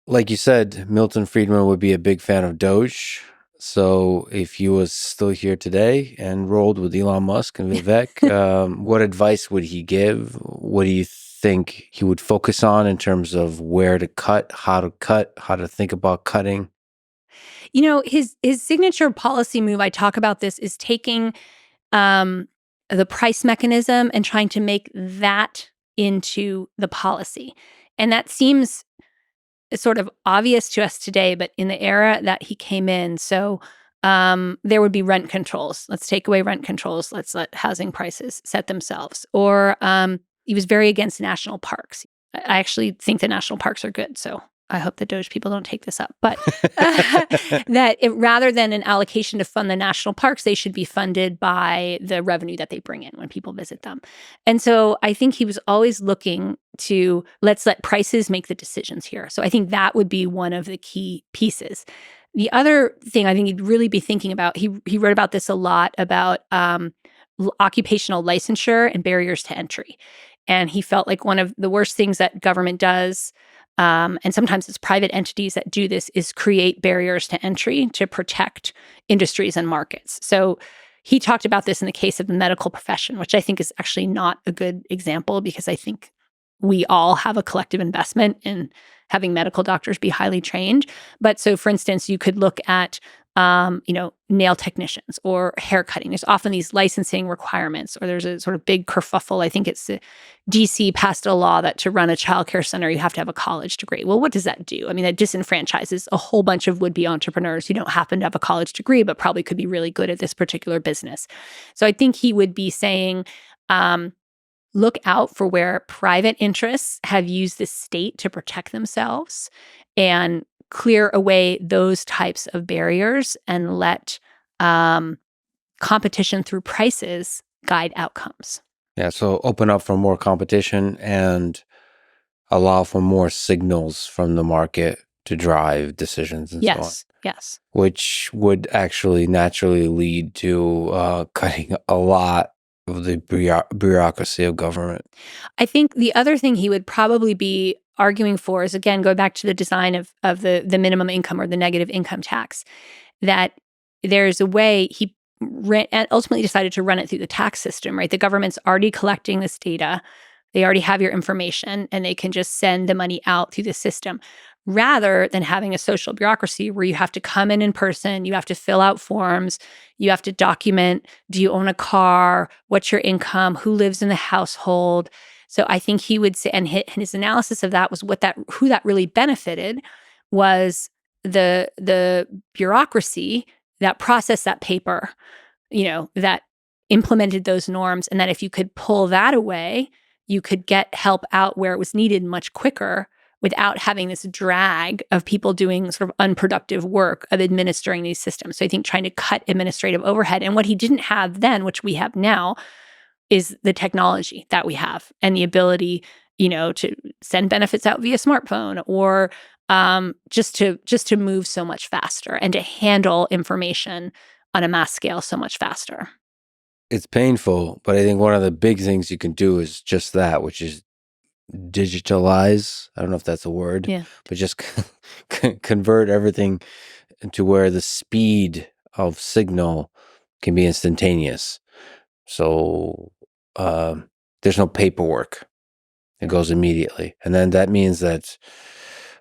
Like you said, Milton Friedman would be a big fan of DOGE. So if he was still here today and rolled with Elon Musk and Vivek, what advice would he give? What do you think he would focus on in terms of where to cut, how to think about cutting? You know, his signature policy move, I talk about this, is taking the price mechanism and trying to make that into the policy. And that seems sort of obvious to us today, but in the era that he came in, so there would be rent controls. Let's take away rent controls. Let's let housing prices set themselves. Or he was very against national parks. I actually think the national parks are good. So I hope the DOGE people don't take this up, but that rather than an allocation to fund the national parks, they should be funded by the revenue that they bring in when people visit them. And so I think he was always looking to let's let prices make the decisions here. So I think that would be one of the key pieces. The other thing I think he'd really be thinking about, he wrote about this a lot, about occupational licensure and barriers to entry. And he felt like one of the worst things that government does, and sometimes it's private entities that do this, is create barriers to entry to protect industries and markets. So he talked about this in the case of the medical profession, which I think is actually not a good example, because I think we all have a collective investment in having medical doctors be highly trained. But so, for instance, you could look at nail technicians or hair cutting. There's often these licensing requirements, or there's a sort of big kerfuffle. I think it's DC passed a law that to run a childcare center, you have to have a college degree. Well, what does that do? I mean, that disenfranchises a whole bunch of would-be entrepreneurs who don't happen to have a college degree, but probably could be really good at this particular business. So I think he would be saying, look out for where private interests have used the state to protect themselves, and clear away those types of barriers and let competition through prices guide outcomes. Yeah, so open up for more competition and allow for more signals from the market to drive decisions and so on. Yes. Which would actually naturally lead to cutting a lot of the bureaucracy of government. I think the other thing he would probably be arguing for is, again, go back to the design of the minimum income or the negative income tax, that there's a way he ultimately decided to run it through the tax system, right? The government's already collecting this data. They already have your information, and they can just send the money out through the system, rather than having a social bureaucracy where you have to come in person, you have to fill out forms, you have to document, do you own a car, what's your income, who lives in the household. So I think he would say, and his analysis of that was who that really benefited was the bureaucracy that processed that paper, that implemented those norms, and that if you could pull that away, you could get help out where it was needed much quicker, without having this drag of people doing sort of unproductive work of administering these systems. So I think trying to cut administrative overhead. And what he didn't have then, which we have now, is the technology that we have and the ability, to send benefits out via smartphone, or just to move so much faster and to handle information on a mass scale so much faster. It's painful, but I think one of the big things you can do is just that, which is digitalize. I don't know if that's a word, but just convert everything to where the speed of signal can be instantaneous. So there's no paperwork. It goes immediately. And then that means that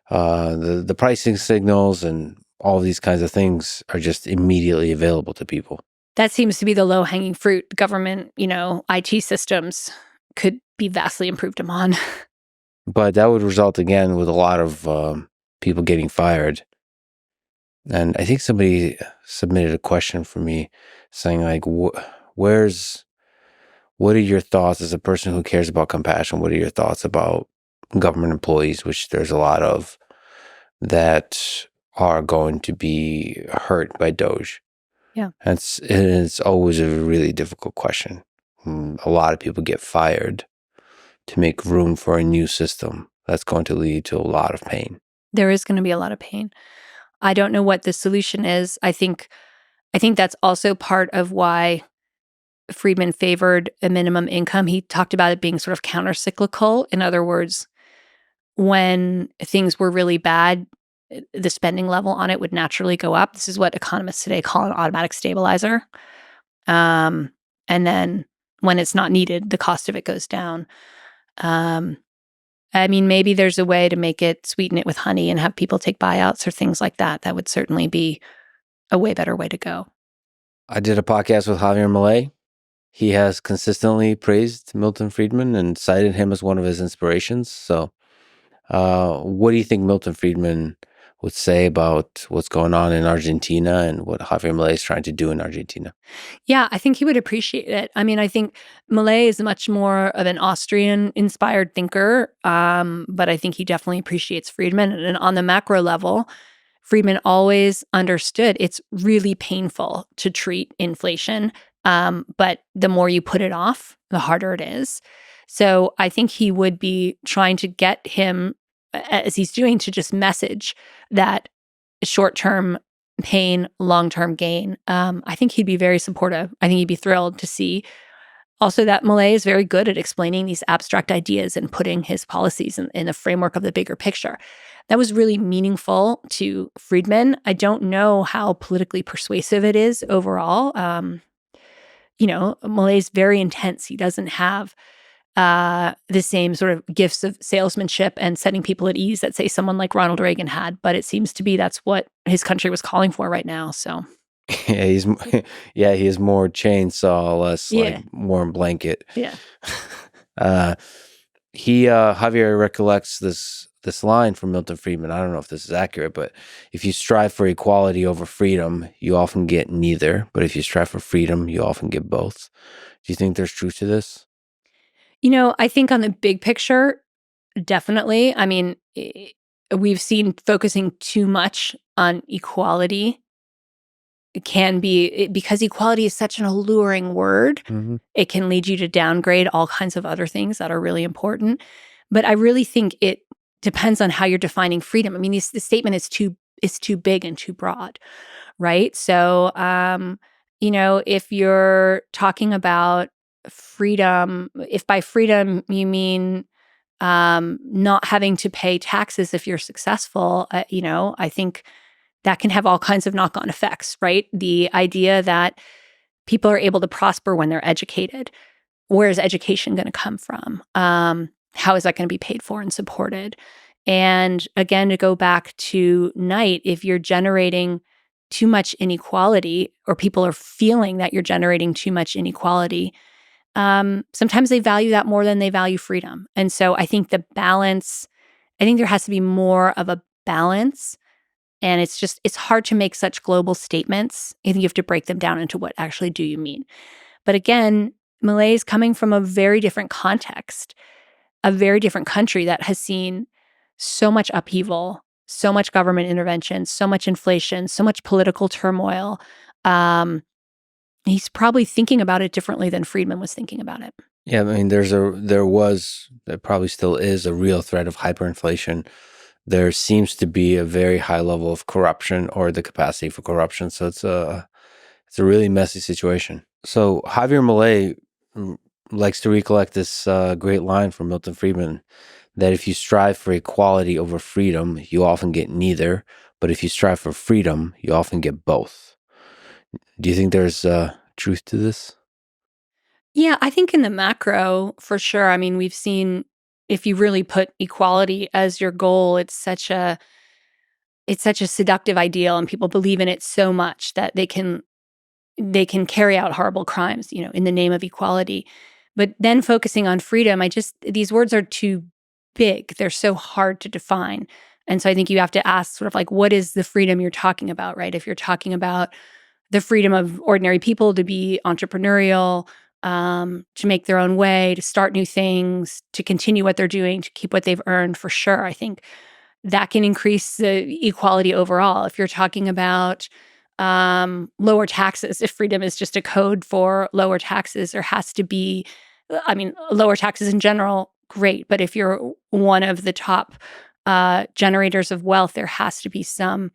the pricing signals and all of these kinds of things are just immediately available to people. That seems to be the low-hanging fruit. Government, IT systems could be vastly improved upon. But that would result, again, with a lot of people getting fired. And I think somebody submitted a question for me saying, like, what are your thoughts as a person who cares about compassion? What are your thoughts about government employees, which there's a lot of, that are going to be hurt by DOGE? Yeah. And it's always a really difficult question. A lot of people get fired to make room for a new system that's going to lead to a lot of pain. There is going to be a lot of pain. I don't know what the solution is. I think that's also part of why Friedman favored a minimum income. He talked about it being sort of counter-cyclical. In other words, when things were really bad, the spending level on it would naturally go up. This is what economists today call an automatic stabilizer. And then when it's not needed, the cost of it goes down. Maybe there's a way to sweeten it with honey and have people take buyouts or things like that. That would certainly be a way better way to go. I did a podcast with Javier Milei. He has consistently praised Milton Friedman and cited him as one of his inspirations. So what do you think Milton Friedman would say about what's going on in Argentina and what Javier Milei is trying to do in Argentina? Yeah, I think he would appreciate it. I mean, I think Milei is much more of an Austrian-inspired thinker, but I think he definitely appreciates Friedman. And on the macro level, Friedman always understood it's really painful to treat inflation, but the more you put it off, the harder it is. So I think he would be trying to get him, as he's doing, to just message that short-term pain, long-term gain. I think he'd be very supportive. I think he'd be thrilled to see also that Milei is very good at explaining these abstract ideas and putting his policies in the framework of the bigger picture. That was really meaningful to Friedman. I don't know how politically persuasive it is overall. Milei is very intense. He doesn't have the same sort of gifts of salesmanship and setting people at ease that, say, someone like Ronald Reagan had. But it seems to be that's what his country was calling for right now. So Yeah, he is more chainsaw, less like warm blanket. Yeah. Javier recollects this line from Milton Friedman. I don't know if this is accurate, but if you strive for equality over freedom, you often get neither. But if you strive for freedom, you often get both. Do you think there's truth to this? I think on the big picture, definitely. I mean, we've seen focusing too much on equality. It can be, because equality is such an alluring word, it can lead you to downgrade all kinds of other things that are really important. But I really think it depends on how you're defining freedom. I mean, the statement is too big and too broad, right? So, if you're talking about freedom, if by freedom you mean not having to pay taxes if you're successful, I think that can have all kinds of knock-on effects, right? The idea that people are able to prosper when they're educated. Where is education going to come from? How is that going to be paid for and supported? And again, to go back to Knight, if you're generating too much inequality, or people are feeling that you're generating too much inequality, sometimes they value that more than they value freedom. And so I think there has to be more of a balance. And it's hard to make such global statements. I think you have to break them down into what actually do you mean. But again, Milei is coming from a very different context, a very different country that has seen so much upheaval, so much government intervention, so much inflation, so much political turmoil. He's probably thinking about it differently than Friedman was thinking about it. Yeah, I mean, there probably still is a real threat of hyperinflation. There seems to be a very high level of corruption, or the capacity for corruption. So it's a really messy situation. So Javier Milei likes to recollect this great line from Milton Friedman, that if you strive for equality over freedom, you often get neither. But if you strive for freedom, you often get both. Do you think there's truth to this? Yeah, I think in the macro, for sure. I mean, we've seen, if you really put equality as your goal, it's such a seductive ideal, and people believe in it so much that they can carry out horrible crimes, in the name of equality. But then focusing on freedom, these words are too big. They're so hard to define. And so I think you have to ask sort of like, what is the freedom you're talking about, right? If you're talking about the freedom of ordinary people to be entrepreneurial, to make their own way, to start new things, to continue what they're doing, to keep what they've earned, for sure. I think that can increase the equality overall. If you're talking about lower taxes, if freedom is just a code for lower taxes, there has to be, lower taxes in general, great. But if you're one of the top generators of wealth, there has to be some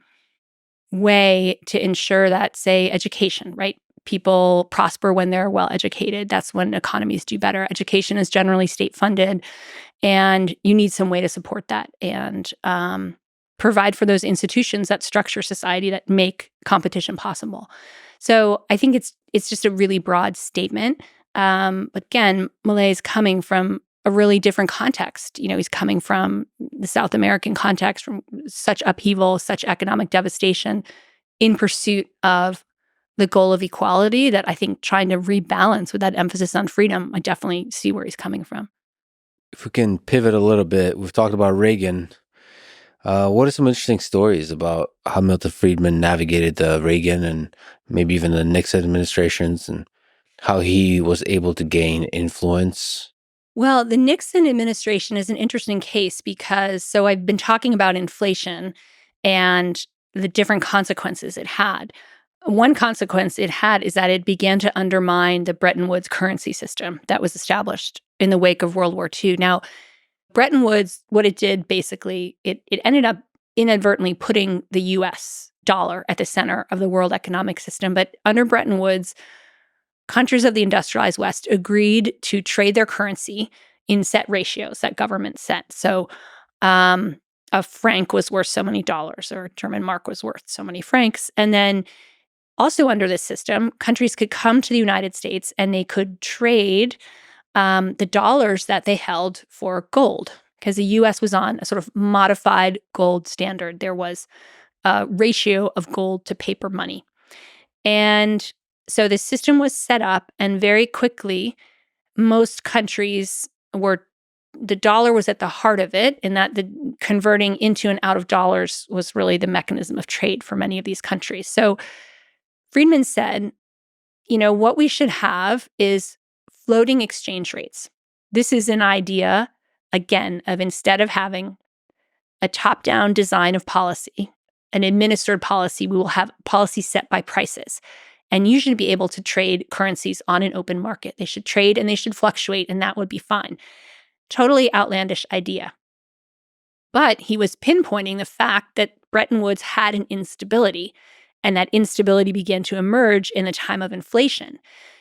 way to ensure that, say, education, right? People prosper when they're well educated. That's when economies do better. Education is generally state funded, and you need some way to support that and provide for those institutions that structure society, that make competition possible. So I think it's just a really broad statement. But again, Milei is coming from a really different context. He's coming from the South American context, from such upheaval, such economic devastation, in pursuit of the goal of equality, that I think trying to rebalance with that emphasis on freedom, I definitely see where he's coming from. If we can pivot a little bit, we've talked about Reagan. What are some interesting stories about how Milton Friedman navigated the Reagan and maybe even the Nixon administrations and how he was able to gain influence? Well, the Nixon administration is an interesting case because I've been talking about inflation and the different consequences it had. One consequence it had is that it began to undermine the Bretton Woods currency system that was established in the wake of World War II. Now, Bretton Woods, what it did basically, it ended up inadvertently putting the US dollar at the center of the world economic system. But under Bretton Woods, countries of the industrialized West agreed to trade their currency in set ratios that government set. So a franc was worth so many dollars, or a German mark was worth so many francs. And then also under this system, countries could come to the United States and they could trade the dollars that they held for gold, because the US was on a sort of modified gold standard. There was a ratio of gold to paper money. And so the system was set up, and very quickly, most countries the dollar was at the heart of it, and that the converting into and out of dollars was really the mechanism of trade for many of these countries. So Friedman said, what we should have is floating exchange rates. This is an idea, again, of instead of having a top-down design of policy, an administered policy, we will have policy set by prices. And you should be able to trade currencies on an open market. They should trade and they should fluctuate, and that would be fine. Totally outlandish idea. But he was pinpointing the fact that Bretton Woods had an instability, and that instability began to emerge in the time of inflation.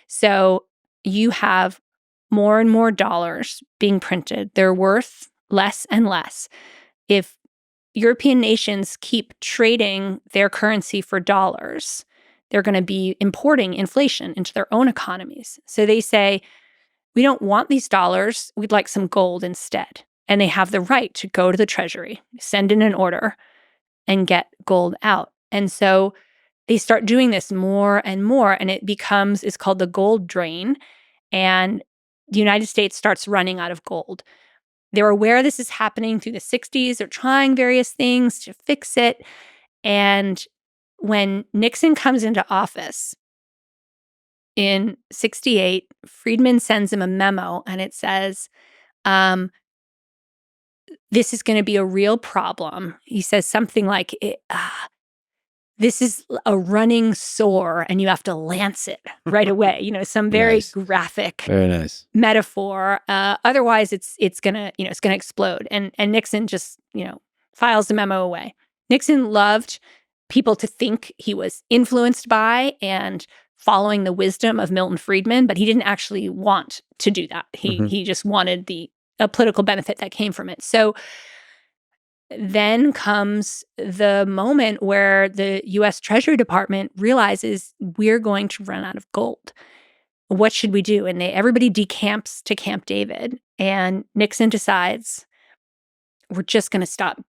So you have more and more dollars being printed. They're worth less and less. If European nations keep trading their currency for dollars, they're going to be importing inflation into their own economies. So they say, we don't want these dollars. We'd like some gold instead. And they have the right to go to the Treasury, send in an order, and get gold out. And so they start doing this more and more, and it's called the gold drain. And the United States starts running out of gold. They're aware this is happening through the 60s. They're trying various things to fix it. And when Nixon comes into office in 68, Friedman sends him a memo, and it says, this is going to be a real problem. He says something like, this is a running sore and you have to lance it right away. Some very Nice. graphic Very nice. metaphor. Otherwise, it's gonna explode. And Nixon just files the memo away. Nixon loved people to think he was influenced by and following the wisdom of Milton Friedman, but he didn't actually want to do that. He just wanted a political benefit that came from it. So then comes the moment where the U.S. Treasury Department realizes we're going to run out of gold. What should we do? And everybody decamps to Camp David, and Nixon decides we're just going to stop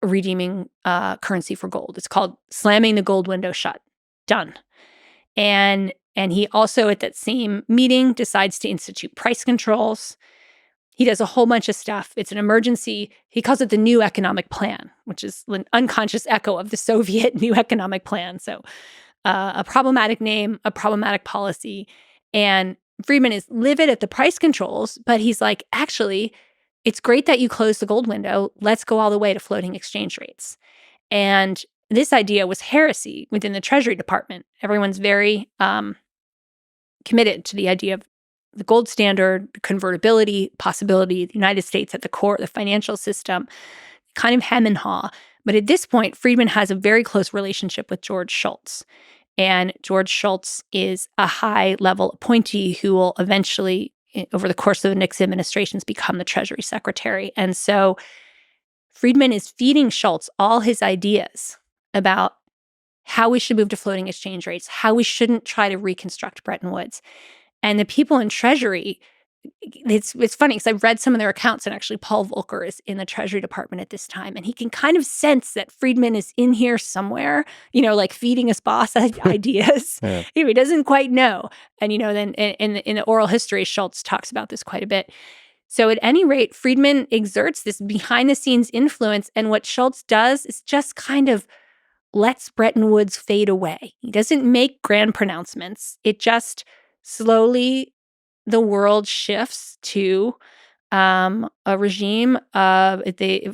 redeeming currency for gold. It's called slamming the gold window shut. Done. And he also, at that same meeting, decides to institute price controls. He does a whole bunch of stuff. It's an emergency. He calls it the New Economic Plan, which is an unconscious echo of the Soviet New Economic Plan. So a problematic name, a problematic policy. And Friedman is livid at the price controls, but he's like, actually, it's great that you closed the gold window. Let's go all the way to floating exchange rates. And this idea was heresy within the Treasury Department. Everyone's very committed to the idea of the gold standard, convertibility, possibility, the United States at the core of the financial system, kind of hem and haw. But at this point, Friedman has a very close relationship with George Shultz. And George Shultz is a high-level appointee who will eventually, over the course of the Nixon administrations, become the Treasury Secretary. And so Friedman is feeding Shultz all his ideas about how we should move to floating exchange rates, how we shouldn't try to reconstruct Bretton Woods. And the people in Treasury, it's funny because I've read some of their accounts, and actually Paul Volcker is in the Treasury Department at this time, and he can kind of sense that Friedman is in here somewhere, like feeding his boss ideas. Yeah. He doesn't quite know. And, then in the oral history, Schultz talks about this quite a bit. So at any rate, Friedman exerts this behind-the-scenes influence, and what Schultz does is just kind of lets Bretton Woods fade away. He doesn't make grand pronouncements. It just slowly, the world shifts to a regime of,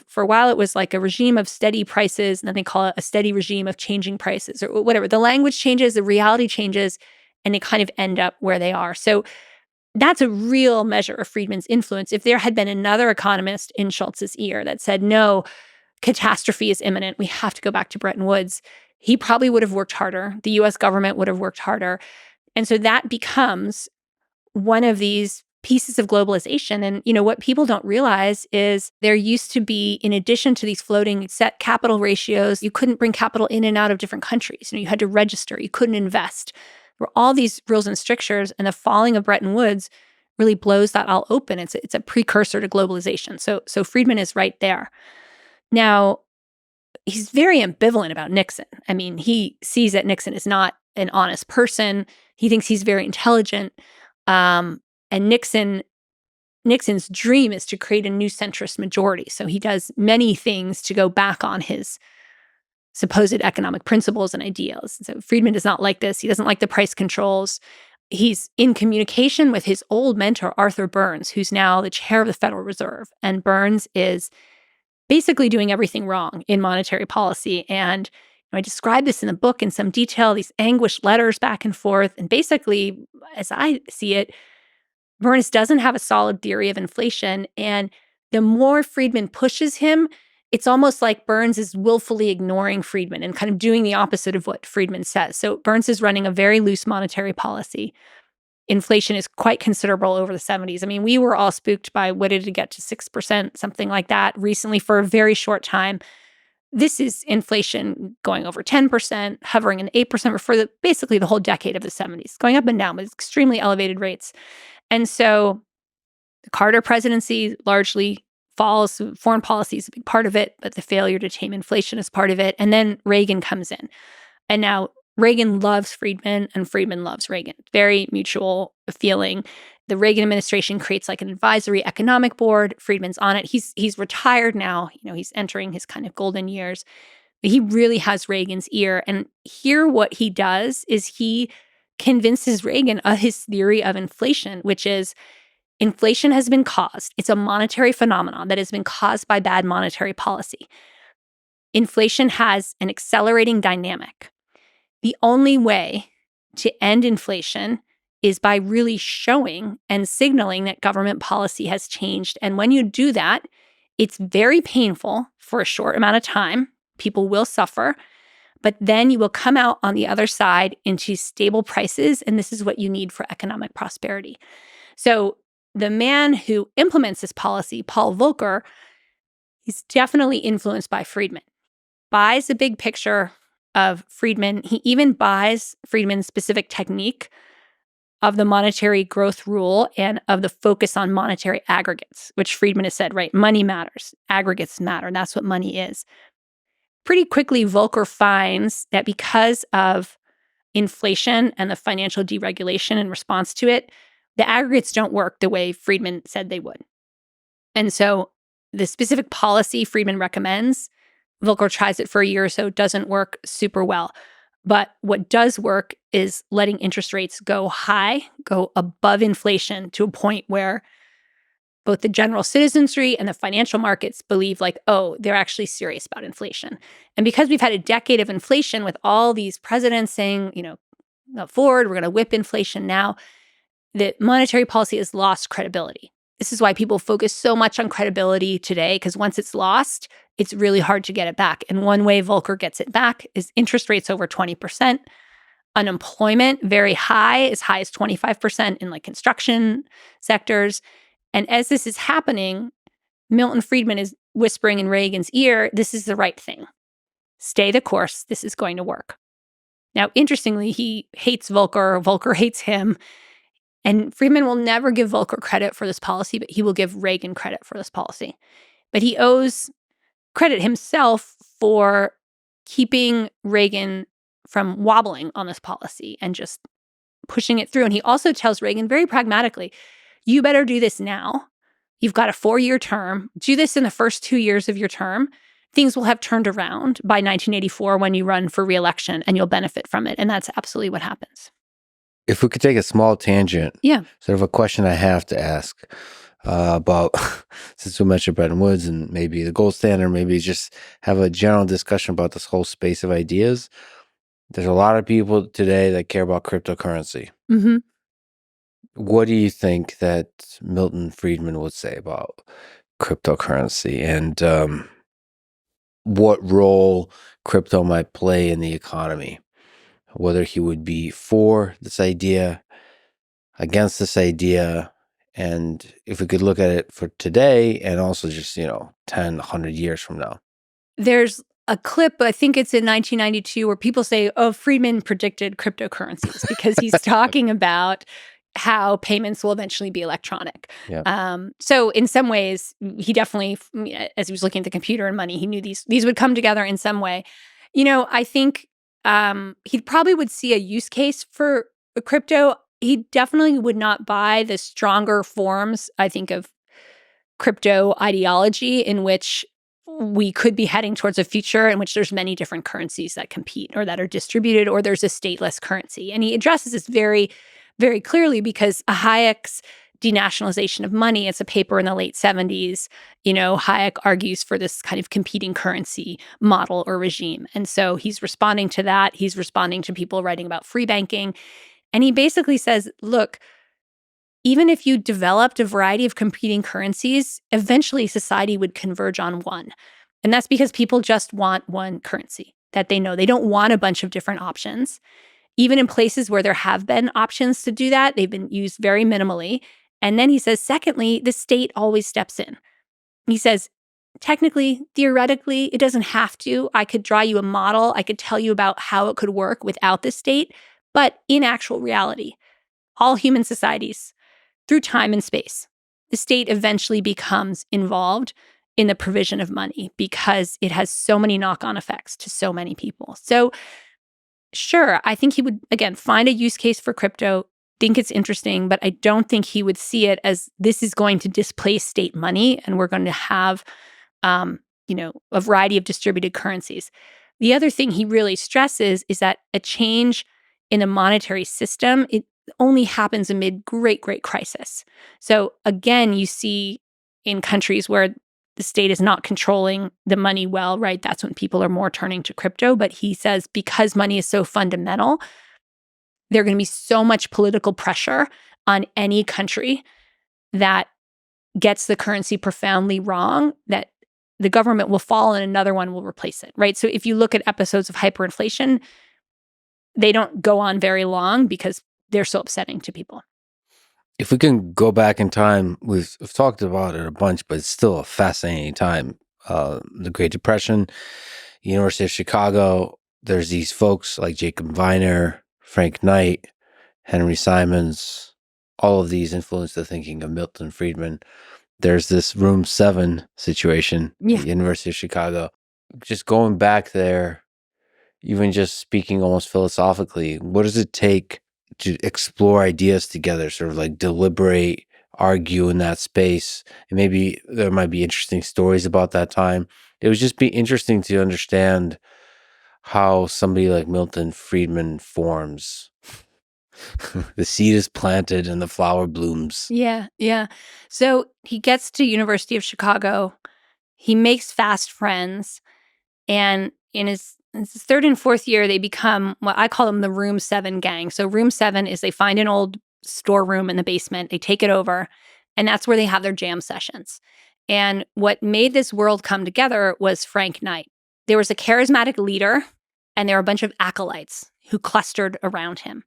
for a while it was like a regime of steady prices, and then they call it a steady regime of changing prices or whatever. The language changes, the reality changes, and they kind of end up where they are. So that's a real measure of Friedman's influence. If there had been another economist in Schultz's ear that said, no, catastrophe is imminent, we have to go back to Bretton Woods, he probably would have worked harder. The US government would have worked harder. And so that becomes one of these pieces of globalization. And, what people don't realize is there used to be, in addition to these floating set capital ratios, you couldn't bring capital in and out of different countries. You had to register, you couldn't invest. There were all these rules and strictures, and the falling of Bretton Woods really blows that all open. It's a precursor to globalization. So Friedman is right there. Now, he's very ambivalent about Nixon. I mean, he sees that Nixon is not an honest person. He thinks he's very intelligent. And Nixon's dream is to create a new centrist majority. So he does many things to go back on his supposed economic principles and ideals. So Friedman does not like this. He doesn't like the price controls. He's in communication with his old mentor, Arthur Burns, who's now the chair of the Federal Reserve. And Burns is basically doing everything wrong in monetary policy. And I describe this in the book in some detail, these anguished letters back and forth. And basically, as I see it, Burns doesn't have a solid theory of inflation. And the more Friedman pushes him, it's almost like Burns is willfully ignoring Friedman and kind of doing the opposite of what Friedman says. So Burns is running a very loose monetary policy. Inflation is quite considerable over the 70s. I mean, we were all spooked by what did it get to 6%, something like that recently for a very short time. This is inflation going over 10%, hovering in 8% for basically the whole decade of the 70s, going up and down with extremely elevated rates. And so the Carter presidency largely falls. Foreign policy is a big part of it, but the failure to tame inflation is part of it. And then Reagan comes in. And now Reagan loves Friedman and Friedman loves Reagan. Very mutual feeling. The Reagan administration creates like an advisory economic board. Friedman's on it. He's retired now. He's entering his kind of golden years. But he really has Reagan's ear. And here what he does is he convinces Reagan of his theory of inflation, which is inflation has been caused. It's a monetary phenomenon that has been caused by bad monetary policy. Inflation has an accelerating dynamic. The only way to end inflation is by really showing and signaling that government policy has changed. And when you do that, it's very painful for a short amount of time. People will suffer, but then you will come out on the other side into stable prices. And this is what you need for economic prosperity. So the man who implements this policy, Paul Volcker, he's definitely influenced by Friedman. Buys the big picture of Friedman. He even buys Friedman's specific technique of the monetary growth rule and of the focus on monetary aggregates, which Friedman has said, right? Money matters. Aggregates matter. That's what money is. Pretty quickly, Volcker finds that because of inflation and the financial deregulation in response to it, the aggregates don't work the way Friedman said they would. And so the specific policy Friedman recommends, Volcker tries it for a year or so, doesn't work super well. But what does work is letting interest rates go high, go above inflation to a point where both the general citizenry and the financial markets believe like, oh, they're actually serious about inflation. And because we've had a decade of inflation with all these presidents saying, forward, we're going to whip inflation now, the monetary policy has lost credibility. This is why people focus so much on credibility today, because once it's lost, it's really hard to get it back. And one way Volcker gets it back is interest rates over 20%, unemployment very high as 25% in like construction sectors. And as this is happening, Milton Friedman is whispering in Reagan's ear, this is the right thing. Stay the course. This is going to work. Now, interestingly, he hates Volcker. Volcker hates him. And Friedman will never give Volcker credit for this policy, but he will give Reagan credit for this policy. But he owes credit himself for keeping Reagan from wobbling on this policy and just pushing it through. And he also tells Reagan very pragmatically, you better do this now You've got a 4-year term. Do this in the first 2 years of your term. Things will have turned around by 1984 when you run for re-election, and you'll benefit from it. And that's absolutely what happens. If we could take a small tangent, Yeah. sort of a question I have to ask about, since we mentioned Bretton Woods and maybe the gold standard, maybe just have a general discussion about this whole space of ideas. There's a lot of people today that care about cryptocurrency. Mm-hmm. What do you think that Milton Friedman would say about cryptocurrency and what role crypto might play in the economy? Whether he would be for this idea, against this idea, and if we could look at it for today and also just, 10, 100 years from now. There's a clip, I think it's in 1992, where people say, oh, Friedman predicted cryptocurrencies because he's talking about how payments will eventually be electronic. Yeah. So in some ways, he definitely, as he was looking at the computer and money, he knew these would come together in some way. I think he probably would see a use case for crypto. He definitely would not buy the stronger forms, I think, of crypto ideology in which we could be heading towards a future in which there's many different currencies that compete or that are distributed, or there's a stateless currency. And he addresses this very, very clearly because Hayek's denationalization of money, it's a paper in the late 70s, Hayek argues for this kind of competing currency model or regime. And so he's responding to that. He's responding to people writing about free banking. And he basically says, look, even if you developed a variety of competing currencies, eventually society would converge on one. And that's because people just want one currency that they know. They don't want a bunch of different options. Even in places where there have been options to do that, they've been used very minimally. And then he says, secondly, the state always steps in. He says, technically, theoretically, it doesn't have to. I could draw you a model. I could tell you about how it could work without the state. But in actual reality, all human societies, through time and space, the state eventually becomes involved in the provision of money because it has so many knock-on effects to so many people. So sure, I think he would, again, find a use case for crypto, think it's interesting, but I don't think he would see it as this is going to displace state money and we're going to have, a variety of distributed currencies. The other thing he really stresses is that a change in the monetary system, it only happens amid great, great crisis. So again, you see in countries where the state is not controlling the money well, right? That's when people are more turning to crypto. But he says because money is so fundamental, there's going to be so much political pressure on any country that gets the currency profoundly wrong that the government will fall and another one will replace it, right? So if you look at episodes of hyperinflation, they don't go on very long because they're so upsetting to people. If we can go back in time, we've talked about it a bunch, but it's still a fascinating time. The Great Depression, University of Chicago, there's these folks like Jacob Viner, Frank Knight, Henry Simons, all of these influenced the thinking of Milton Friedman. There's this Room 7 situation at the University of Chicago. Just going back there, even just speaking almost philosophically, what does it take to explore ideas together, sort of like deliberate, argue in that space? And maybe there might be interesting stories about that time. It would just be interesting to understand how somebody like Milton Friedman forms. The seed is planted and the flower blooms. Yeah. So he gets to University of Chicago. He makes fast friends. And in his third and fourth year, they become what I call them the Room 7 gang. So Room 7 is they find an old storeroom in the basement. They take it over. And that's where they have their jam sessions. And what made this world come together was Frank Knight. There was a charismatic leader, and there were a bunch of acolytes who clustered around him.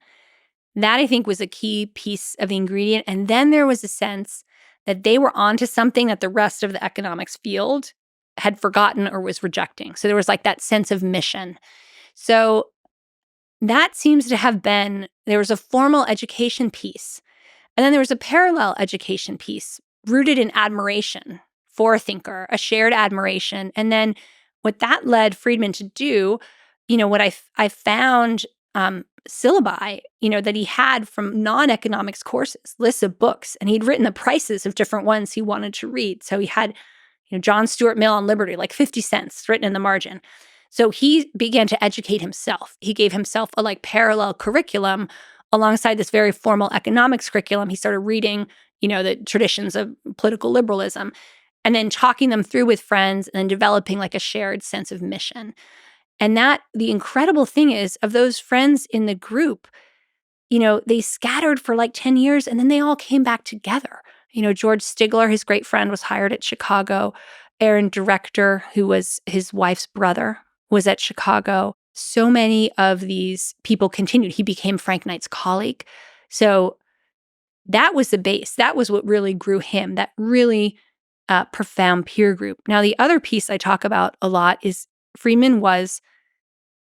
That, I think, was a key piece of the ingredient. And then there was a sense that they were onto something that the rest of the economics field had forgotten or was rejecting. So there was like that sense of mission. So that seems to have been, there was a formal education piece. And then there was a parallel education piece rooted in admiration for a thinker, a shared admiration. And then what that led Friedman to do, what I found syllabi, that he had from non-economics courses, lists of books, and he'd written the prices of different ones he wanted to read. So he had, John Stuart Mill on Liberty, like 50 cents written in the margin. So he began to educate himself. He gave himself a parallel curriculum alongside this very formal economics curriculum. He started reading, the traditions of political liberalism and then talking them through with friends and then developing a shared sense of mission. And the incredible thing is, of those friends in the group, they scattered for 10 years and then they all came back together. George Stigler, his great friend, was hired at Chicago. Aaron Director, who was his wife's brother, was at Chicago. So many of these people continued. He became Frank Knight's colleague. So that was the base. That was what really grew him, that really profound peer group. Now, the other piece I talk about a lot is Friedman was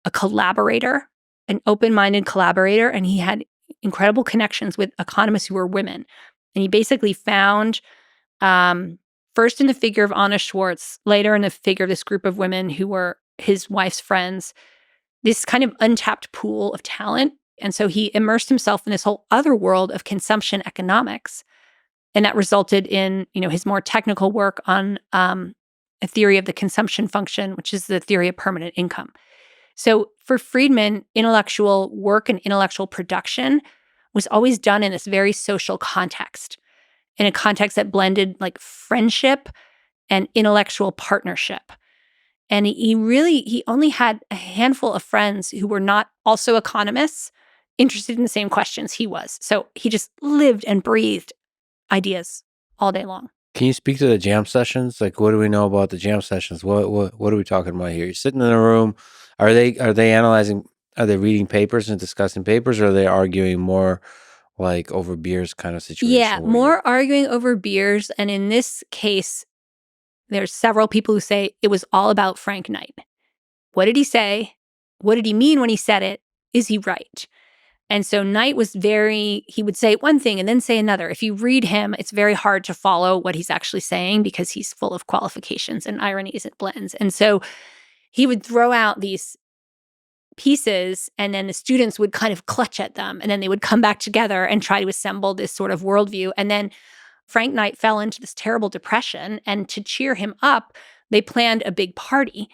a collaborator, an open-minded collaborator, and he had incredible connections with economists who were women. And he basically found, first in the figure of Anna Schwartz, later in the figure of this group of women who were his wife's friends, this kind of untapped pool of talent. And so he immersed himself in this whole other world of consumption economics. And that resulted in, his more technical work on a theory of the consumption function, which is the theory of permanent income. So for Friedman, intellectual work and intellectual production was always done in this very social context, in a context that blended friendship and intellectual partnership. And he only had a handful of friends who were not also economists interested in the same questions he was. So he just lived and breathed ideas all day long. Can you speak to the jam sessions? What do we know about the jam sessions? What are we talking about here? You're sitting in a room. Are they analyzing? Are they reading papers and discussing papers, or are they arguing more over beers kind of situation? Yeah, more arguing over beers. And in this case, there's several people who say it was all about Frank Knight. What did he say? What did he mean when he said it? Is he right? And so Knight was he would say one thing and then say another. If you read him, it's very hard to follow what he's actually saying because he's full of qualifications and ironies and blends. And so he would throw out these pieces and then the students would kind of clutch at them and then they would come back together and try to assemble this sort of worldview. And then Frank Knight fell into this terrible depression, and to cheer him up, they planned a big party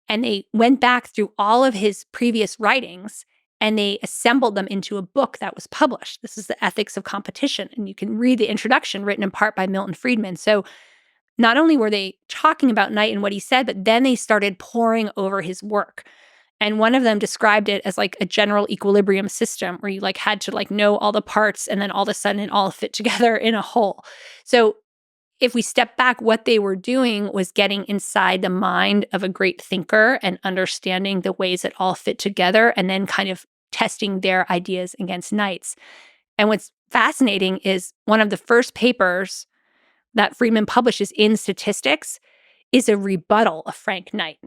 and they went back through all of his previous writings and they assembled them into a book that was published. This is The Ethics of Competition. And you can read the introduction written in part by Milton Friedman. So not only were they talking about Knight and what he said, but then they started poring over his work. And one of them described it as a general equilibrium system where you had to know all the parts and then all of a sudden it all fit together in a whole. So if we step back, what they were doing was getting inside the mind of a great thinker and understanding the ways it all fit together and then kind of testing their ideas against Knight's. And what's fascinating is one of the first papers that Friedman publishes in Statistics is a rebuttal of Frank Knight.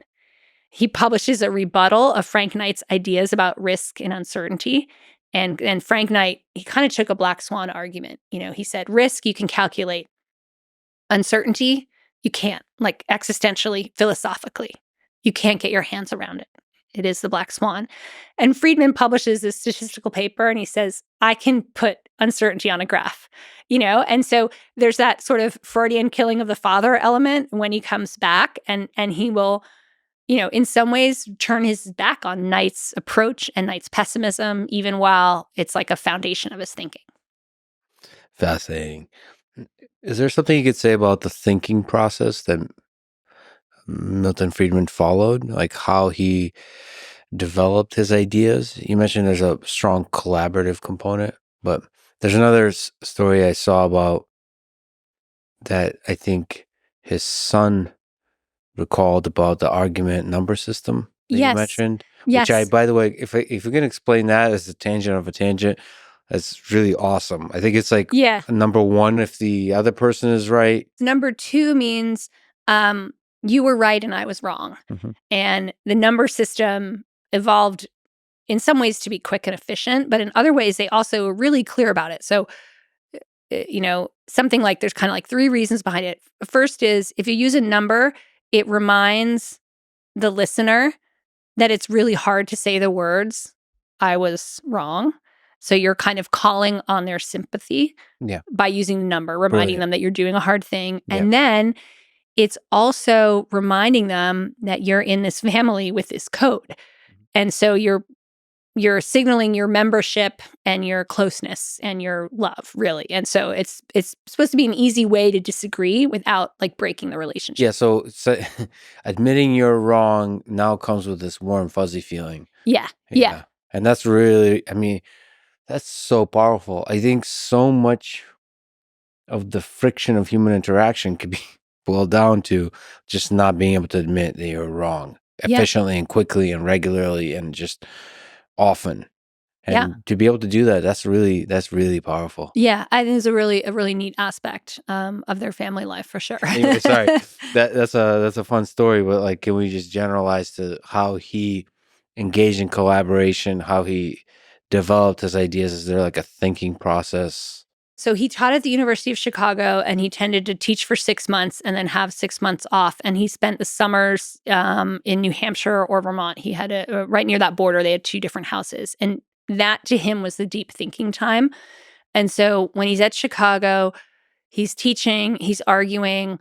He publishes a rebuttal of Frank Knight's ideas about risk and uncertainty. And Frank Knight, he kind of took a black swan argument. He said, risk, you can calculate. Uncertainty, you can't, existentially, philosophically. You can't get your hands around it. It is the black swan. And Friedman publishes this statistical paper and he says, I can put uncertainty on a graph, And so there's that sort of Freudian killing of the father element when he comes back and he will, in some ways turn his back on Knight's approach and Knight's pessimism, even while it's a foundation of his thinking. Fascinating. Is there something you could say about the thinking process that Milton Friedman followed, how he developed his ideas? You mentioned there's a strong collaborative component, but there's another story I saw about that I think his son recalled about the argument number system that you mentioned. Yes. Which by the way, if you can explain that as a tangent of a tangent, that's really awesome. I think it's number one if the other person is right. Number two means you were right and I was wrong. Mm-hmm. And the number system evolved in some ways to be quick and efficient, but in other ways they also were really clear about it. So, something there's kind of 3 reasons behind it. First is if you use a number, it reminds the listener that it's really hard to say the words I was wrong. So you're kind of calling on their sympathy Yeah. by using the number, reminding Brilliant. them that you're doing a hard thing. Yeah. And then it's also reminding them that you're in this family with this code. And so you're signaling your membership and your closeness and your love, really. And so it's supposed to be an easy way to disagree without like breaking the relationship. Yeah, so admitting you're wrong now comes with this warm, fuzzy feeling. Yeah. And that's really, I mean, that's so powerful. I think so much of the friction of human interaction could be boiled down to just not being able to admit that you're wrong efficiently and quickly and regularly and just often. And to be able to do that, that's really powerful. Yeah, I think it's a really neat aspect of their family life for sure. Anyway, sorry, that's a fun story, but like, can we just generalize to how he engaged in collaboration, how he developed his ideas? Is there like a thinking process? So he taught at the University of Chicago, and he tended to teach for 6 months and then have 6 months off. And he spent the summers in New Hampshire or Vermont. He had right near that border. They had 2 different houses, and that to him was the deep thinking time. And so when he's at Chicago, he's teaching, he's arguing.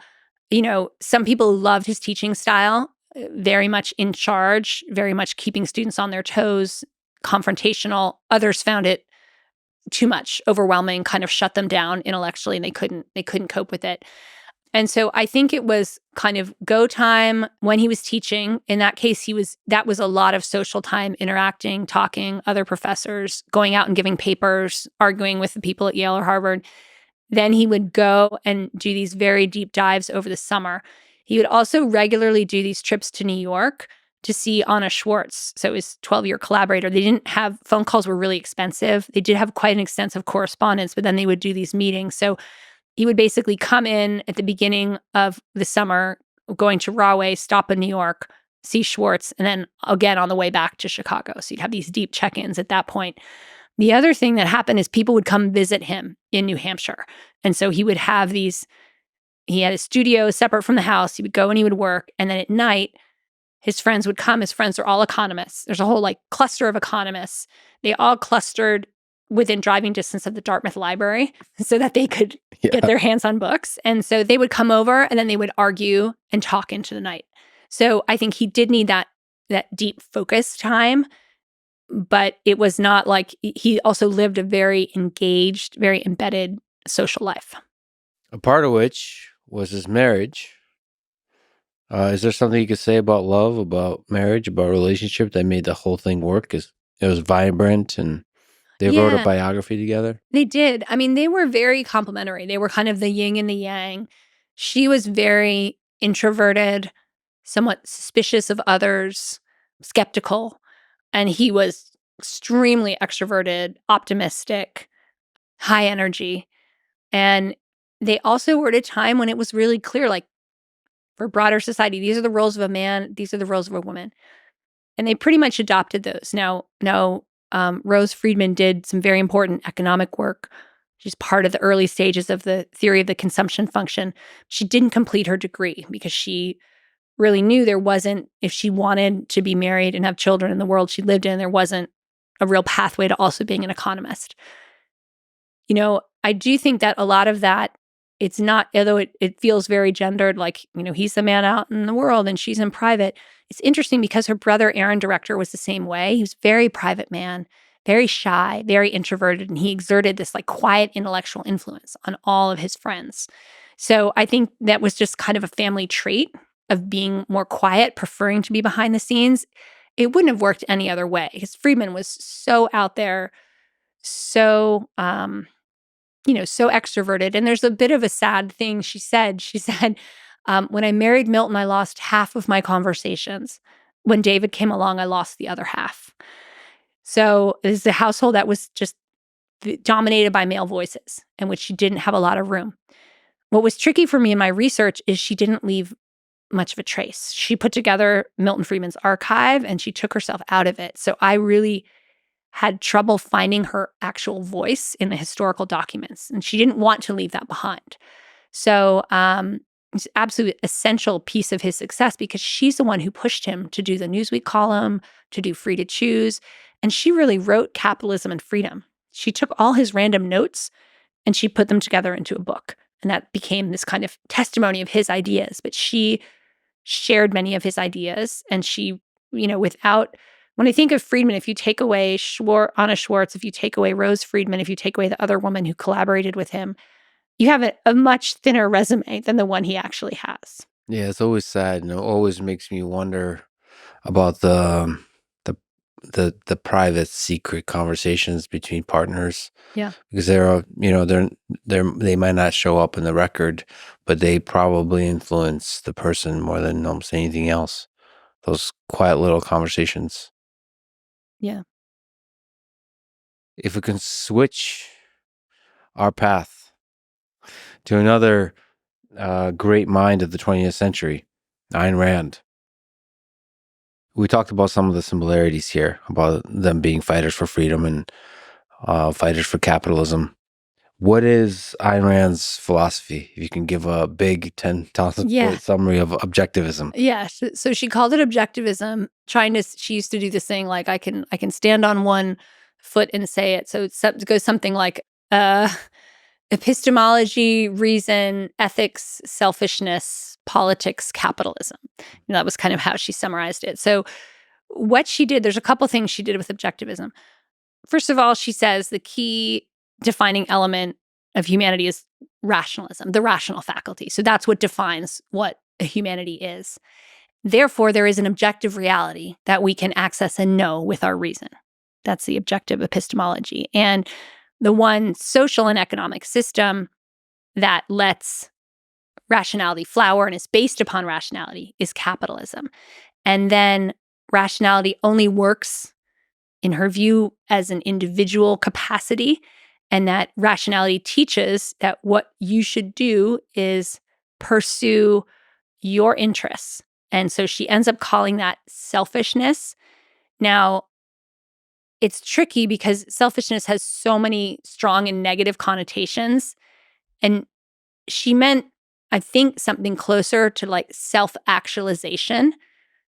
Some people loved his teaching style, very much in charge, very much keeping students on their toes, confrontational. Others found it too much, overwhelming, kind of shut them down intellectually, and they couldn't cope with it. And so I think it was kind of go time when he was teaching. In that case, that was a lot of social time, interacting, talking, other professors, going out and giving papers, arguing with the people at Yale or Harvard. Then he would go and do these very deep dives over the summer. He would also regularly do these trips to New York to see Anna Schwartz. So his 12-year collaborator. They didn't have, phone calls were really expensive. They did have quite an extensive correspondence, but then they would do these meetings. So he would basically come in at the beginning of the summer, going to Rahway, stop in New York, see Schwartz, and then again on the way back to Chicago. So you'd have these deep check-ins at that point. The other thing that happened is people would come visit him in New Hampshire. And so he would have he had a studio separate from the house. He would go and he would work. And then at night, his friends would come. His friends are all economists. There's a whole cluster of economists. They all clustered within driving distance of the Dartmouth Library so that they could get their hands on books. And so they would come over and then they would argue and talk into the night. So I think he did need that deep focus time, but it was not like he also lived a very engaged, very embedded social life. A part of which was his marriage. Is there something you could say about love, about marriage, about relationship that made the whole thing work? Because it was vibrant and they wrote a biography together. They did. I mean, they were very complementary. They were kind of the yin and the yang. She was very introverted, somewhat suspicious of others, skeptical. And he was extremely extroverted, optimistic, high energy. And they also were at a time when it was really clear, like, for broader society, these are the roles of a man, these are the roles of a woman. And they pretty much adopted those. Now, Rose Friedman did some very important economic work. She's part of the early stages of the theory of the consumption function. She didn't complete her degree because she really knew there wasn't, if she wanted to be married and have children in the world she lived in, there wasn't a real pathway to also being an economist. I do think that a lot of that, it's not, although it feels very gendered, like, he's the man out in the world and she's in private. It's interesting because her brother, Aaron Director, was the same way. He was a very private man, very shy, very introverted, and he exerted this quiet intellectual influence on all of his friends. So I think that was just kind of a family trait of being more quiet, preferring to be behind the scenes. It wouldn't have worked any other way because Friedman was so out there, so so extroverted. And there's a bit of a sad thing she said. She said, when I married Milton, I lost half of my conversations. When David came along, I lost the other half. So this is a household that was just dominated by male voices, in which she didn't have a lot of room. What was tricky for me in my research is she didn't leave much of a trace. She put together Milton Friedman's archive and she took herself out of it. So I really had trouble finding her actual voice in the historical documents, and she didn't want to leave that behind. So it's an absolute essential piece of his success because she's the one who pushed him to do the Newsweek column, to do Free to Choose. And she really wrote Capitalism and Freedom. She took all his random notes and she put them together into a book. And that became this kind of testimony of his ideas. But she shared many of his ideas. And she, when I think of Friedman, if you take away Anna Schwartz, if you take away Rose Friedman, if you take away the other woman who collaborated with him, you have a much thinner resume than the one he actually has. Yeah, it's always sad, and it always makes me wonder about the private, secret conversations between partners. Yeah, because they might not show up in the record, but they probably influence the person more than almost anything else. Those quiet little conversations. yeah. If we can switch our path to another great mind of the 20th century, Ayn Rand. We talked about some of the similarities here, about them being fighters for freedom and fighters for capitalism. What is Ayn Rand's philosophy? If you can give a big 10,000-point summary of objectivism. Yeah. So she called it objectivism. She used to do this thing like I can stand on one foot and say it. So it goes something like epistemology, reason, ethics, selfishness, politics, capitalism. That was kind of how she summarized it. So what she did, there's a couple things she did with objectivism. First of all, she says the key defining element of humanity is rationalism, the rational faculty. So that's what defines what a humanity is. Therefore, there is an objective reality that we can access and know with our reason. That's the objective epistemology. And the one social and economic system that lets rationality flower and is based upon rationality is capitalism. And then rationality only works, in her view, as an individual capacity, and that rationality teaches that what you should do is pursue your interests. And so she ends up calling that selfishness. Now, it's tricky because selfishness has so many strong and negative connotations. And she meant, I think, something closer to like self-actualization,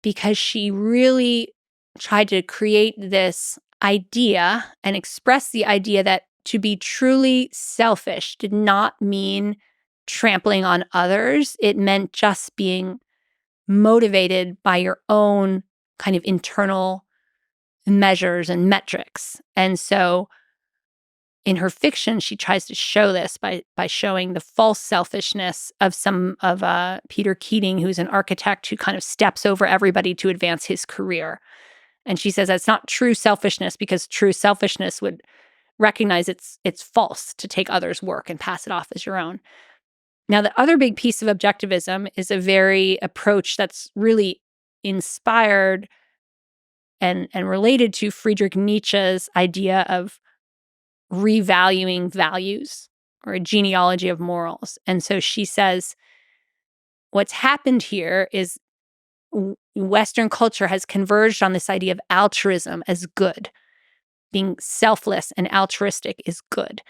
because she really tried to create this idea and express the idea that to be truly selfish did not mean trampling on others. It meant just being motivated by your own kind of internal measures and metrics. And so in her fiction, she tries to show this by showing the false selfishness of Peter Keating, who's an architect who kind of steps over everybody to advance his career. And she says that's not true selfishness, because true selfishness would recognize it's false to take others' work and pass it off as your own. Now, the other big piece of objectivism is a very approach that's really inspired and related to Friedrich Nietzsche's idea of revaluing values, or a genealogy of morals. And so she says, what's happened here is Western culture has converged on this idea of altruism as good. Being selfless and altruistic is good.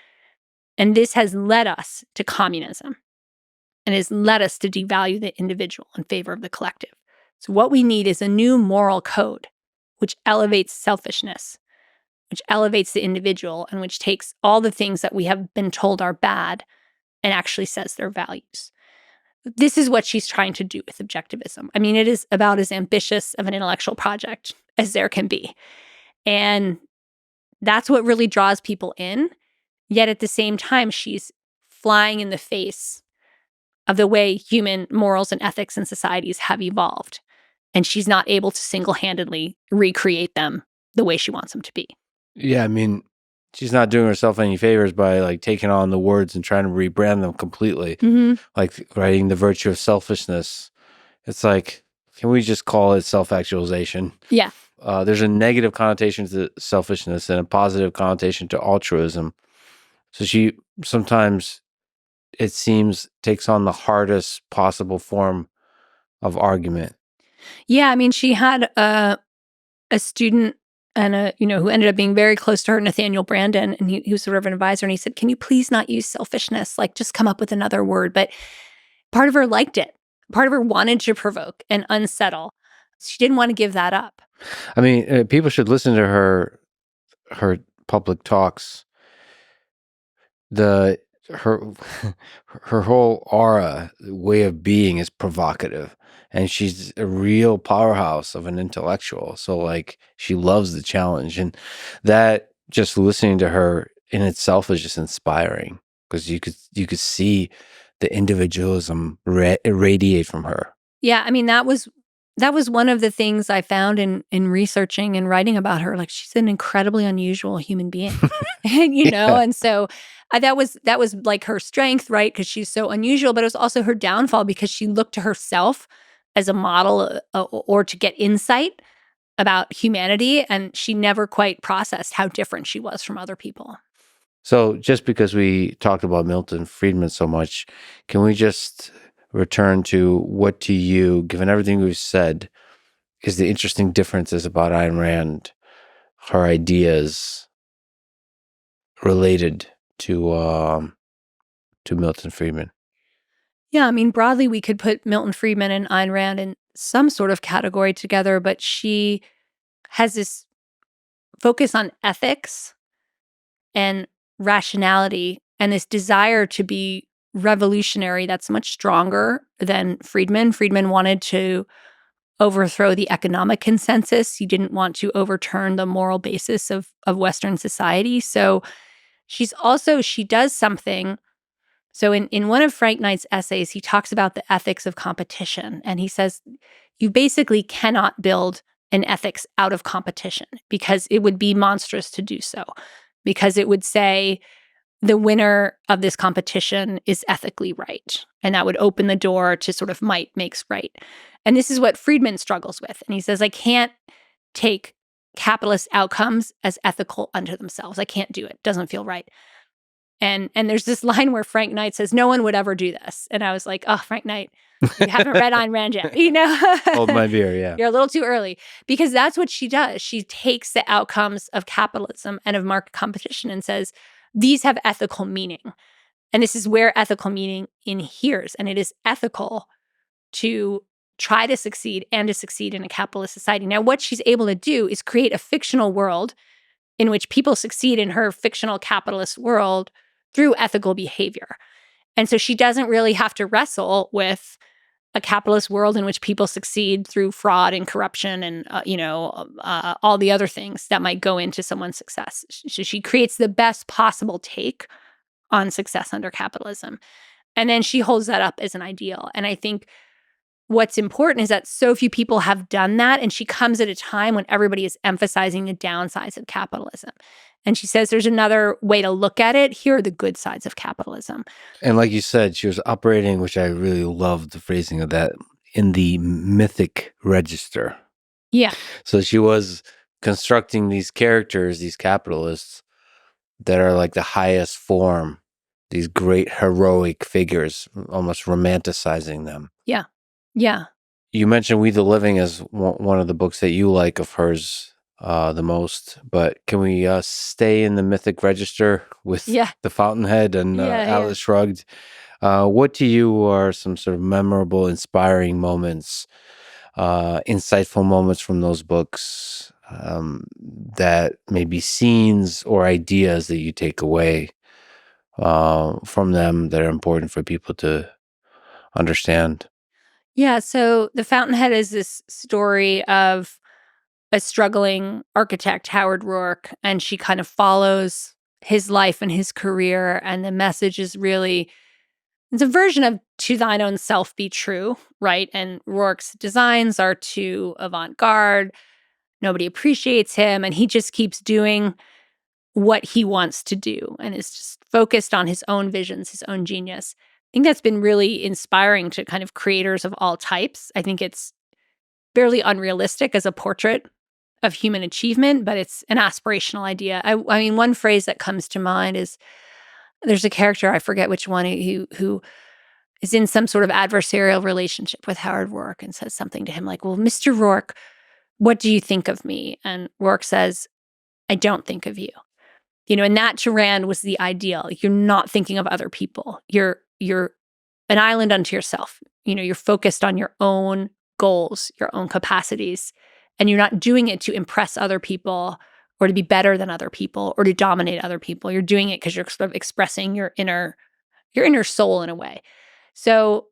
And this has led us to communism, and has led us to devalue the individual in favor of the collective. So what we need is a new moral code, which elevates selfishness, which elevates the individual, and which takes all the things that we have been told are bad and actually says they're values. This is what she's trying to do with objectivism. I mean, it is about as ambitious of an intellectual project as there can be. And that's what really draws people in. Yet at the same time, she's flying in the face of the way human morals and ethics and societies have evolved. And she's not able to single-handedly recreate them the way she wants them to be. Yeah, I mean, she's not doing herself any favors by like taking on the words and trying to rebrand them completely. Mm-hmm. Like writing the virtue of selfishness. It's like, can we just call it self-actualization? Yeah. There's a negative connotation to selfishness and a positive connotation to altruism. So she sometimes, it seems, takes on the hardest possible form of argument. Yeah, I mean, she had a student and who ended up being very close to her, Nathaniel Brandon, and he was sort of an advisor, and he said, "Can you please not use selfishness? Like, just come up with another word." But part of her liked it. Part of her wanted to provoke and unsettle. She didn't want to give that up. I mean, people should listen to her her public talks, her her whole aura, way of being is provocative, and she's a real powerhouse of an intellectual. So like she loves the challenge, and that just listening to her in itself is just inspiring because you could see the individualism radiate from her. Yeah, I mean that was one of the things I found in researching and writing about her. Like she's an incredibly unusual human being, and Yeah. and so that was like her strength, right? Because she's so unusual, but it was also her downfall because she looked to herself as a model or to get insight about humanity, and she never quite processed how different she was from other people. So just because we talked about Milton Friedman so much, can we just return to what to you, given everything we've said, is the interesting differences about Ayn Rand, her ideas related to Milton Friedman? Yeah, I mean, broadly, we could put Milton Friedman and Ayn Rand in some sort of category together, but she has this focus on ethics and rationality and this desire to be revolutionary that's much stronger than Friedman. Friedman wanted to overthrow the economic consensus. He didn't want to overturn the moral basis of Western society. So she does something. So in one of Frank Knight's essays, he talks about the ethics of competition. And he says, you basically cannot build an ethics out of competition because it would be monstrous to do so. Because it would say the winner of this competition is ethically right. And that would open the door to sort of might makes right. And this is what Friedman struggles with. And he says, I can't take capitalist outcomes as ethical unto themselves. I can't do it. Doesn't feel right. And there's this line where Frank Knight says, no one would ever do this. And I was like, oh, Frank Knight, you haven't read Ayn Rand yet, Hold my beer, yeah. You're a little too early. Because that's what she does. She takes the outcomes of capitalism and of market competition and says, these have ethical meaning. And this is where ethical meaning inheres. And it is ethical to try to succeed and to succeed in a capitalist society. Now, what she's able to do is create a fictional world in which people succeed in her fictional capitalist world through ethical behavior. And so she doesn't really have to wrestle with a capitalist world in which people succeed through fraud and corruption and, all the other things that might go into someone's success. So she creates the best possible take on success under capitalism. And then she holds that up as an ideal. And I think what's important is that so few people have done that. And she comes at a time when everybody is emphasizing the downsides of capitalism. And she says there's another way to look at it. Here are the good sides of capitalism. And like you said, she was operating, which I really loved the phrasing of that, in the mythic register. Yeah. So she was constructing these characters, these capitalists, that are like the highest form, these great heroic figures, almost romanticizing them. Yeah. Yeah. You mentioned We the Living as one of the books that you like of hers the most, but can we stay in the mythic register with the Fountainhead and Atlas Shrugged? What to you are some sort of memorable, inspiring moments, insightful moments from those books that may be scenes or ideas that you take away from them that are important for people to understand? Yeah, so The Fountainhead is this story of a struggling architect, Howard Rourke, and she kind of follows his life and his career. And the message is really, it's a version of to thine own self be true, right? And Rourke's designs are too avant-garde. Nobody appreciates him. And he just keeps doing what he wants to do and is just focused on his own visions, his own genius. I think that's been really inspiring to kind of creators of all types. I think it's fairly unrealistic as a portrait of human achievement, but it's an aspirational idea. I mean, one phrase that comes to mind is there's a character, I forget which one, who is in some sort of adversarial relationship with Howard Rourke and says something to him like, well, Mr. Rourke, what do you think of me? And Rourke says, I don't think of you. And that to Rand was the ideal. You're not thinking of other people. You're an island unto yourself. You're focused on your own goals, your own capacities, and you're not doing it to impress other people or to be better than other people or to dominate other people. You're doing it because you're sort of expressing your inner soul in a way. So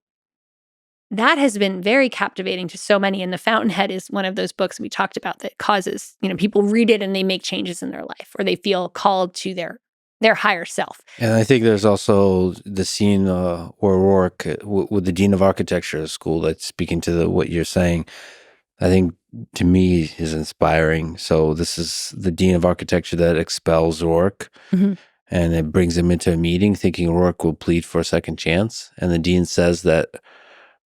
that has been very captivating to so many. And The Fountainhead is one of those books we talked about that causes, people read it and they make changes in their life, or they feel called to their higher self. And I think there's also the scene where Rourke, with the dean of architecture at school, that's speaking to what you're saying, I think to me is inspiring. So this is the dean of architecture that expels Rourke, and it brings him into a meeting thinking Rourke will plead for a second chance. And the dean says that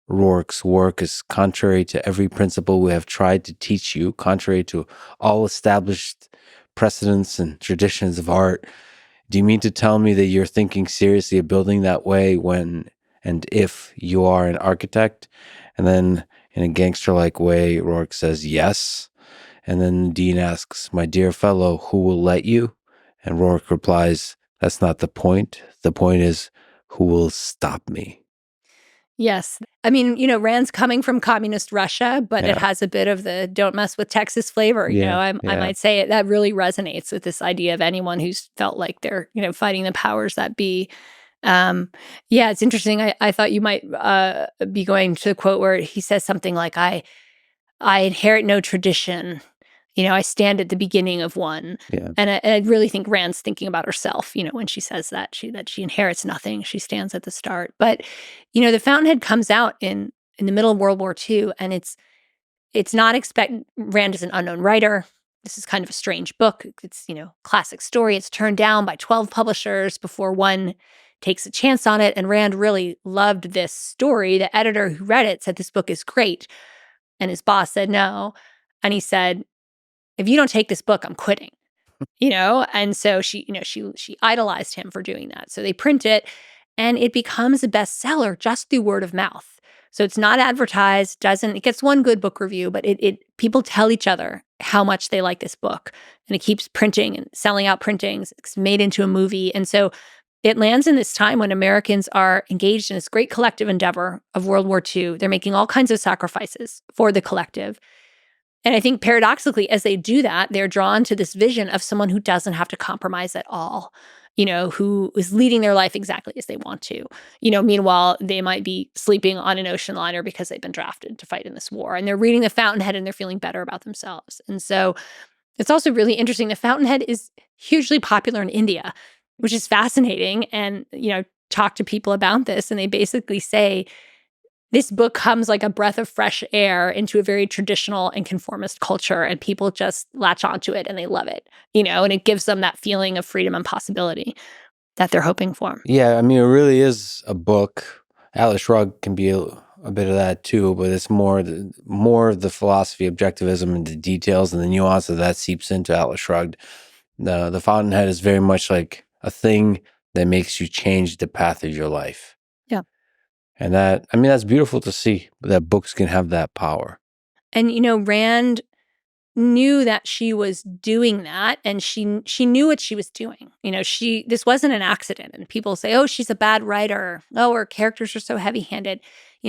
Rourke's work is contrary to every principle we have tried to teach you, contrary to all established precedents and traditions of art. Do you mean to tell me that you're thinking seriously of building that way when and if you are an architect? And then in a gangster-like way, Rourke says yes. And then the dean asks, my dear fellow, who will let you? And Rourke replies, that's not the point. The point is, who will stop me? Yes. I mean, Rand's coming from communist Russia, but it has a bit of the don't mess with Texas flavor. I might say it. That really resonates with this idea of anyone who's felt like they're, fighting the powers that be. It's interesting. I thought you might be going to the quote where he says something like, I inherit no tradition. I stand at the beginning of one. Yeah. And I really think Rand's thinking about herself, when she says that she inherits nothing. She stands at the start. But, The Fountainhead comes out in the middle of World War II, and it's not expected. Rand is an unknown writer. This is kind of a strange book. It's, classic story. It's turned down by 12 publishers before one takes a chance on it. And Rand really loved this story. The editor who read it said, this book is great. And his boss said no. And he said, if you don't take this book, I'm quitting, And so she idolized him for doing that. So they print it and it becomes a bestseller just through word of mouth. So it's not advertised, it gets one good book review, but people tell each other how much they like this book, and it keeps printing and selling out printings. It's made into a movie. And so it lands in this time when Americans are engaged in this great collective endeavor of World War II. They're making all kinds of sacrifices for the collective. And I think paradoxically, as they do that, they're drawn to this vision of someone who doesn't have to compromise at all, who is leading their life exactly as they want to. Meanwhile, they might be sleeping on an ocean liner because they've been drafted to fight in this war. And they're reading The Fountainhead and they're feeling better about themselves. And so it's also really interesting. The Fountainhead is hugely popular in India, which is fascinating. And, talk to people about this, and they basically say, this book comes like a breath of fresh air into a very traditional and conformist culture, and people just latch onto it and they love it, and it gives them that feeling of freedom and possibility that they're hoping for. Yeah, I mean, it really is a book. Atlas Shrugged can be a bit of that too, but it's more the philosophy, objectivism, and the details and the nuance of that seeps into Atlas Shrugged. The Fountainhead is very much like a thing that makes you change the path of your life. Yeah. And that's beautiful to see, that books can have that power. And, Rand knew that she was doing that, and she knew what she was doing. This wasn't an accident. And people say, oh, she's a bad writer. Oh, her characters are so heavy-handed.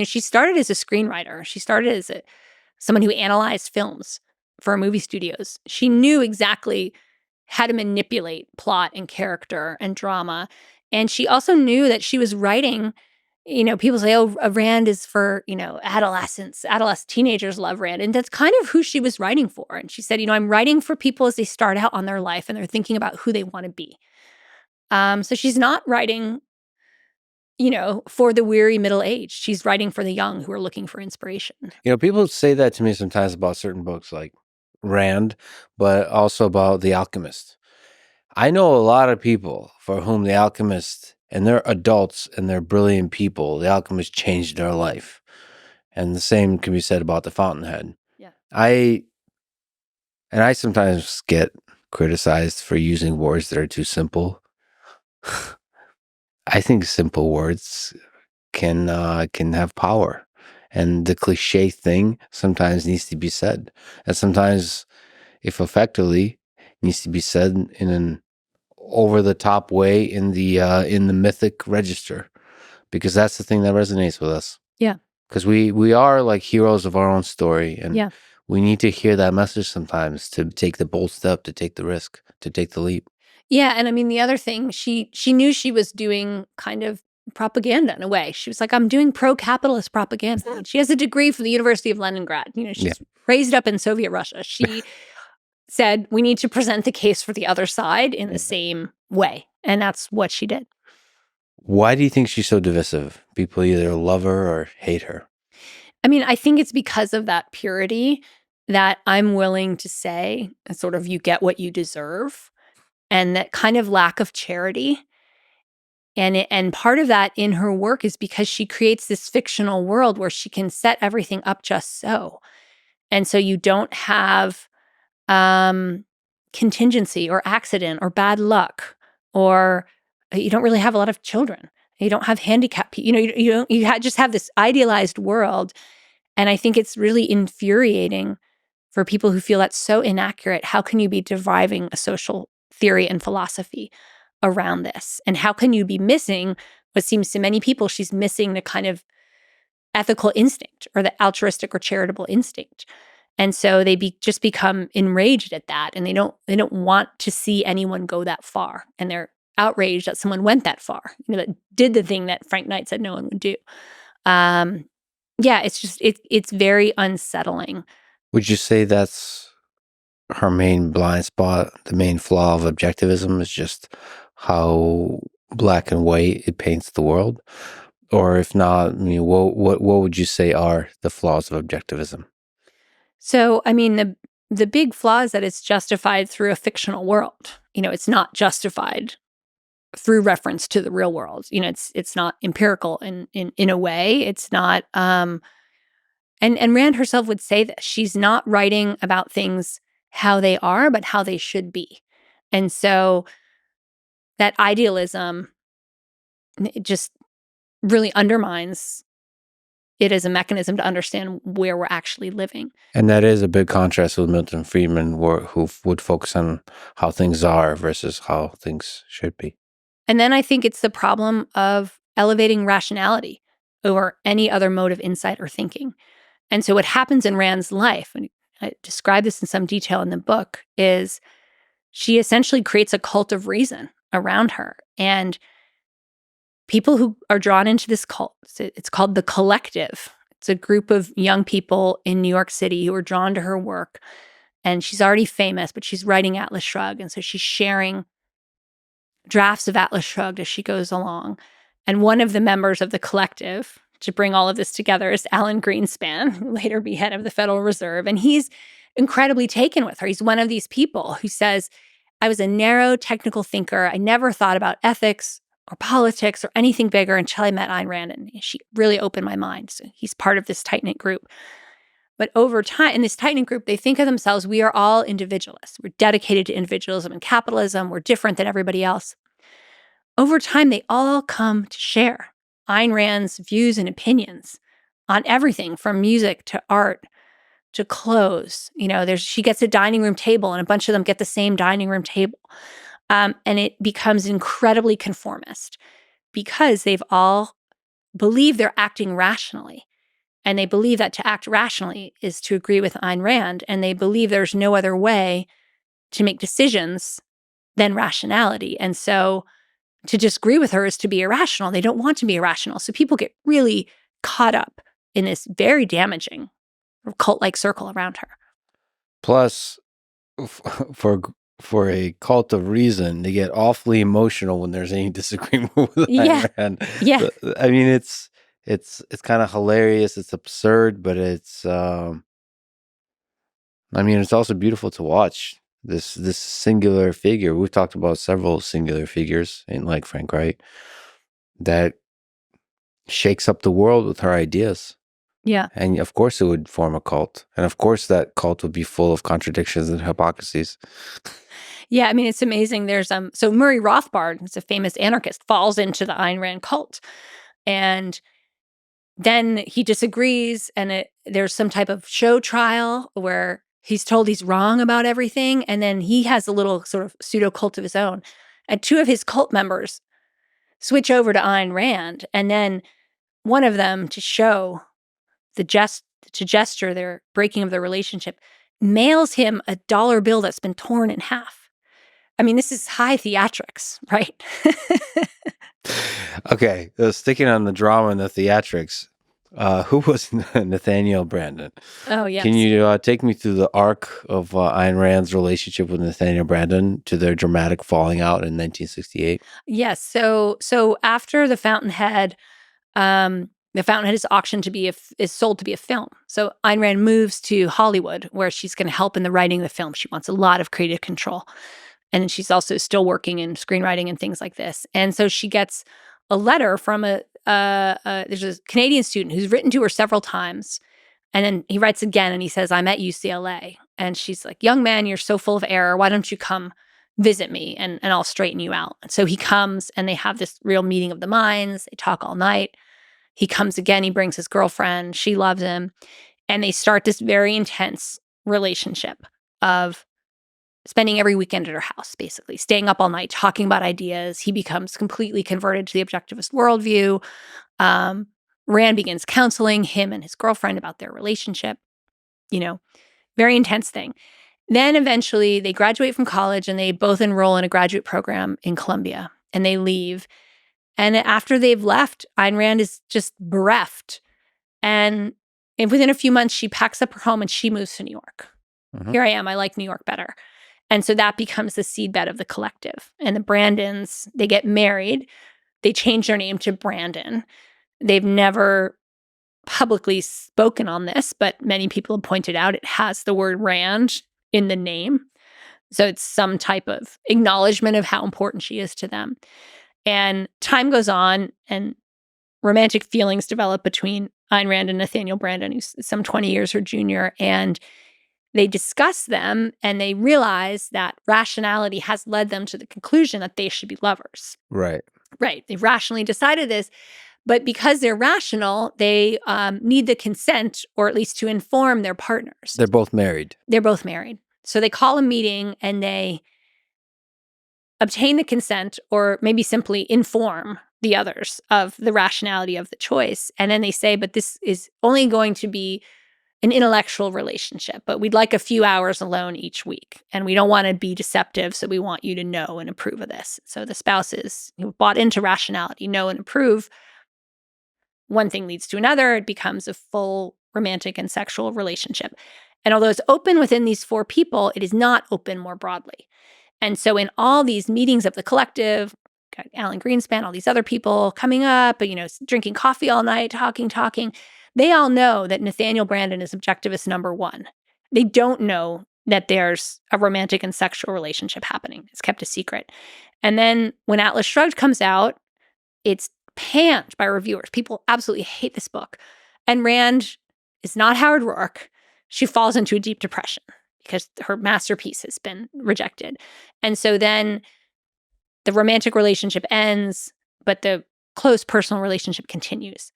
She started as a screenwriter. She started as someone who analyzed films for movie studios. She knew exactly how to manipulate plot and character and drama. And she also knew that she was writing. People say, oh, Rand is for, adolescents. Adolescent teenagers love Rand. And that's kind of who she was writing for. And she said, I'm writing for people as they start out on their life and they're thinking about who they want to be. So she's not writing, for the weary middle-aged. She's writing for the young who are looking for inspiration. People say that to me sometimes about certain books like Rand, but also about The Alchemist. I know a lot of people for whom The Alchemist, and they're adults and they're brilliant people, The Alchemist changed their life. And the same can be said about The Fountainhead. Yeah. I sometimes get criticized for using words that are too simple. I think simple words can have power. And the cliche thing sometimes needs to be said. And sometimes, if effectively, needs to be said in an over-the-top way in the mythic register, because that's the thing that resonates with us. Yeah. Because we are like heroes of our own story, and we need to hear that message sometimes to take the bold step, to take the risk, to take the leap. Yeah, and I mean, the other thing, she knew she was doing kind of propaganda in a way. She was like, I'm doing pro-capitalist propaganda. She has a degree from the University of Leningrad. You know, she's raised up in Soviet Russia. She said, we need to present the case for the other side in the same way. And that's what she did. Why do you think she's so divisive? People either love her or hate her. I mean, I think it's because of that purity that I'm willing to say, sort of, you get what you deserve, and that kind of lack of charity. And part of that in her work is because she creates this fictional world where she can set everything up just so. And so you don't have contingency or accident or bad luck, or you don't really have a lot of children. You don't have handicap people. You just have this idealized world. And I think it's really infuriating for people who feel that's so inaccurate. How can you be deriving a social theory and philosophy around this? And how can you be missing what seems to many people she's missing the kind of ethical instinct or the altruistic or charitable instinct? And so they just become enraged at that, and they don't want to see anyone go that far, and they're outraged that someone went that far, that did the thing that Frank Knight said no one would do. Yeah, it's very unsettling. Would you say that's her main blind spot, the main flaw of objectivism is just how black and white it paints the world? Or if not, I mean, what would you say are the flaws of objectivism? So, I mean, the big flaw is that it's justified through a fictional world. It's not justified through reference to the real world. It's not empirical in a way. It's not. And Rand herself would say this. She's not writing about things how they are, but how they should be. And so that idealism, it just really undermines it as a mechanism to understand where we're actually living. And that is a big contrast with Milton Friedman, who would focus on how things are versus how things should be. And then I think it's the problem of elevating rationality over any other mode of insight or thinking. And so what happens in Rand's life, and I describe this in some detail in the book, is she essentially creates a cult of reason around her. And people who are drawn into this cult, it's called the Collective. It's a group of young people in New York City who are drawn to her work. And she's already famous, but she's writing Atlas Shrugged. And so she's sharing drafts of Atlas Shrugged as she goes along. And one of the members of the Collective, to bring all of this together, is Alan Greenspan, who later be head of the Federal Reserve. And he's incredibly taken with her. He's one of these people who says, I was a narrow technical thinker. I never thought about ethics or politics or anything bigger until I met Ayn Rand. And she really opened my mind. So he's part of this tight-knit group. But over time, in this tight-knit group, they think of themselves, we are all individualists. We're dedicated to individualism and capitalism. We're different than everybody else. Over time, they all come to share Ayn Rand's views and opinions on everything from music to art to clothes. She gets a dining room table, and a bunch of them get the same dining room table. And it becomes incredibly conformist because they've all believe they're acting rationally. And they believe that to act rationally is to agree with Ayn Rand. And they believe there's no other way to make decisions than rationality. And so to disagree with her is to be irrational. They don't want to be irrational. So people get really caught up in this very damaging cult-like circle around her. Plus, for a cult of reason, they get awfully emotional when there's any disagreement with Ayn Rand. Yeah. I mean, it's kind of hilarious. It's absurd, but it's also beautiful to watch. This singular figure. We've talked about several singular figures in like Frank Wright that shakes up the world with her ideas. Yeah. And of course it would form a cult. And of course that cult would be full of contradictions and hypocrisies. Yeah, I mean, it's amazing. There's so Murray Rothbard, who's a famous anarchist, falls into the Ayn Rand cult. And then he disagrees, and there's some type of show trial where he's told he's wrong about everything. And then he has a little sort of pseudo cult of his own. And two of his cult members switch over to Ayn Rand. And then one of them, to show the to gesture their breaking of their relationship, mails him a dollar bill that's been torn in half. I mean, this is high theatrics, right? Okay, sticking on the drama and the theatrics, who was Nathaniel Branden? Oh, yes. Can you take me through the arc of Ayn Rand's relationship with Nathaniel Branden to their dramatic falling out in 1968? Yes. So after the Fountainhead is auctioned to be is sold to be a film. So Ayn Rand moves to Hollywood, where she's going to help in the writing of the film. She wants a lot of creative control, and she's also still working in screenwriting and things like this. And so she gets a letter from there's a Canadian student who's written to her several times, and then he writes again and he says, "I'm at UCLA," and she's like, "Young man, you're so full of error. Why don't you come visit me and I'll straighten you out?" And so he comes, and they have this real meeting of the minds. They talk all night. He comes again. He brings his girlfriend. She loves him. And they start this very intense relationship of spending every weekend at her house, basically, staying up all night, talking about ideas. He becomes completely converted to the objectivist worldview. Rand begins counseling him and his girlfriend about their relationship. Very intense thing. Then eventually they graduate from college and they both enroll in a graduate program in Columbia, and they leave. And after they've left, Ayn Rand is just bereft. And within a few months, she packs up her home and she moves to New York. Mm-hmm. Here I am. I like New York better. And so that becomes the seedbed of the collective. And the Brandons, they get married. They change their name to Branden. They've never publicly spoken on this, but many people have pointed out it has the word Rand in the name. So it's some type of acknowledgement of how important she is to them. And time goes on, and romantic feelings develop between Ayn Rand and Nathaniel Branden, who's some 20 years her junior. And they discuss them, and they realize that rationality has led them to the conclusion that they should be lovers. Right. Right. They've rationally decided this. But because they're rational, they need the consent, or at least to inform their partners. They're both married. So they call a meeting and they obtain the consent, or maybe simply inform the others of the rationality of the choice. And then they say, but this is only going to be an intellectual relationship, but we'd like a few hours alone each week. And we don't want to be deceptive, so we want you to know and approve of this. So the spouses who bought into rationality know and approve. One thing leads to another. It becomes a full romantic and sexual relationship. And although it's open within these four people, it is not open more broadly. And so in all these meetings of the collective, got Alan Greenspan, all these other people coming up, drinking coffee all night, talking, they all know that Nathaniel Branden is objectivist number one. They don't know that there's a romantic and sexual relationship happening. It's kept a secret. And then when Atlas Shrugged comes out, it's panned by reviewers. People absolutely hate this book. And Rand is not Howard Roark. She falls into a deep depression because her masterpiece has been rejected. And so then the romantic relationship ends, but the close personal relationship continues.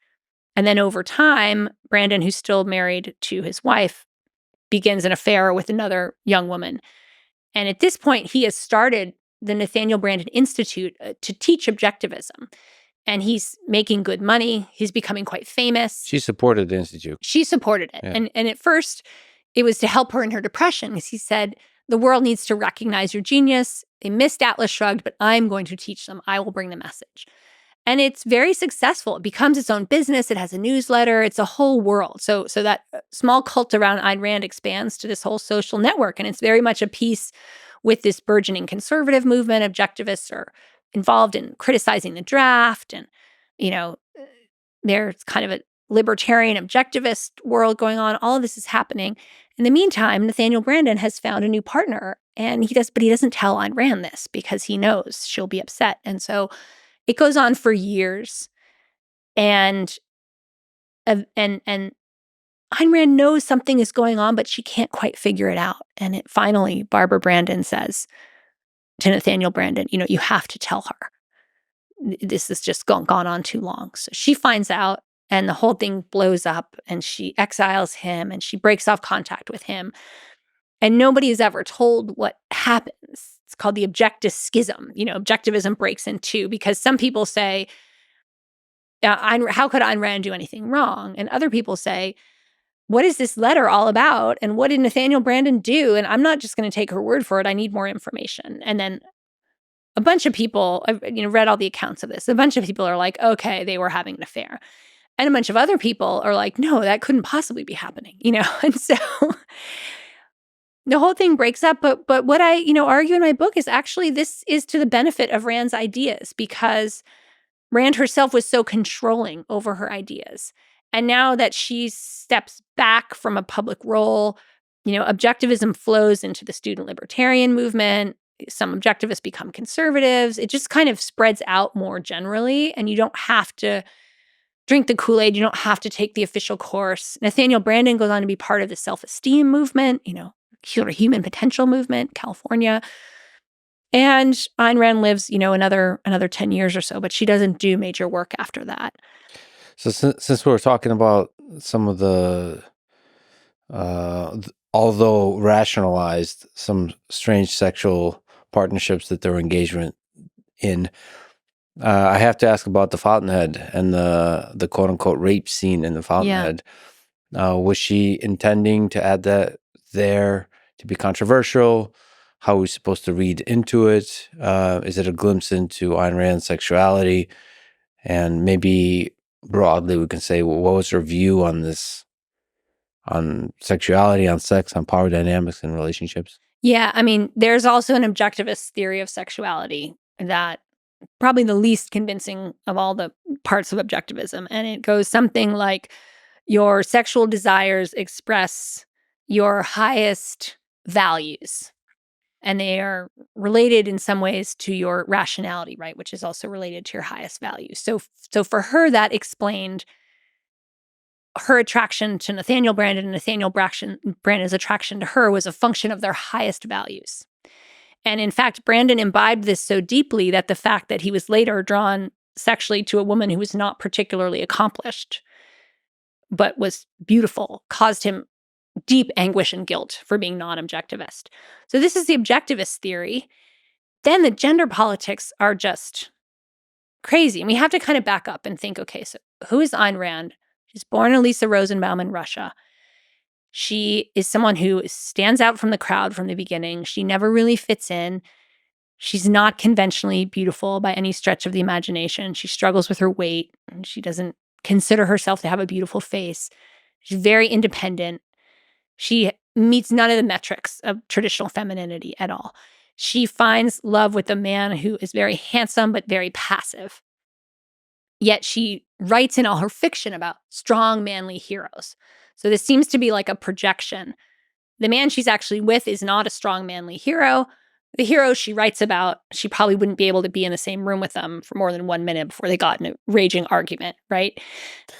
And then over time, Branden, who's still married to his wife, begins an affair with another young woman. And at this point, he has started the Nathaniel Branden Institute to teach objectivism. And he's making good money. He's becoming quite famous. She supported the Institute. She supported it. Yeah. And at first, it was to help her in her depression, because he said, the world needs to recognize your genius. They missed Atlas Shrugged, but I'm going to teach them. I will bring the message. And it's very successful. It becomes its own business. It has a newsletter. It's a whole world. So that small cult around Ayn Rand expands to this whole social network. And it's very much a piece with this burgeoning conservative movement. Objectivists are involved in criticizing the draft. And, there's kind of a libertarian objectivist world going on. All of this is happening. In the meantime, Nathaniel Branden has found a new partner. And he doesn't tell Ayn Rand this because he knows she'll be upset. And so it goes on for years, and Ayn Rand knows something is going on, but she can't quite figure it out. And finally, Barbara Branden says to Nathaniel Branden, you have to tell her. This has just gone on too long. So she finds out, and the whole thing blows up, and she exiles him, and she breaks off contact with him. And nobody has ever told what happens. It's called the objective schism. Objectivism breaks in two, because some people say, how could Ayn Rand do anything wrong? And other people say, what is this letter all about? And what did Nathaniel Branden do? And I'm not just going to take her word for it. I need more information. And then a bunch of people, I've read all the accounts of this. A bunch of people are like, okay, they were having an affair. And a bunch of other people are like, no, that couldn't possibly be happening, And so the whole thing breaks up. But what I, argue in my book is actually this is to the benefit of Rand's ideas, because Rand herself was so controlling over her ideas. And now that she steps back from a public role, objectivism flows into the student libertarian movement. Some objectivists become conservatives. It just kind of spreads out more generally, and you don't have to drink the Kool-Aid. You don't have to take the official course. Nathaniel Branden goes on to be part of the self-esteem movement, sort of human potential movement, California. And Ayn Rand lives, another 10 years or so, but she doesn't do major work after that. So since we were talking about some of the, although rationalized, some strange sexual partnerships that they were engagement in, I have to ask about the Fountainhead and the quote unquote rape scene in the Fountainhead. Yeah. Was she intending to add that there to be controversial? How are we supposed to read into it? Is it a glimpse into Ayn Rand's sexuality? And maybe broadly, we can say, well, what was her view on this, on sexuality, on sex, on power dynamics and relationships? Yeah, there's also an objectivist theory of sexuality that probably the least convincing of all the parts of objectivism. And it goes something like, your sexual desires express your highest values. And they are related in some ways to your rationality, right? Which is also related to your highest values. So for her, that explained her attraction to Nathaniel Branden, and Nathaniel Branden's attraction to her was a function of their highest values. And in fact, Branden imbibed this so deeply that the fact that he was later drawn sexually to a woman who was not particularly accomplished, but was beautiful, caused him deep anguish and guilt for being non-objectivist. So this is the objectivist theory. Then the gender politics are just crazy. And we have to kind of back up and think, okay, so who is Ayn Rand? She's born Elisa Rosenbaum in Russia. She is someone who stands out from the crowd from the beginning. She never really fits in. She's not conventionally beautiful by any stretch of the imagination. She struggles with her weight, and she doesn't consider herself to have a beautiful face. She's very independent. She meets none of the metrics of traditional femininity at all. She finds love with a man who is very handsome but very passive. Yet she writes in all her fiction about strong, manly heroes. So this seems to be like a projection. The man she's actually with is not a strong, manly hero. The hero she writes about, she probably wouldn't be able to be in the same room with them for more than 1 minute before they got in a raging argument, right?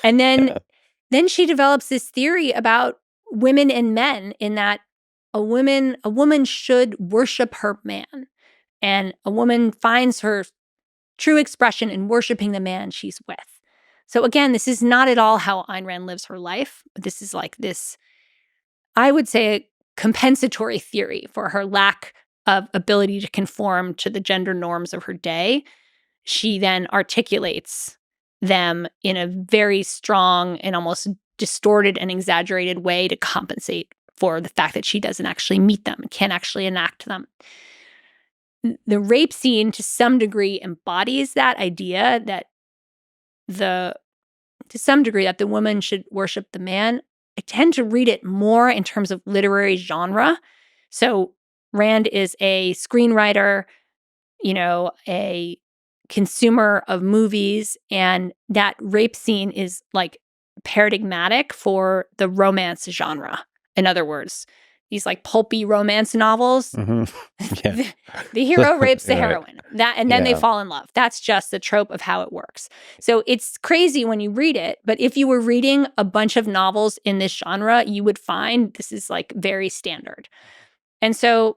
And then she develops this theory about women and men, in that a woman should worship her man, and a woman finds her true expression in worshiping the man she's with. So again, this is not at all how Ayn Rand lives her life. This is like this, I would say, a compensatory theory for her lack of ability to conform to the gender norms of her day. She then articulates them in a very strong and almost distorted and exaggerated way to compensate for the fact that she doesn't actually meet them, can't actually enact them. The rape scene, to some degree, embodies that idea that the woman should worship the man. I tend to read it more in terms of literary genre. So Rand is a screenwriter, a consumer of movies, and that rape scene is like paradigmatic for the romance genre. In other words, these like pulpy romance novels, Yeah. the hero rapes the heroine, and then they fall in love. That's just the trope of how it works. So it's crazy when you read it, but if you were reading a bunch of novels in this genre, you would find this is like very standard. And so,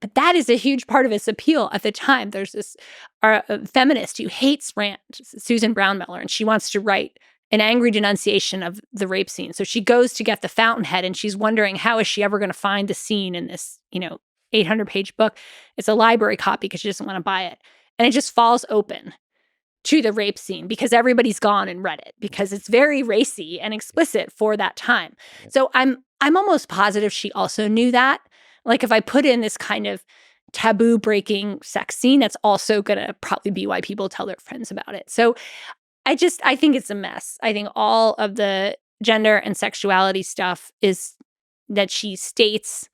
but that is a huge part of its appeal at the time. There's this feminist who hates Rand, Susan Brownmiller, and she wants to write an angry denunciation of the rape scene. So she goes to get the Fountainhead, and she's wondering, how is she ever going to find the scene in this, 800-page book? It's a library copy because she doesn't want to buy it. And it just falls open. to the rape scene because everybody's gone and read it because it's very racy and explicit for that time. So I'm almost positive she also knew that. Like if I put in this kind of taboo breaking sex scene, that's also going to probably be why people tell their friends about it. So I think it's a mess. I think all of the gender and sexuality stuff is that she states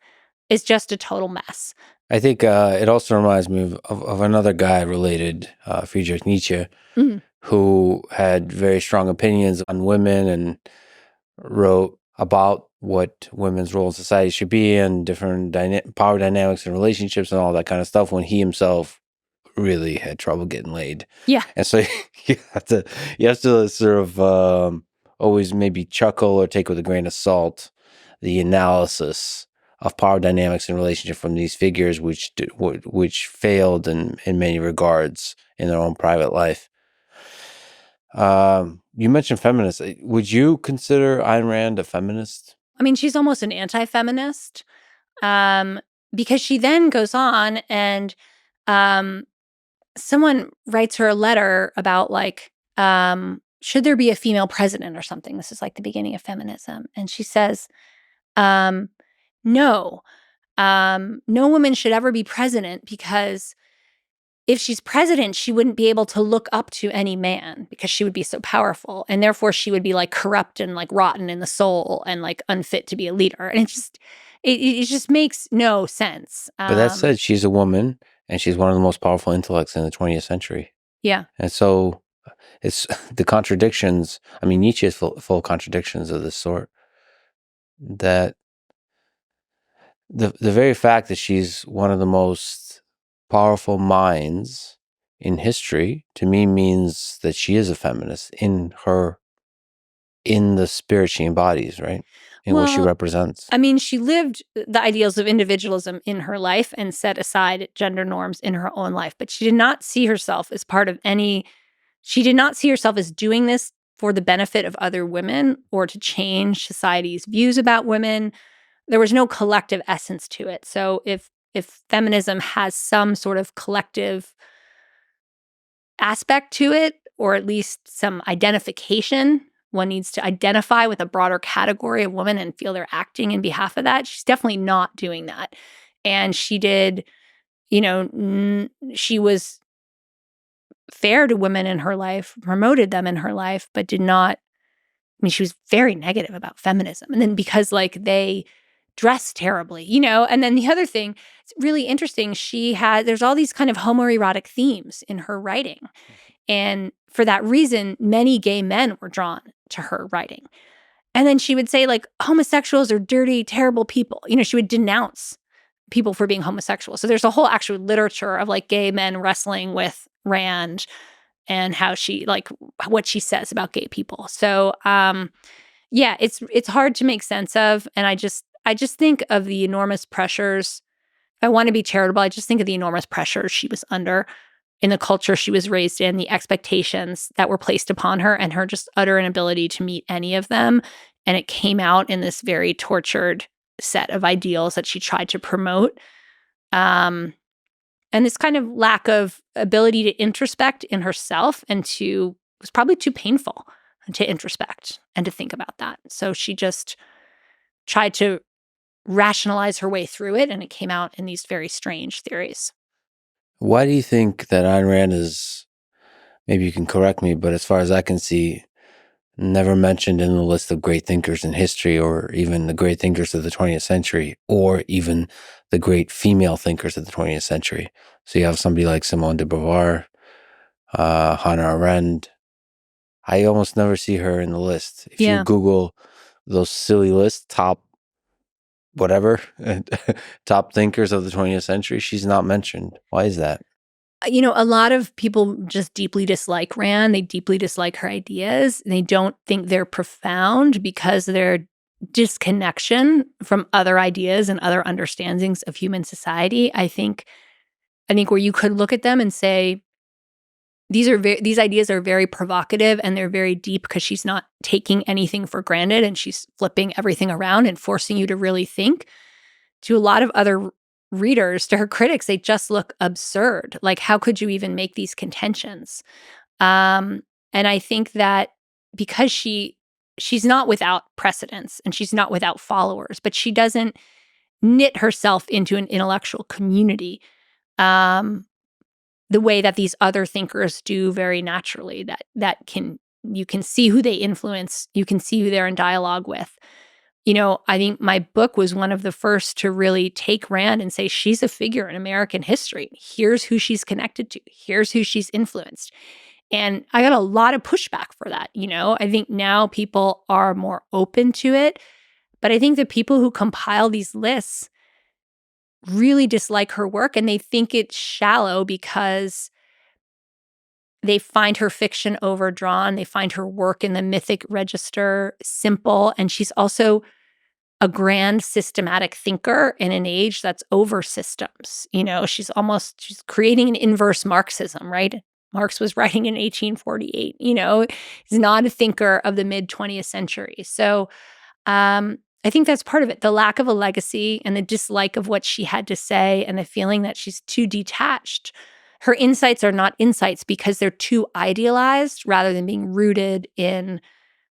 is just a total mess. I think it also reminds me of another guy related, Friedrich Nietzsche, who had very strong opinions on women and wrote about what women's role in society should be and different power dynamics and relationships and all that kind of stuff when he himself really had trouble getting laid. Yeah. And so you have to sort of always maybe chuckle or take with a grain of salt the analysis of power dynamics and relationship from these figures, which failed in many regards in their own private life. You mentioned feminists. Would you consider Ayn Rand a feminist? I mean, she's almost an anti-feminist because she then goes on and someone writes her a letter about like, should there be a female president or something? This is like the beginning of feminism. And she says, no, no woman should ever be president because if she's president, she wouldn't be able to look up to any man because she would be so powerful. And therefore she would be like corrupt and like rotten in the soul and like unfit to be a leader. And it just makes no sense. But that said, she's a woman and she's one of the most powerful intellects in the 20th century. Yeah. And so it's the contradictions. I mean, Nietzsche is full of contradictions of this sort. That the very fact that she's one of the most powerful minds in history, to me, means that she is a feminist in the spirit she embodies, right? In what she represents. I mean, she lived the ideals of individualism in her life and set aside gender norms in her own life, but she did not see herself as part of she did not see herself as doing this for the benefit of other women or to change society's views about women. There was no collective essence to it. So if feminism has some sort of collective aspect to it, or at least some identification, one needs to identify with a broader category of women and feel they're acting in behalf of that. She's definitely not doing that. And she did, she was fair to women in her life, promoted them in her life, but did not, she was very negative about feminism. And then because like they dress terribly, and then the other thing, it's really interesting. There's all these kind of homoerotic themes in her writing. And for that reason, many gay men were drawn to her writing. And then she would say like, homosexuals are dirty, terrible people. She would denounce people for being homosexual. So there's a whole actual literature of like gay men wrestling with Rand and how she what she says about gay people. So yeah, it's hard to make sense of. And I just think of the enormous pressures. If I want to be charitable, I just think of the enormous pressures she was under in the culture she was raised in, the expectations that were placed upon her, and her just utter inability to meet any of them. And it came out in this very tortured set of ideals that she tried to promote. And this kind of lack of ability to introspect in herself was probably too painful to introspect and to think about that. So she just tried to rationalize her way through it, and it came out in these very strange theories. Why do you think that Ayn Rand is, maybe you can correct me, but as far as I can see, never mentioned in the list of great thinkers in history, or even the great thinkers of the 20th century, or even the great female thinkers of the 20th century? So you have somebody like Simone de Beauvoir, Hannah Arendt. I almost never see her in the list. If you Google those silly lists, top thinkers of the 20th century, she's not mentioned. Why is that? A lot of people just deeply dislike Rand. They deeply dislike her ideas. They don't think they're profound because they're disconnection from other ideas and other understandings of human society. I think where you could look at them and say, these ideas are very provocative and they're very deep because she's not taking anything for granted and she's flipping everything around and forcing you to really think. To a lot of other readers, to her critics, they just look absurd. Like, how could you even make these contentions? And I think that because she's not without precedents and she's not without followers, but she doesn't knit herself into an intellectual community the way that these other thinkers do very naturally. You can see who they influence, you can see who they're in dialogue with. I think my book was one of the first to really take Rand and say, she's a figure in American history. Here's who she's connected to. Here's who she's influenced. And I got a lot of pushback for that. I think now people are more open to it. But I think the people who compile these lists really dislike her work, and they think it's shallow because they find her fiction overdrawn. They find her work in the mythic register simple. And she's also a grand systematic thinker in an age that's over systems. She's creating an inverse Marxism, right? Marx was writing in 1848, he's not a thinker of the mid 20th century. So I think that's part of it. The lack of a legacy and the dislike of what she had to say and the feeling that she's too detached. Her insights are not insights because they're too idealized rather than being rooted in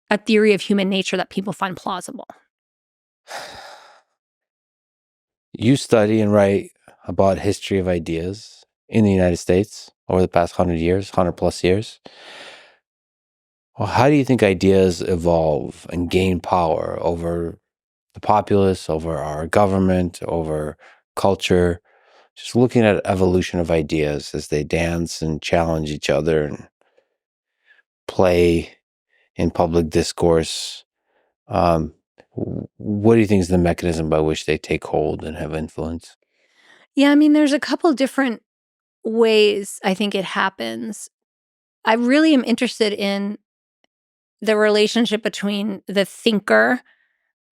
a theory of human nature that people find plausible. You study and write about history of ideas in the United States over the past 100 years, 100 plus years. Well, how do you think ideas evolve and gain power over the populace, over our government, over culture? Just looking at evolution of ideas as they dance and challenge each other and play in public discourse. What do you think is the mechanism by which they take hold and have influence? Yeah, I mean, there's a couple different ways I think it happens. I really am interested in the relationship between the thinker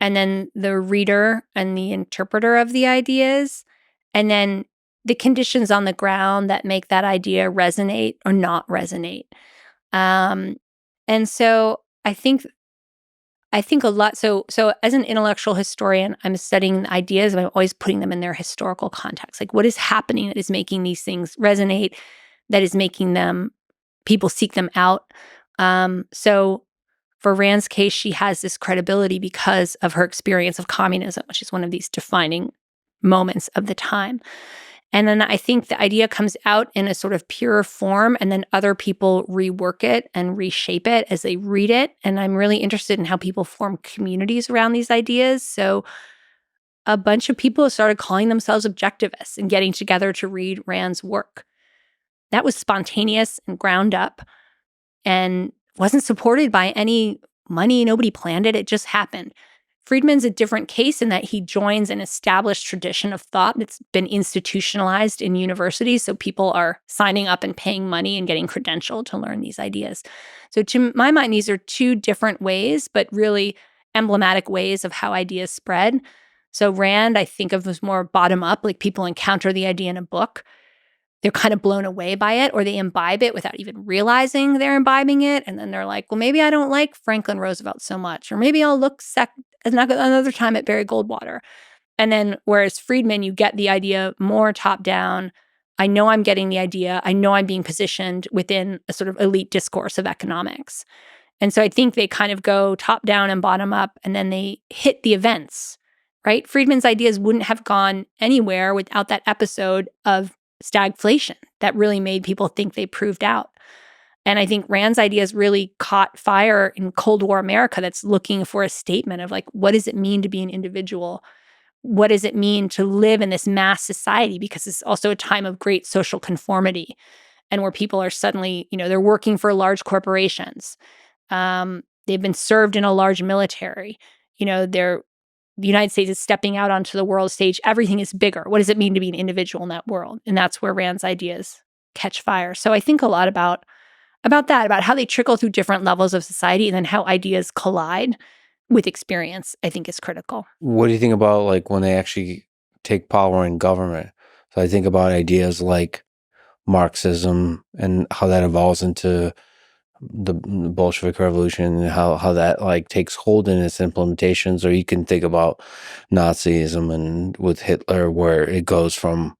and then the reader and the interpreter of the ideas, and then the conditions on the ground that make that idea resonate or not resonate. And so I think a lot. So as an intellectual historian, I'm studying ideas, and I'm always putting them in their historical context. Like, what is happening that is making these things resonate, that is making them people seek them out. So for Rand's case, she has this credibility because of her experience of communism, which is one of these defining moments of the time. And then I think the idea comes out in a sort of pure form, and then other people rework it and reshape it as they read it. And I'm really interested in how people form communities around these ideas. So a bunch of people started calling themselves objectivists and getting together to read Rand's work. That was spontaneous and ground up and wasn't supported by any money. Nobody planned it. It just happened. Friedman's a different case in that he joins an established tradition of thought that's been institutionalized in universities. So people are signing up and paying money and getting credentialed to learn these ideas. So to my mind, these are two different ways, but really emblematic ways of how ideas spread. So Rand, I think of as more bottom up, like people encounter the idea in a book. They're kind of blown away by it, or they imbibe it without even realizing they're imbibing it. And then they're like, well, maybe I don't like Franklin Roosevelt so much, or maybe I'll look another time at Barry Goldwater. And then whereas Friedman, you get the idea more top down. I know I'm getting the idea. I know I'm being positioned within a sort of elite discourse of economics. And so I think they kind of go top down and bottom up, and then they hit the events, right? Friedman's ideas wouldn't have gone anywhere without that episode of stagflation that really made people think they proved out. And I think Rand's ideas really caught fire in Cold War America that's looking for a statement of like, what does it mean to be an individual? What does it mean to live in this mass society? Because it's also a time of great social conformity and where people are suddenly, they're working for large corporations. They've been served in a large military. The United States is stepping out onto the world stage. Everything is bigger. What does it mean to be an individual in that world? And that's where Rand's ideas catch fire. So I think a lot about that, about how they trickle through different levels of society, and then how ideas collide with experience, I think is critical. What do you think about like when they actually take power in government? So I think about ideas like Marxism and how that evolves into the Bolshevik Revolution, and how that like takes hold in its implementations. Or you can think about Nazism and with Hitler, where it goes from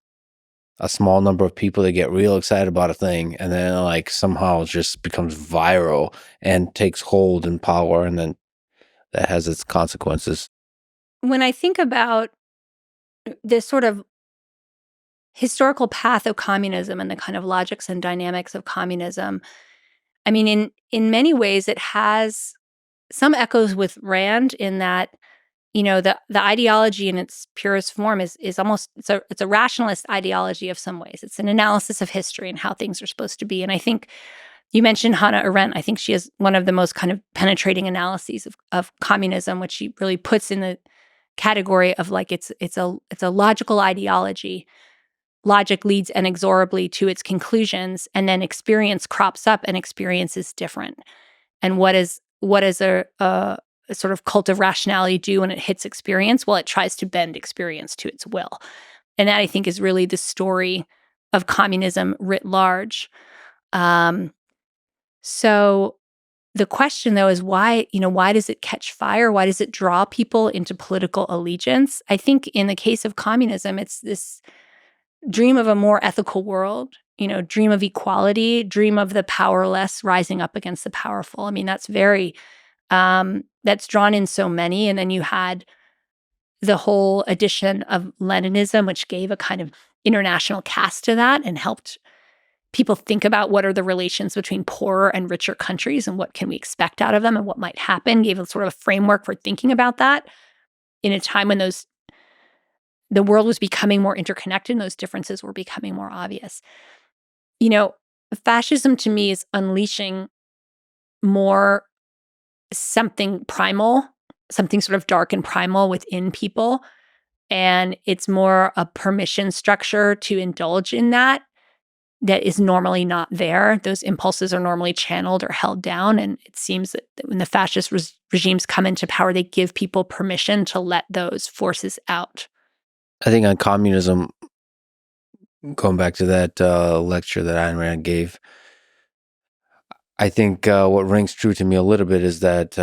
a small number of people that get real excited about a thing, and then like somehow it just becomes viral and takes hold and power, and then that has its consequences. When I think about this sort of historical path of communism and the kind of logics and dynamics of communism, I mean, in many ways, it has some echoes with Rand in that, the ideology in its purest form is almost it's a rationalist ideology of some ways. It's an analysis of history and how things are supposed to be. And I think you mentioned Hannah Arendt. I think she has one of the most kind of penetrating analyses of communism, which she really puts in the category of like it's a logical ideology. Logic leads inexorably to its conclusions, and then experience crops up, and experience is different. And what is a sort of cult of rationality do when it hits experience? Well, it tries to bend experience to its will. And that, I think, is really the story of communism writ large. So the question, though, is why does it catch fire? Why does it draw people into political allegiance? I think in the case of communism, it's this dream of a more ethical world, dream of equality, dream of the powerless rising up against the powerful. I mean, that's that's drawn in so many. And then you had the whole addition of Leninism, which gave a kind of international cast to that and helped people think about what are the relations between poorer and richer countries and what can we expect out of them and what might happen, gave a sort of a framework for thinking about that in a time when the world was becoming more interconnected and those differences were becoming more obvious. Fascism to me is unleashing more something primal, something sort of dark and primal within people. And it's more a permission structure to indulge in that is normally not there. Those impulses are normally channeled or held down. And it seems that when the fascist regimes come into power, they give people permission to let those forces out. I think on communism, going back to that lecture that Ayn Rand gave, I think what rings true to me a little bit is that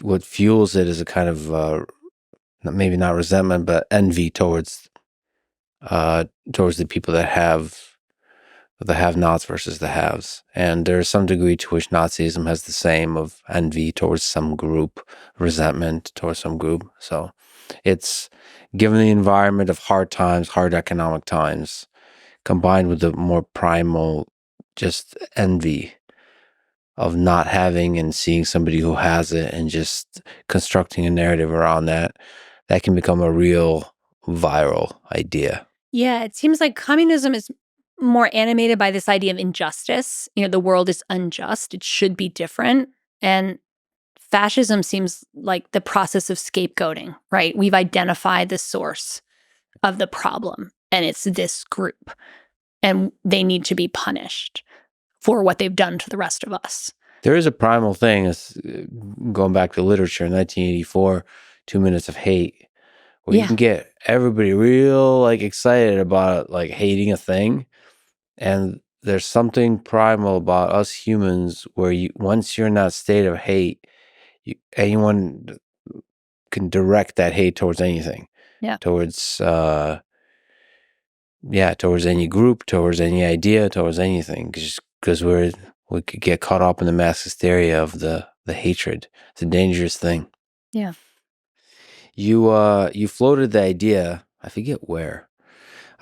what fuels it is a kind of maybe not resentment, but envy towards the people that have the have-nots versus the haves. And there's some degree to which Nazism has the same of envy towards some group, resentment towards some group. So it's given the environment of hard times, hard economic times, combined with the more primal just envy of not having and seeing somebody who has it and just constructing a narrative around that can become a real viral idea. Yeah, it seems like communism is more animated by this idea of injustice. The world is unjust. It should be different. And fascism seems like the process of scapegoating, right? We've identified the source of the problem, and it's this group. And they need to be punished for what they've done to the rest of us. There is a primal thing, going back to literature, in 1984, 2 Minutes of Hate, where you can get everybody real excited about hating a thing. And there's something primal about us humans where once you're in that state of hate, anyone can direct that hate towards anything. Yeah. Towards any group, towards any idea, towards anything. Just because we could get caught up in the mass hysteria of the hatred. It's a dangerous thing. Yeah. You floated the idea, I forget where,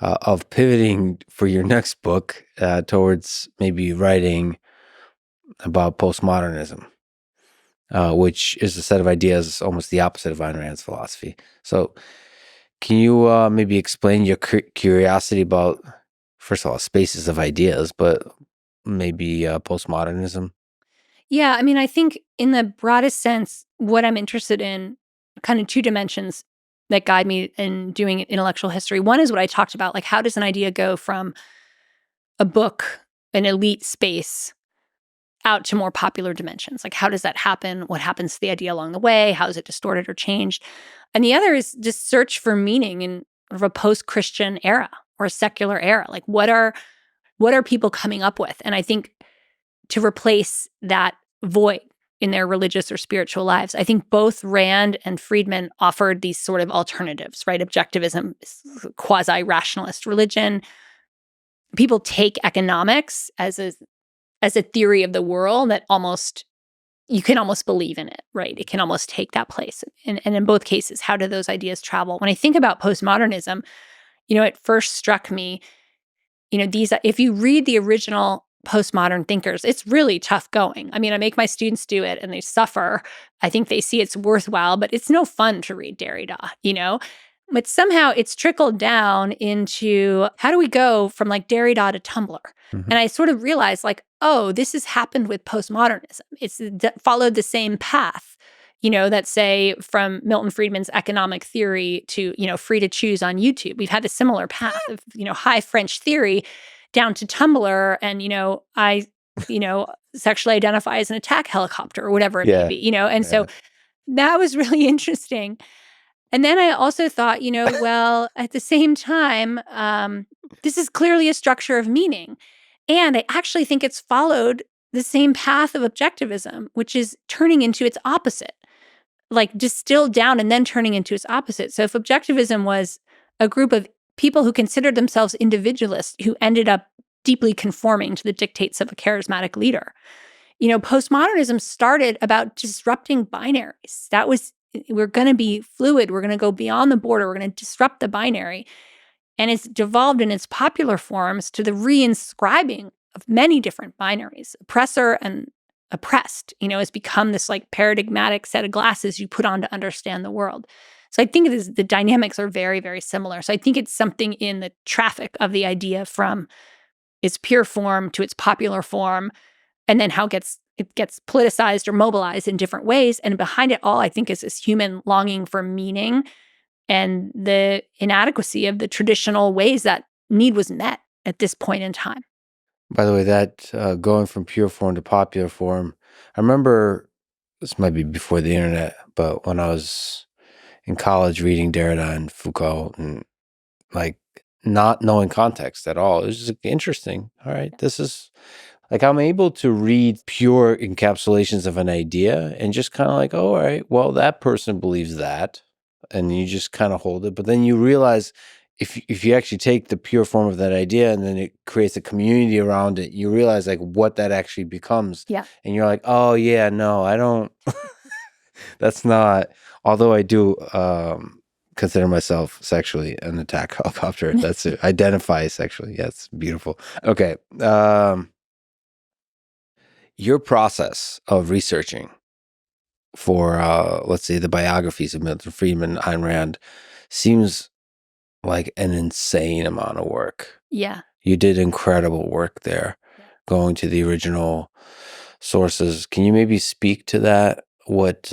of pivoting for your next book towards maybe writing about postmodernism, which is a set of ideas almost the opposite of Ayn Rand's philosophy. So can you maybe explain your curiosity about, first of all, spaces of ideas, but maybe postmodernism? Yeah, I mean, I think in the broadest sense, what I'm interested in, kind of two dimensions that guide me in doing intellectual history. One is what I talked about, like how does an idea go from a book, an elite space, out to more popular dimensions? Like how does that happen? What happens to the idea along the way? How is it distorted or changed? And the other is just search for meaning in sort of a post-Christian era or a secular era. Like what are people coming up with? And I think to replace that void in their religious or spiritual lives. I think both Rand and Friedman offered these sort of alternatives, right? Objectivism, quasi-rationalist religion. People take economics as a theory of the world that you can almost believe in it, right? It can almost take that place. And in both cases, how do those ideas travel? When I think about postmodernism, it first struck me, if you read the original postmodern thinkers, it's really tough going. I mean, I make my students do it and they suffer. I think they see it's worthwhile, but it's no fun to read Derrida, But somehow it's trickled down into how do we go from like Derrida to Tumblr? Mm-hmm. And I sort of realized this has happened with postmodernism. It's followed the same path, that say from Milton Friedman's economic theory to, free to choose on YouTube. We've had a similar path of, high French theory down to Tumblr. And, I, sexually identify as an attack helicopter or whatever it may be, And so that was really interesting. And then I also thought, well, at the same time, this is clearly a structure of meaning. And I actually think it's followed the same path of objectivism, which is turning into its opposite, like distilled down and then turning into its opposite. So if objectivism was a group of people who considered themselves individualists who ended up deeply conforming to the dictates of a charismatic leader, postmodernism started about disrupting binaries. We're going to be fluid. We're going to go beyond the border. We're going to disrupt the binary. And it's devolved in its popular forms to the reinscribing of many different binaries. Oppressor and oppressed, has become this like paradigmatic set of glasses you put on to understand the world. So I think the dynamics are very, very similar. So I think it's something in the traffic of the idea from its pure form to its popular form, and then how it gets politicized or mobilized in different ways. And behind it all, I think, is this human longing for meaning and the inadequacy of the traditional ways that need was met at this point in time. By the way, that going from pure form to popular form, I remember, this might be before the internet, but when I was in college reading Derrida and Foucault and like not knowing context at all, it was just interesting. All right, this is like I'm able to read pure encapsulations of an idea and just kind of like, oh, all right, well, that person believes that. And you just kind of hold it. But then you realize if you actually take the pure form of that idea and then it creates a community around it, you realize like what that actually becomes. Yeah. And you're like, oh, yeah, no, I don't. That's not. Although I do consider myself sexually an attack helicopter. That's it. Identify sexually. Yeah, it's beautiful. Okay. Your process of researching for, let's say, the biographies of Milton Friedman, Ayn Rand, seems like an insane amount of work. Yeah. You did incredible work there, going to the original sources. Can you maybe speak to that? What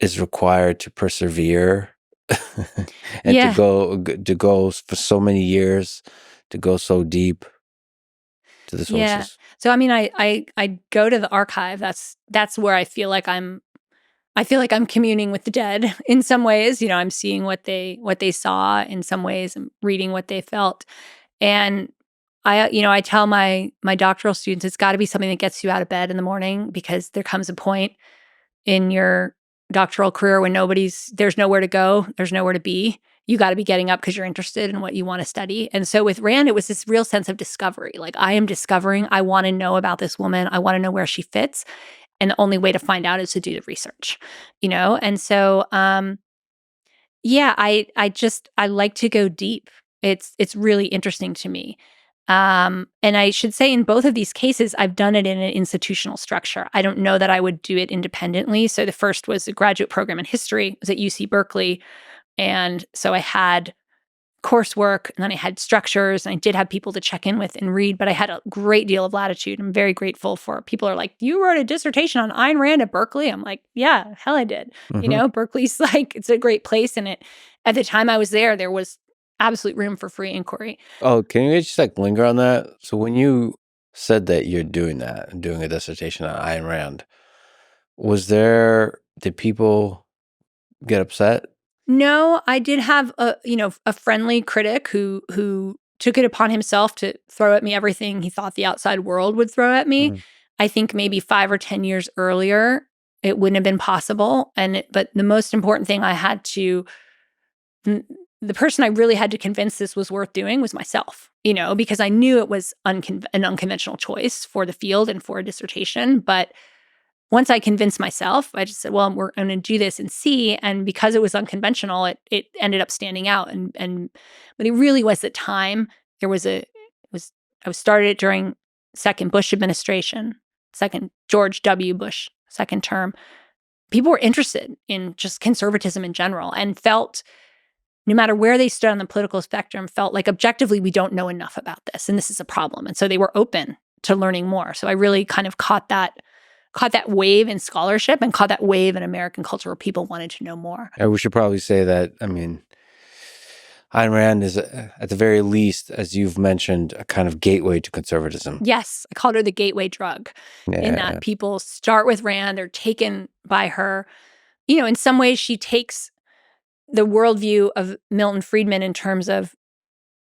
is required to persevere and to go for so many years, to go so deep to the sources? Yeah. So I mean, I go to the archive. That's where I feel like I'm communing with the dead in some ways. I'm seeing what they saw in some ways and reading what they felt. And I tell my doctoral students, it's got to be something that gets you out of bed in the morning, because there comes a point in your doctoral career when there's nowhere to go, there's nowhere to be. You got to be getting up because you're interested in what you want to study. And so with Rand, it was this real sense of discovery. Like, I am discovering, I want to know about this woman. I want to know where she fits. And the only way to find out is to do the research, And so, I like to go deep. It's really interesting to me. And I should say in both of these cases, I've done it in an institutional structure. I don't know that I would do it independently. So the first was a graduate program in history. It was at UC Berkeley. And so I had coursework, and then I had structures, and I did have people to check in with and read, but I had a great deal of latitude. I'm very grateful for people are like, you wrote a dissertation on Ayn Rand at Berkeley? I'm like, yeah, hell I did. Mm-hmm. Berkeley's like, it's a great place. And at the time I was there was absolute room for free inquiry. Oh, can you just like linger on that? So when you said that you're doing that and doing a dissertation on Ayn Rand, did people get upset? No, I did have a friendly critic who took it upon himself to throw at me everything he thought the outside world would throw at me. I think maybe 5 or 10 years earlier, it wouldn't have been possible. But the most important thing the person I really had to convince this was worth doing was myself, because I knew it was an unconventional choice for the field and for a dissertation. But once I convinced myself, I just said, well, we're going to do this and see. And because it was unconventional, it ended up standing out. But it really was the time. I started it during second Bush administration, second George W. Bush, second term. People were interested in just conservatism in general and felt, no matter where they stood on the political spectrum, felt like objectively we don't know enough about this, and this is a problem. And so they were open to learning more. So I really kind of caught that wave in scholarship and caught that wave in American culture where people wanted to know more. And we should probably say that, Ayn Rand is, at the very least, as you've mentioned, a kind of gateway to conservatism. Yes, I called her the gateway drug, in that people start with Rand, they're taken by her. In some ways, she takes the worldview of Milton Friedman in terms of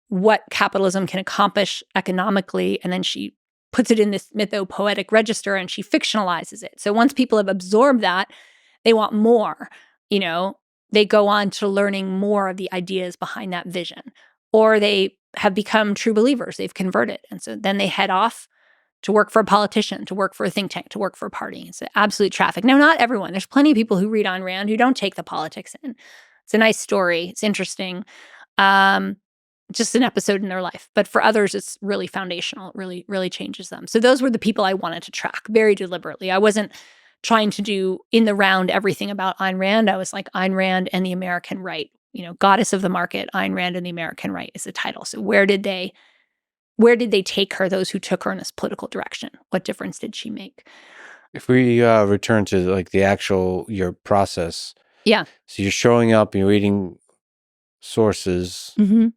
what capitalism can accomplish economically, and then she puts it in this mythopoetic register and she fictionalizes it. So once people have absorbed that, they want more. They go on to learning more of the ideas behind that vision, or they have become true believers. They've converted. And so then they head off to work for a politician, to work for a think tank, to work for a party. It's absolute traffic. Now, not everyone. There's plenty of people who read Ayn Rand who don't take the politics in. It's a nice story. It's interesting. Just an episode in their life. But for others, it's really foundational. It really, really changes them. So those were the people I wanted to track very deliberately. I wasn't trying to do in the round everything about Ayn Rand. I was like, Ayn Rand and the American right. Goddess of the market, Ayn Rand and the American right is the title. So where did they take her, those who took her in this political direction? What difference did she make? If we return to like your process. Yeah. So you're showing up, you're reading sources, mm-hmm.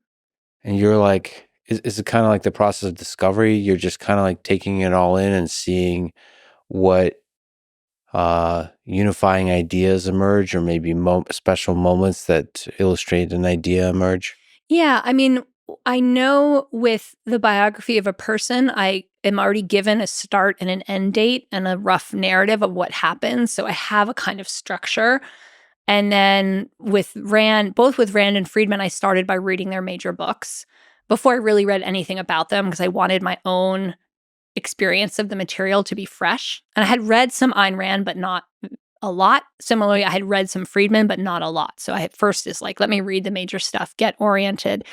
and you're like, is it kind of like the process of discovery? You're just kind of like taking it all in and seeing what unifying ideas emerge, or maybe special moments that illustrate an idea emerge? Yeah. I know with the biography of a person, I am already given a start and an end date and a rough narrative of what happens. So I have a kind of structure. And then with Rand, both with Rand and Friedman, I started by reading their major books before I really read anything about them, because I wanted my own experience of the material to be fresh. And I had read some Ayn Rand, but not a lot. Similarly, I had read some Friedman, but not a lot. So I at first is like, let me read the major stuff, get oriented,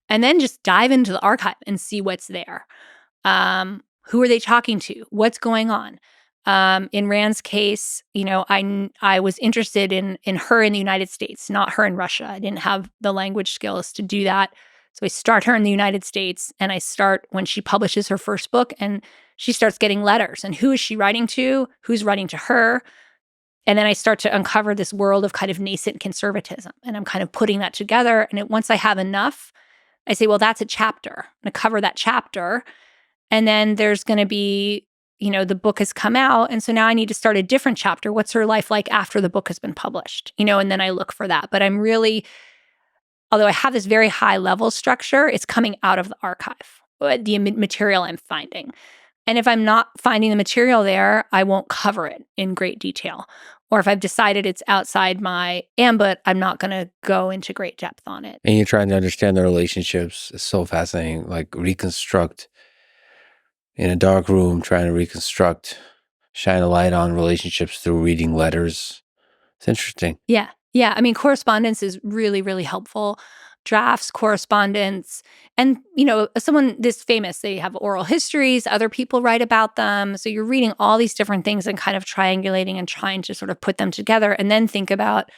and then just dive into the archive and see what's there. Who are they talking to? What's going on? In Rand's case, I was interested in her in the United States, not her in Russia. I didn't have the language skills to do that. So I start her in the United States, and I start when she publishes her first book, and she starts getting letters. And who is she writing to? Who's writing to her? And then I start to uncover this world of kind of nascent conservatism. And I'm kind of putting that together. And once I have enough, I say, well, that's a chapter. I'm going to cover that chapter. And then there's going to be, the book has come out. And so now I need to start a different chapter. What's her life like after the book has been published? And then I look for that. But I'm really, although I have this very high level structure, it's coming out of the archive, the material I'm finding. And if I'm not finding the material there, I won't cover it in great detail. Or if I've decided it's outside my ambit, I'm not going to go into great depth on it. And you're trying to understand the relationships. It's so fascinating. Like reconstruct in a dark room, trying to reconstruct, shine a light on relationships through reading letters. It's interesting. Yeah. Yeah. Correspondence is really, really helpful. Drafts, correspondence. And, someone this famous, they have oral histories, other people write about them. So you're reading all these different things and kind of triangulating and trying to sort of put them together, and then think about,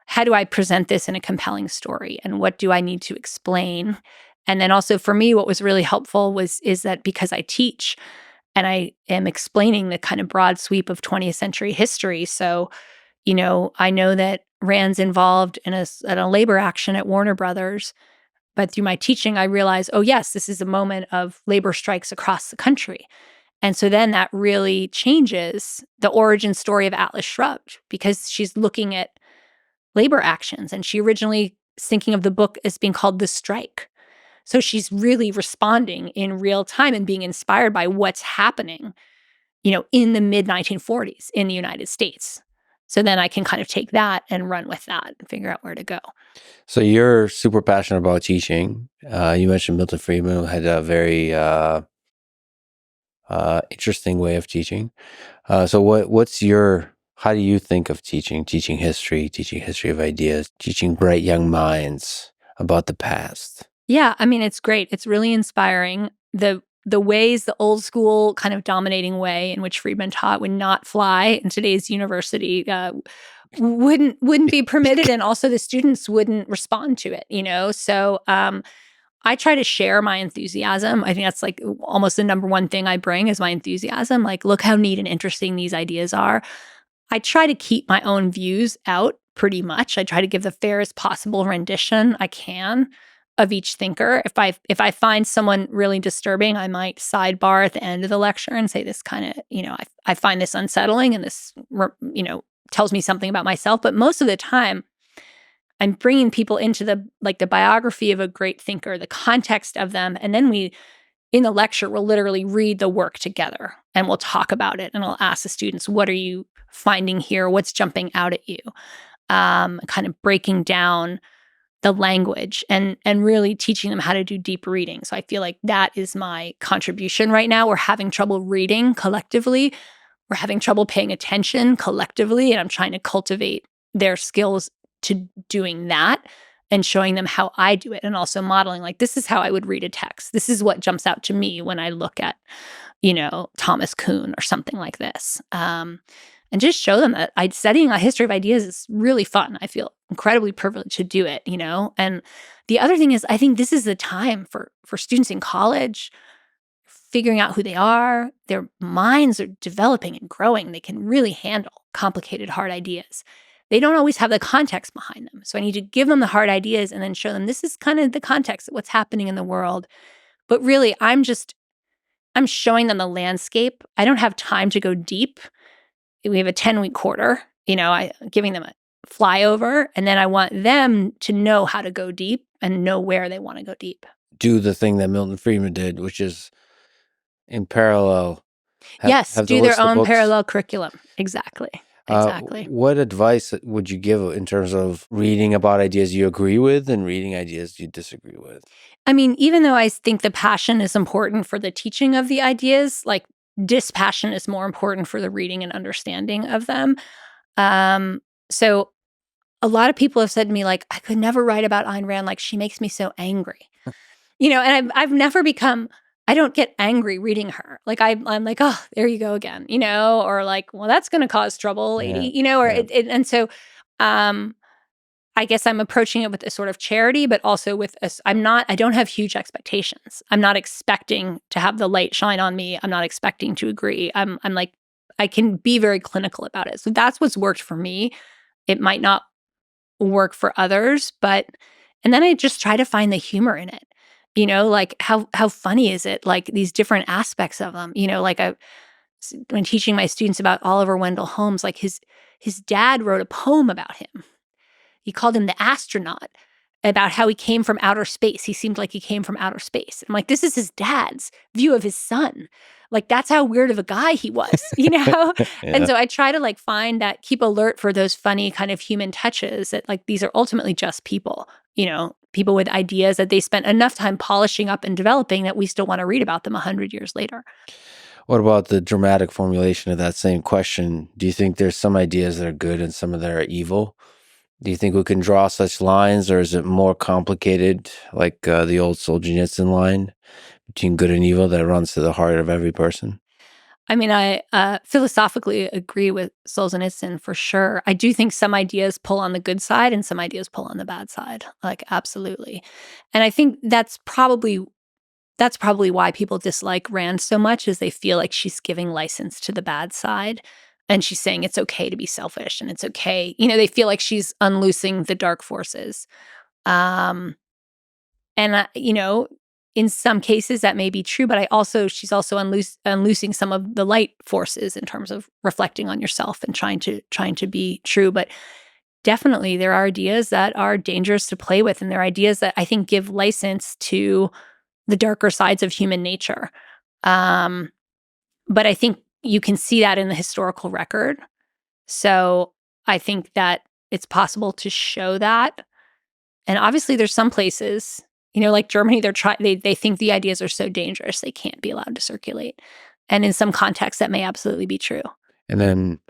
how do I present this in a compelling story? And what do I need to explain? And then also for me, what was really helpful is that because I teach and I am explaining the kind of broad sweep of 20th century history. So, I know that Rand's involved in a labor action at Warner Brothers, but through my teaching, I realized, oh yes, this is a moment of labor strikes across the country. And so then that really changes the origin story of Atlas Shrugged, because she's looking at labor actions, and she originally was thinking of the book as being called The Strike. So she's really responding in real time and being inspired by what's happening, in the mid 1940s in the United States. So then I can kind of take that and run with that and figure out where to go. So you're super passionate about teaching. You mentioned Milton Friedman, who had a very interesting way of teaching. So how do you think of teaching history of ideas, teaching bright young minds about the past? Yeah, I mean, it's great. It's really inspiring. The old school kind of dominating way in which Friedman taught would not fly in today's university. Wouldn't be permitted, and also the students wouldn't respond to it. So I try to share my enthusiasm. I think that's like almost the number one thing I bring is my enthusiasm. Like, look how neat and interesting these ideas are. I try to keep my own views out pretty much. I try to give the fairest possible rendition I can of each thinker. If I find someone really disturbing, I might sidebar at the end of the lecture and say this kind of, I find this unsettling and this, tells me something about myself. But most of the time, I'm bringing people into the biography of a great thinker, the context of them, and then in the lecture, we'll literally read the work together and we'll talk about it. And I'll ask the students, what are you finding here? What's jumping out at you? Kind of breaking down the language and really teaching them how to do deep reading. So I feel like that is my contribution right now. We're having trouble reading collectively. We're having trouble paying attention collectively. And I'm trying to cultivate their skills to doing that and showing them how I do it, and also modeling, like, this is how I would read a text. This is what jumps out to me when I look at, Thomas Kuhn or something like this. And just show them that studying a history of ideas is really fun. I feel incredibly privileged to do it, And the other thing is, I think this is the time for students in college figuring out who they are. Their minds are developing and growing. They can really handle complicated, hard ideas. They don't always have the context behind them. So I need to give them the hard ideas and then show them this is kind of the context of what's happening in the world. But really, I'm showing them the landscape. I don't have time to go deep. We have a 10-week quarter, giving them a flyover. And then I want them to know how to go deep and know where they want to go deep. Do the thing that Milton Friedman did, which is in parallel. Have do their own parallel curriculum. Exactly. What advice would you give in terms of reading about ideas you agree with and reading ideas you disagree with? I mean, even though I think the passion is important for the teaching of the ideas, like dispassion is more important for the reading and understanding of them. So a lot of people have said to me, like, I could never write about Ayn Rand. Like, she makes me so angry. And I've never become... I don't get angry reading her. Like, I'm like, oh, there you go again, or like, well, that's going to cause trouble, lady, and so I guess I'm approaching it with a sort of charity, but also with I don't have huge expectations. I'm not expecting to have the light shine on me. I'm not expecting to agree. I'm like, I can be very clinical about it. So that's what's worked for me. It might not work for others, and then I just try to find the humor in it. Like how funny is it? Like these different aspects of them. Like when teaching my students about Oliver Wendell Holmes, like his dad wrote a poem about him. He called him the astronaut, about how he came from outer space. He seemed like he came from outer space. I'm like, this is his dad's view of his son. Like, that's how weird of a guy he was, Yeah. And so I try to find that, keep alert for those funny kind of human touches that these are ultimately just people, people with ideas that they spent enough time polishing up and developing that we still want to read about them 100 years later. What about the dramatic formulation of that same question? Do you think there's some ideas that are good and some that are evil? Do you think we can draw such lines, or is it more complicated, like the old Solzhenitsyn line between good and evil that runs to the heart of every person? I mean, I philosophically agree with Solzhenitsyn for sure. I do think some ideas pull on the good side and some ideas pull on the bad side, absolutely. And I think that's probably why people dislike Rand so much, is they feel like she's giving license to the bad side. And she's saying it's okay to be selfish and it's okay. They feel like she's unloosing the dark forces. In some cases that may be true, but she's also unloosing some of the light forces in terms of reflecting on yourself and trying to be true. But definitely there are ideas that are dangerous to play with, and there are ideas that I think give license to the darker sides of human nature. But I think, you can see that in the historical record. So I think that it's possible to show that. And obviously there's some places, like Germany, they think the ideas are so dangerous they can't be allowed to circulate. And in some contexts that may absolutely be true. And then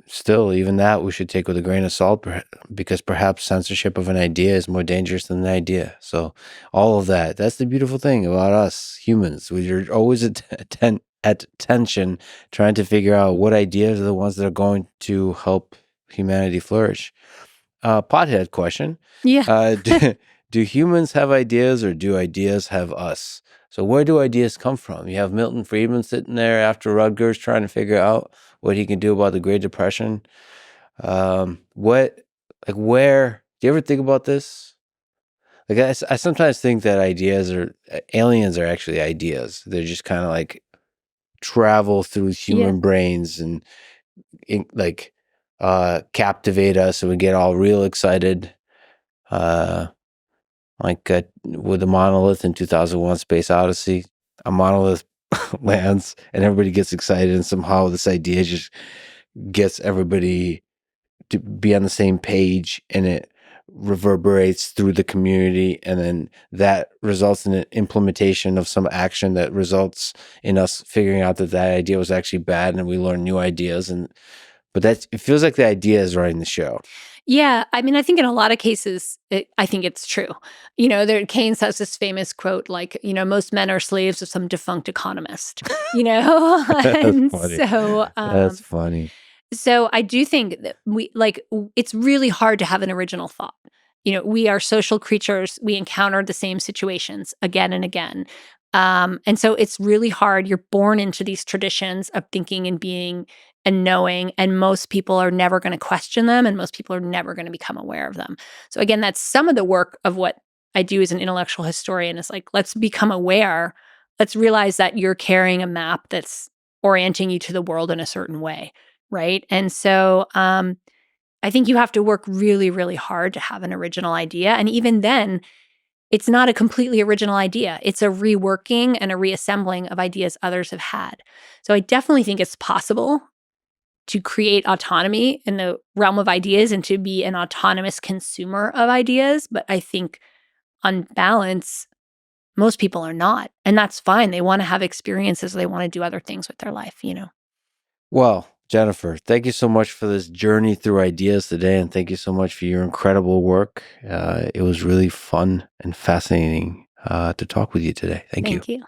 still, even that we should take with a grain of salt, because perhaps censorship of an idea is more dangerous than the idea. So all of that's the beautiful thing about us humans. We're always at tension, trying to figure out what ideas are the ones that are going to help humanity flourish. Pothead question. Yeah. Do humans have ideas, or do ideas have us? So where do ideas come from? You have Milton Friedman sitting there after Rutgers trying to figure out what he can do about the Great Depression. Where? Do you ever think about this? Like, I sometimes think that aliens are actually ideas. They're just kind of like travel through human brains and captivate us, and we get all real excited. With the monolith in 2001 Space Odyssey, a monolith lands and everybody gets excited, and somehow this idea just gets everybody to be on the same page, and it reverberates through the community, and then that results in an implementation of some action that results in us figuring out that idea was actually bad, and we learn new ideas. But it feels like the idea is running the show. Yeah, I mean, I think in a lot of cases, I think it's true. Keynes has this famous quote, like, most men are slaves of some defunct economist, That's funny. So that's funny. So I do think that it's really hard to have an original thought. We are social creatures. We encounter the same situations again and again. And so it's really hard. You're born into these traditions of thinking and being and knowing, and most people are never going to question them, and most people are never going to become aware of them. So again, that's some of the work of what I do as an intellectual historian, is like, let's become aware. Let's realize that you're carrying a map that's orienting you to the world in a certain way, right? And so I think you have to work really, really hard to have an original idea. And even then, it's not a completely original idea. It's a reworking and a reassembling of ideas others have had. So I definitely think it's possible to create autonomy in the realm of ideas and to be an autonomous consumer of ideas. But I think on balance, most people are not. And that's fine. They want to have experiences. They want to do other things with their life, Well, Jennifer, thank you so much for this journey through ideas today. And thank you so much for your incredible work. It was really fun and fascinating to talk with you today. Thank you. Thank you.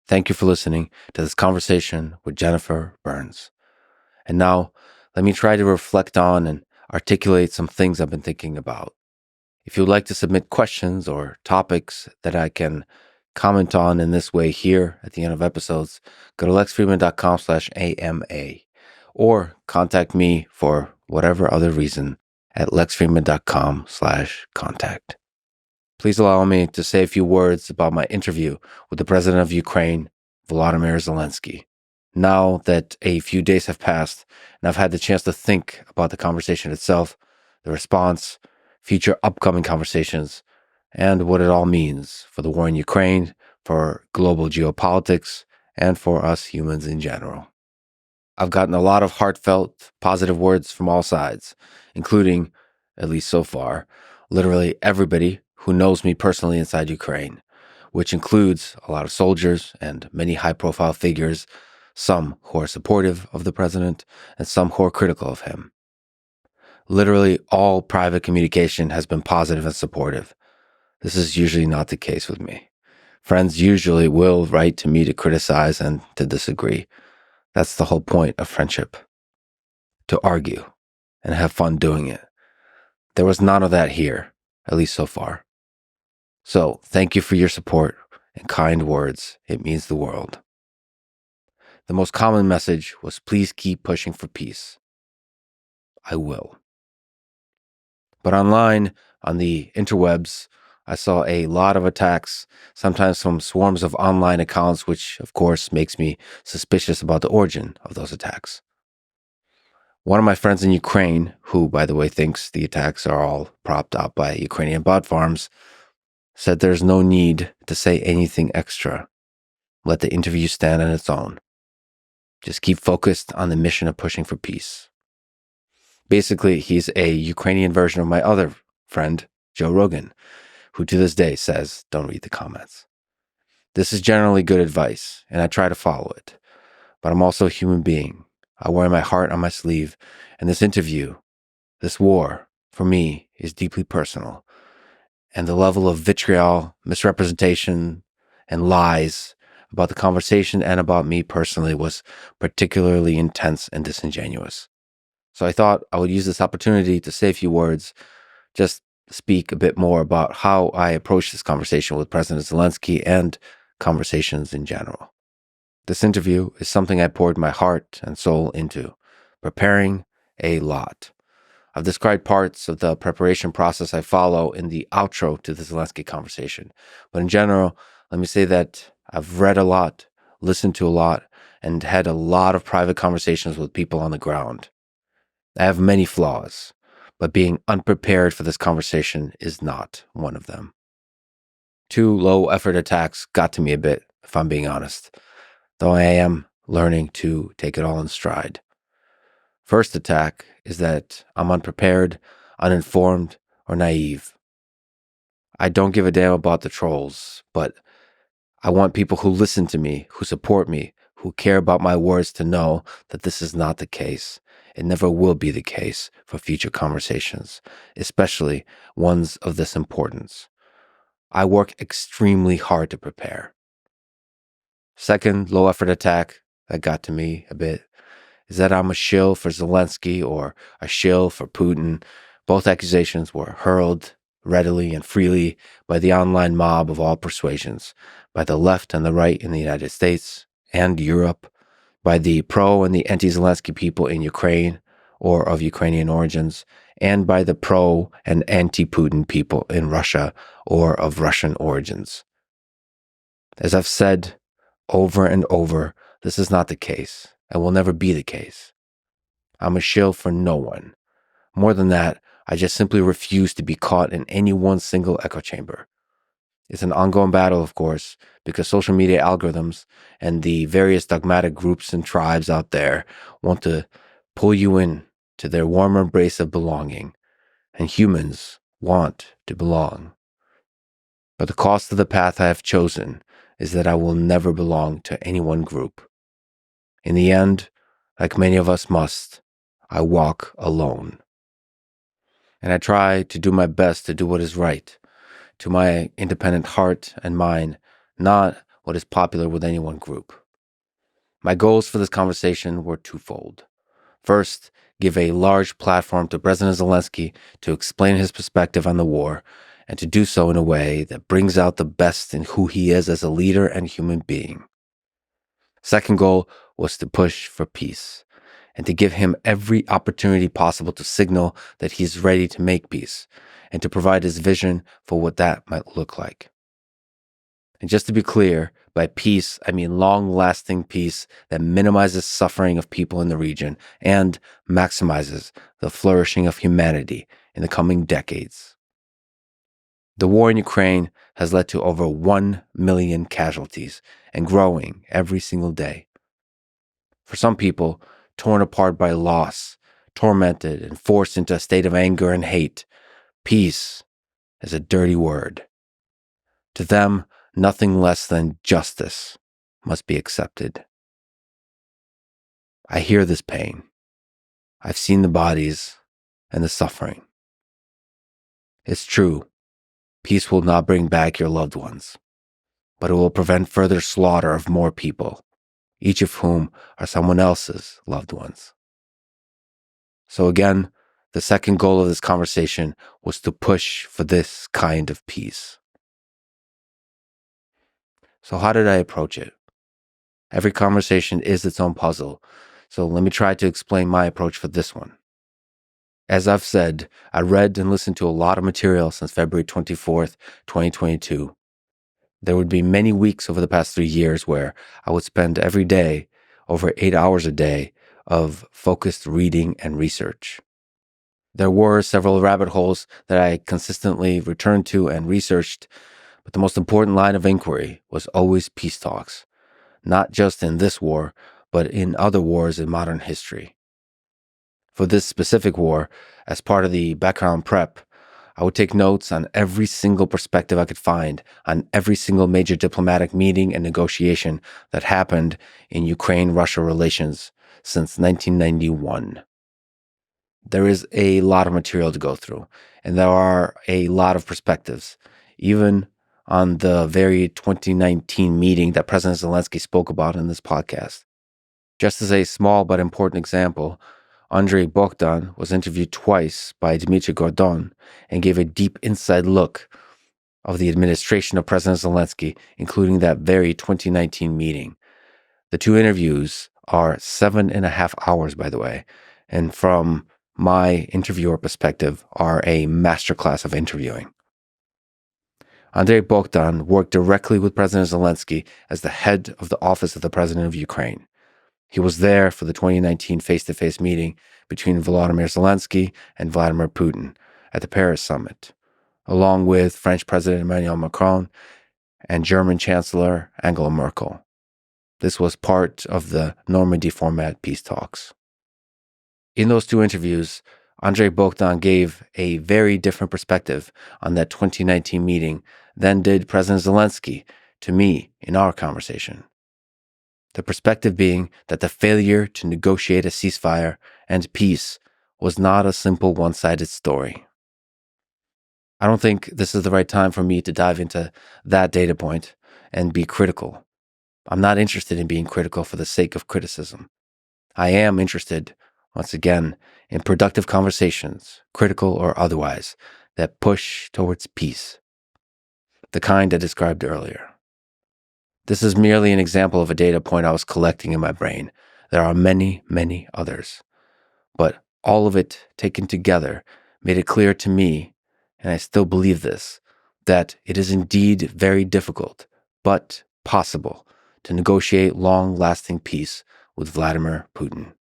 Thank you for listening to this conversation with Jennifer Burns. And now, let me try to reflect on and articulate some things I've been thinking about. If you would like to submit questions or topics that I can comment on in this way here at the end of episodes, go to lexfriedman.com/AMA, or contact me for whatever other reason at lexfriedman.com/contact. Please allow me to say a few words about my interview with the president of Ukraine, Volodymyr Zelenskyy. Now that a few days have passed and I've had the chance to think about the conversation itself, the response, future upcoming conversations, and what it all means for the war in Ukraine, for global geopolitics, and for us humans in general. I've gotten a lot of heartfelt, positive words from all sides, including, at least so far, literally everybody who knows me personally inside Ukraine, which includes a lot of soldiers and many high-profile figures, some who are supportive of the president and some who are critical of him. Literally all private communication has been positive and supportive. This is usually not the case with me. Friends usually will write to me to criticize and to disagree. That's the whole point of friendship, to argue and have fun doing it. There was none of that here, at least so far. So thank you for your support and kind words. It means the world. The most common message was, please keep pushing for peace. I will. But online, on the interwebs, I saw a lot of attacks, sometimes from swarms of online accounts, which of course makes me suspicious about the origin of those attacks. One of my friends in Ukraine, who by the way thinks the attacks are all propped up by Ukrainian bot farms, said there's no need to say anything extra. Let the interview stand on its own. Just keep focused on the mission of pushing for peace. Basically, he's a Ukrainian version of my other friend, Joe Rogan, who to this day says, don't read the comments. This is generally good advice, and I try to follow it. But I'm also a human being. I wear my heart on my sleeve, and this interview, this war, for me, is deeply personal. And the level of vitriol, misrepresentation, and lies about the conversation and about me personally was particularly intense and disingenuous. So I thought I would use this opportunity to say a few words, just speak a bit more about how I approach this conversation with President Zelenskyy and conversations in general. This interview is something I poured my heart and soul into, preparing a lot. I've described parts of the preparation process I follow in the outro to the Zelenskyy conversation. But in general, let me say that I've read a lot, listened to a lot, and had a lot of private conversations with people on the ground. I have many flaws, but being unprepared for this conversation is not one of them. 2 low-effort attacks got to me a bit, if I'm being honest, though I am learning to take it all in stride. First attack is that I'm unprepared, uninformed, or naive. I don't give a damn about the trolls, but I want people who listen to me, who support me, who care about my words to know that this is not the case. It never will be the case for future conversations, especially ones of this importance. I work extremely hard to prepare. Second low-effort attack that got to me a bit is that I'm a shill for Zelenskyy or a shill for Putin. Both accusations were hurled readily and freely by the online mob of all persuasions, by the left and the right in the United States and Europe, by the pro and the anti-Zelenskyy people in Ukraine or of Ukrainian origins, and by the pro and anti-Putin people in Russia or of Russian origins. As I've said over and over, this is not the case and will never be the case. I'm a shill for no one. More than that, I just simply refuse to be caught in any one single echo chamber. It's an ongoing battle, of course, because social media algorithms and the various dogmatic groups and tribes out there want to pull you in to their warm embrace of belonging, and humans want to belong. But the cost of the path I have chosen is that I will never belong to any one group. In the end, like many of us must, I walk alone. And I try to do my best to do what is right, to my independent heart and mind, not what is popular with any one group. My goals for this conversation were twofold. First, give a large platform to President Zelenskyy to explain his perspective on the war, and to do so in a way that brings out the best in who he is as a leader and human being. Second goal was to push for peace, and to give him every opportunity possible to signal that he's ready to make peace, and to provide his vision for what that might look like. And just to be clear, by peace, I mean long-lasting peace that minimizes suffering of people in the region and maximizes the flourishing of humanity in the coming decades. The war in Ukraine has led to over 1 million casualties and growing every single day. For some people, torn apart by loss, tormented and forced into a state of anger and hate, peace is a dirty word. To them, nothing less than justice must be accepted. I hear this pain. I've seen the bodies and the suffering. It's true, peace will not bring back your loved ones, but it will prevent further slaughter of more people, each of whom are someone else's loved ones. So again, the second goal of this conversation was to push for this kind of peace. So how did I approach it? Every conversation is its own puzzle, so let me try to explain my approach for this one. As I've said, I read and listened to a lot of material since February 24th, 2022. There would be many weeks over the past 3 years where I would spend every day, over 8 hours a day, of focused reading and research. There were several rabbit holes that I consistently returned to and researched, but the most important line of inquiry was always peace talks, not just in this war, but in other wars in modern history. For this specific war, as part of the background prep, I would take notes on every single perspective I could find on every single major diplomatic meeting and negotiation that happened in Ukraine-Russia relations since 1991. There is a lot of material to go through, and there are a lot of perspectives, even on the very 2019 meeting that President Zelenskyy spoke about in this podcast. Just as a small but important example, Andrei Bogdan was interviewed twice by Dmitry Gordon and gave a deep inside look of the administration of President Zelenskyy, including that very 2019 meeting. The two interviews are 7.5 hours, by the way, and from my interviewer perspective, are a masterclass of interviewing. Andrei Bogdan worked directly with President Zelenskyy as the head of the Office of the President of Ukraine. He was there for the 2019 face-to-face meeting between Volodymyr Zelenskyy and Vladimir Putin at the Paris summit, along with French President Emmanuel Macron and German Chancellor Angela Merkel. This was part of the Normandy format peace talks. In those two interviews, Andrei Bogdan gave a very different perspective on that 2019 meeting than did President Zelenskyy to me in our conversation. The perspective being that the failure to negotiate a ceasefire and peace was not a simple one-sided story. I don't think this is the right time for me to dive into that data point and be critical. I'm not interested in being critical for the sake of criticism. I am interested, once again, in productive conversations, critical or otherwise, that push towards peace, the kind I described earlier. This is merely an example of a data point I was collecting in my brain. There are many, many others. But all of it taken together made it clear to me, and I still believe this, that it is indeed very difficult, but possible, to negotiate long-lasting peace with Vladimir Putin.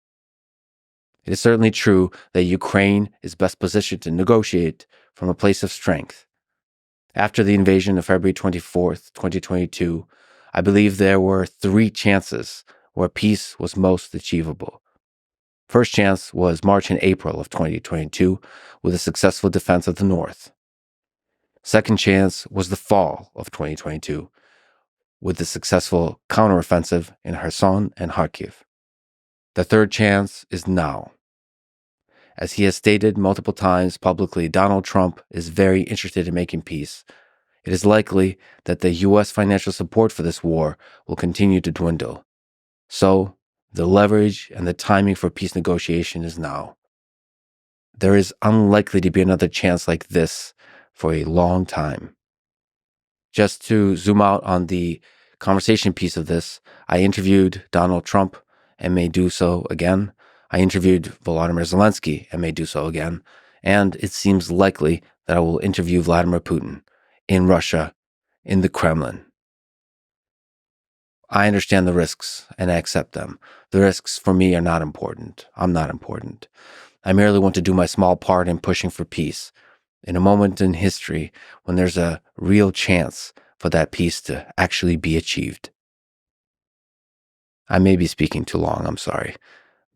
It is certainly true that Ukraine is best positioned to negotiate from a place of strength. After the invasion of February 24th, 2022, I believe there were 3 chances where peace was most achievable. First chance was March and April of 2022 with a successful defense of the North. Second chance was the fall of 2022 with the successful counteroffensive in Kherson and Kharkiv. The third chance is now. As he has stated multiple times publicly, Donald Trump is very interested in making peace. It is likely that the U.S. financial support for this war will continue to dwindle. So, the leverage and the timing for peace negotiation is now. There is unlikely to be another chance like this for a long time. Just to zoom out on the conversation piece of this, I interviewed Donald Trump and may do so again. I interviewed Volodymyr Zelenskyy and may do so again. And it seems likely that I will interview Vladimir Putin in Russia, in the Kremlin. I understand the risks and I accept them. The risks for me are not important. I'm not important. I merely want to do my small part in pushing for peace in a moment in history when there's a real chance for that peace to actually be achieved. I may be speaking too long, I'm sorry,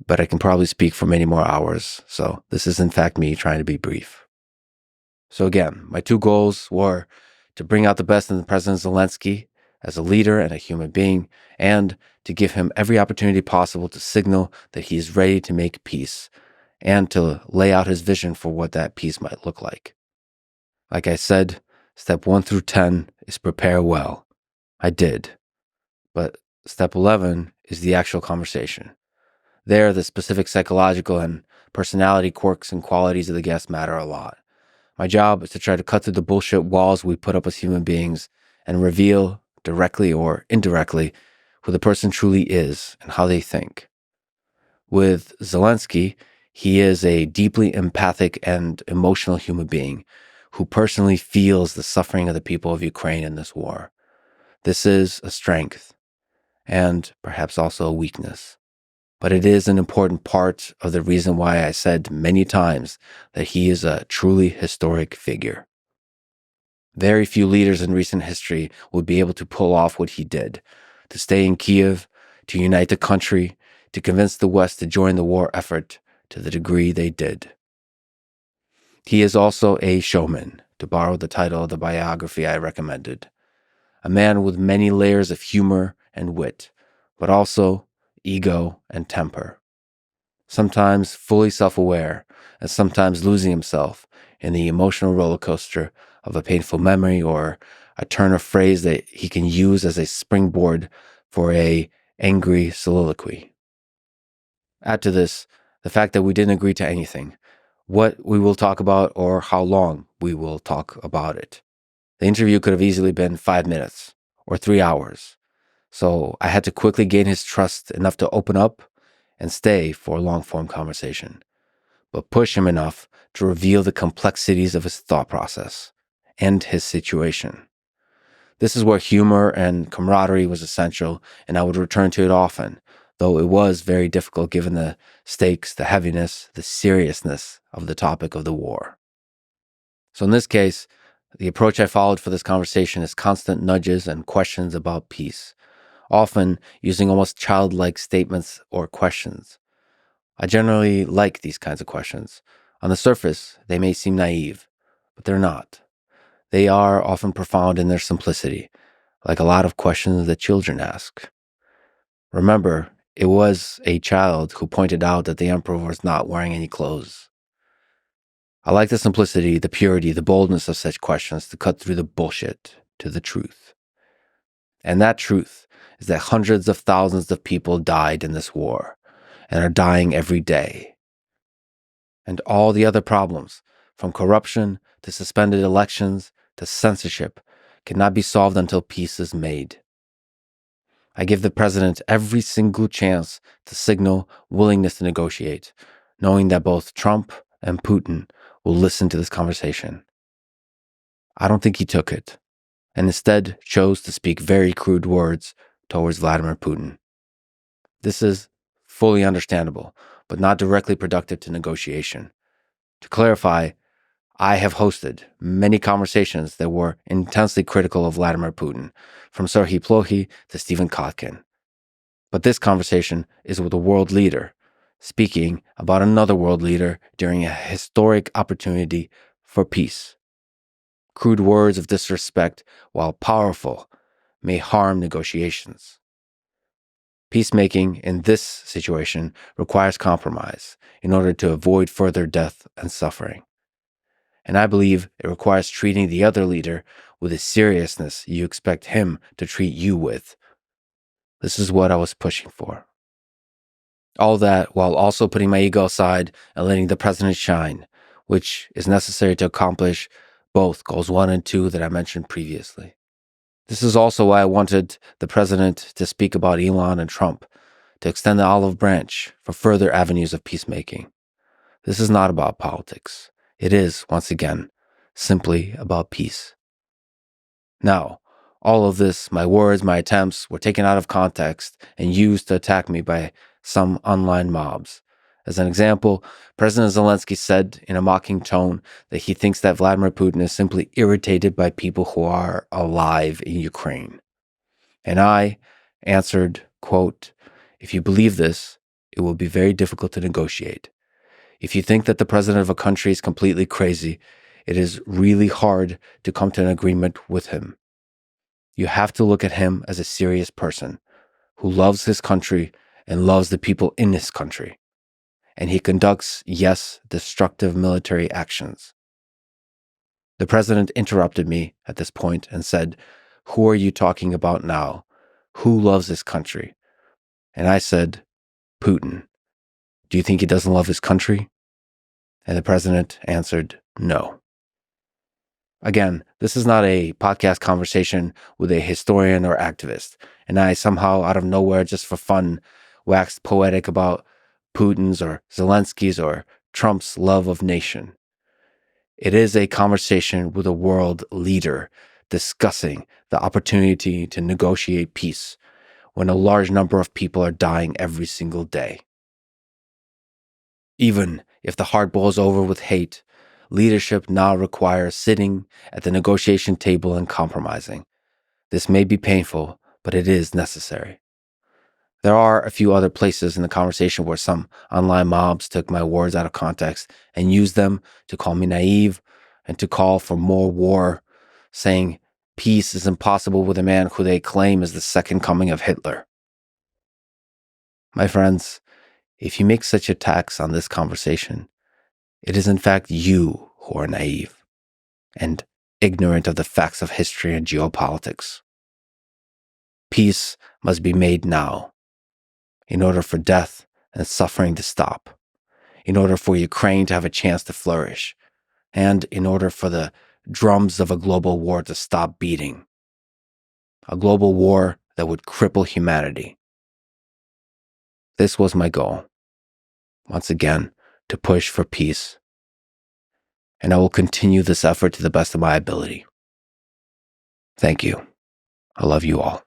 but I can probably speak for many more hours, so this is in fact me trying to be brief. So again, my 2 goals were to bring out the best in President Zelenskyy as a leader and a human being, and to give him every opportunity possible to signal that he is ready to make peace, and to lay out his vision for what that peace might look like. Like I said, step 1 through 10 is prepare well. I did. But step 11 is the actual conversation. There, the specific psychological and personality quirks and qualities of the guest matter a lot. My job is to try to cut through the bullshit walls we put up as human beings and reveal, directly or indirectly, who the person truly is and how they think. With Zelenskyy, he is a deeply empathic and emotional human being who personally feels the suffering of the people of Ukraine in this war. This is a strength and perhaps also a weakness. But it is an important part of the reason why I said many times that he is a truly historic figure. Very few leaders in recent history would be able to pull off what he did, to stay in Kiev, to unite the country, to convince the West to join the war effort to the degree they did. He is also a showman, to borrow the title of the biography I recommended. A man with many layers of humor and wit, but also ego and temper. Sometimes fully self-aware, and sometimes losing himself in the emotional roller coaster of a painful memory or a turn of phrase that he can use as a springboard for an angry soliloquy. Add to this the fact that we didn't agree to anything, what we will talk about or how long we will talk about it. The interview could have easily been 5 minutes or 3 hours. So I had to quickly gain his trust enough to open up and stay for a long-form conversation, but push him enough to reveal the complexities of his thought process and his situation. This is where humor and camaraderie was essential, and I would return to it often, though it was very difficult given the stakes, the heaviness, the seriousness of the topic of the war. So in this case, the approach I followed for this conversation is constant nudges and questions about peace, often using almost childlike statements or questions. I generally like these kinds of questions. On the surface, they may seem naive, but they're not. They are often profound in their simplicity, like a lot of questions that children ask. Remember, it was a child who pointed out that the emperor was not wearing any clothes. I like the simplicity, the purity, the boldness of such questions to cut through the bullshit to the truth. And that truth is that hundreds of thousands of people died in this war and are dying every day. And all the other problems, from corruption to suspended elections to censorship, cannot be solved until peace is made. I give the president every single chance to signal willingness to negotiate, knowing that both Trump and Putin will listen to this conversation. I don't think he took it, and instead chose to speak very crude words towards Vladimir Putin. This is fully understandable, but not directly productive to negotiation. To clarify, I have hosted many conversations that were intensely critical of Vladimir Putin, from Serhiy Plokhy to Stephen Kotkin. But this conversation is with a world leader, speaking about another world leader during a historic opportunity for peace. Crude words of disrespect, while powerful, may harm negotiations. Peacemaking in this situation requires compromise in order to avoid further death and suffering. And I believe it requires treating the other leader with the seriousness you expect him to treat you with. This is what I was pushing for. All that while also putting my ego aside and letting the president shine, which is necessary to accomplish both goals 1 and 2 that I mentioned previously. This is also why I wanted the president to speak about Elon and Trump, to extend the olive branch for further avenues of peacemaking. This is not about politics. It is, once again, simply about peace. Now, all of this, my words, my attempts, were taken out of context and used to attack me by some online mobs. As an example, President Zelenskyy said in a mocking tone that he thinks that Vladimir Putin is simply irritated by people who are alive in Ukraine. And I answered, quote, "If you believe this, it will be very difficult to negotiate. If you think that the president of a country is completely crazy, it is really hard to come to an agreement with him. You have to look at him as a serious person who loves his country and loves the people in his country. And he conducts, yes, destructive military actions." The president interrupted me at this point and said, "Who are you talking about now? Who loves his country?" And I said, "Putin. Do you think he doesn't love his country?" And the president answered, "No." Again, this is not a podcast conversation with a historian or activist, and I somehow, out of nowhere, just for fun, waxed poetic about Putin's or Zelensky's or Trump's love of nation. It is a conversation with a world leader discussing the opportunity to negotiate peace when a large number of people are dying every single day. Even if the heart boils over with hate, leadership now requires sitting at the negotiation table and compromising. This may be painful, but it is necessary. There are a few other places in the conversation where some online mobs took my words out of context and used them to call me naive and to call for more war, saying peace is impossible with a man who they claim is the second coming of Hitler. My friends, if you make such attacks on this conversation, it is in fact you who are naive and ignorant of the facts of history and geopolitics. Peace must be made now, in order for death and suffering to stop, in order for Ukraine to have a chance to flourish, and in order for the drums of a global war to stop beating. A global war that would cripple humanity. This was my goal. Once again, to push for peace. And I will continue this effort to the best of my ability. Thank you. I love you all.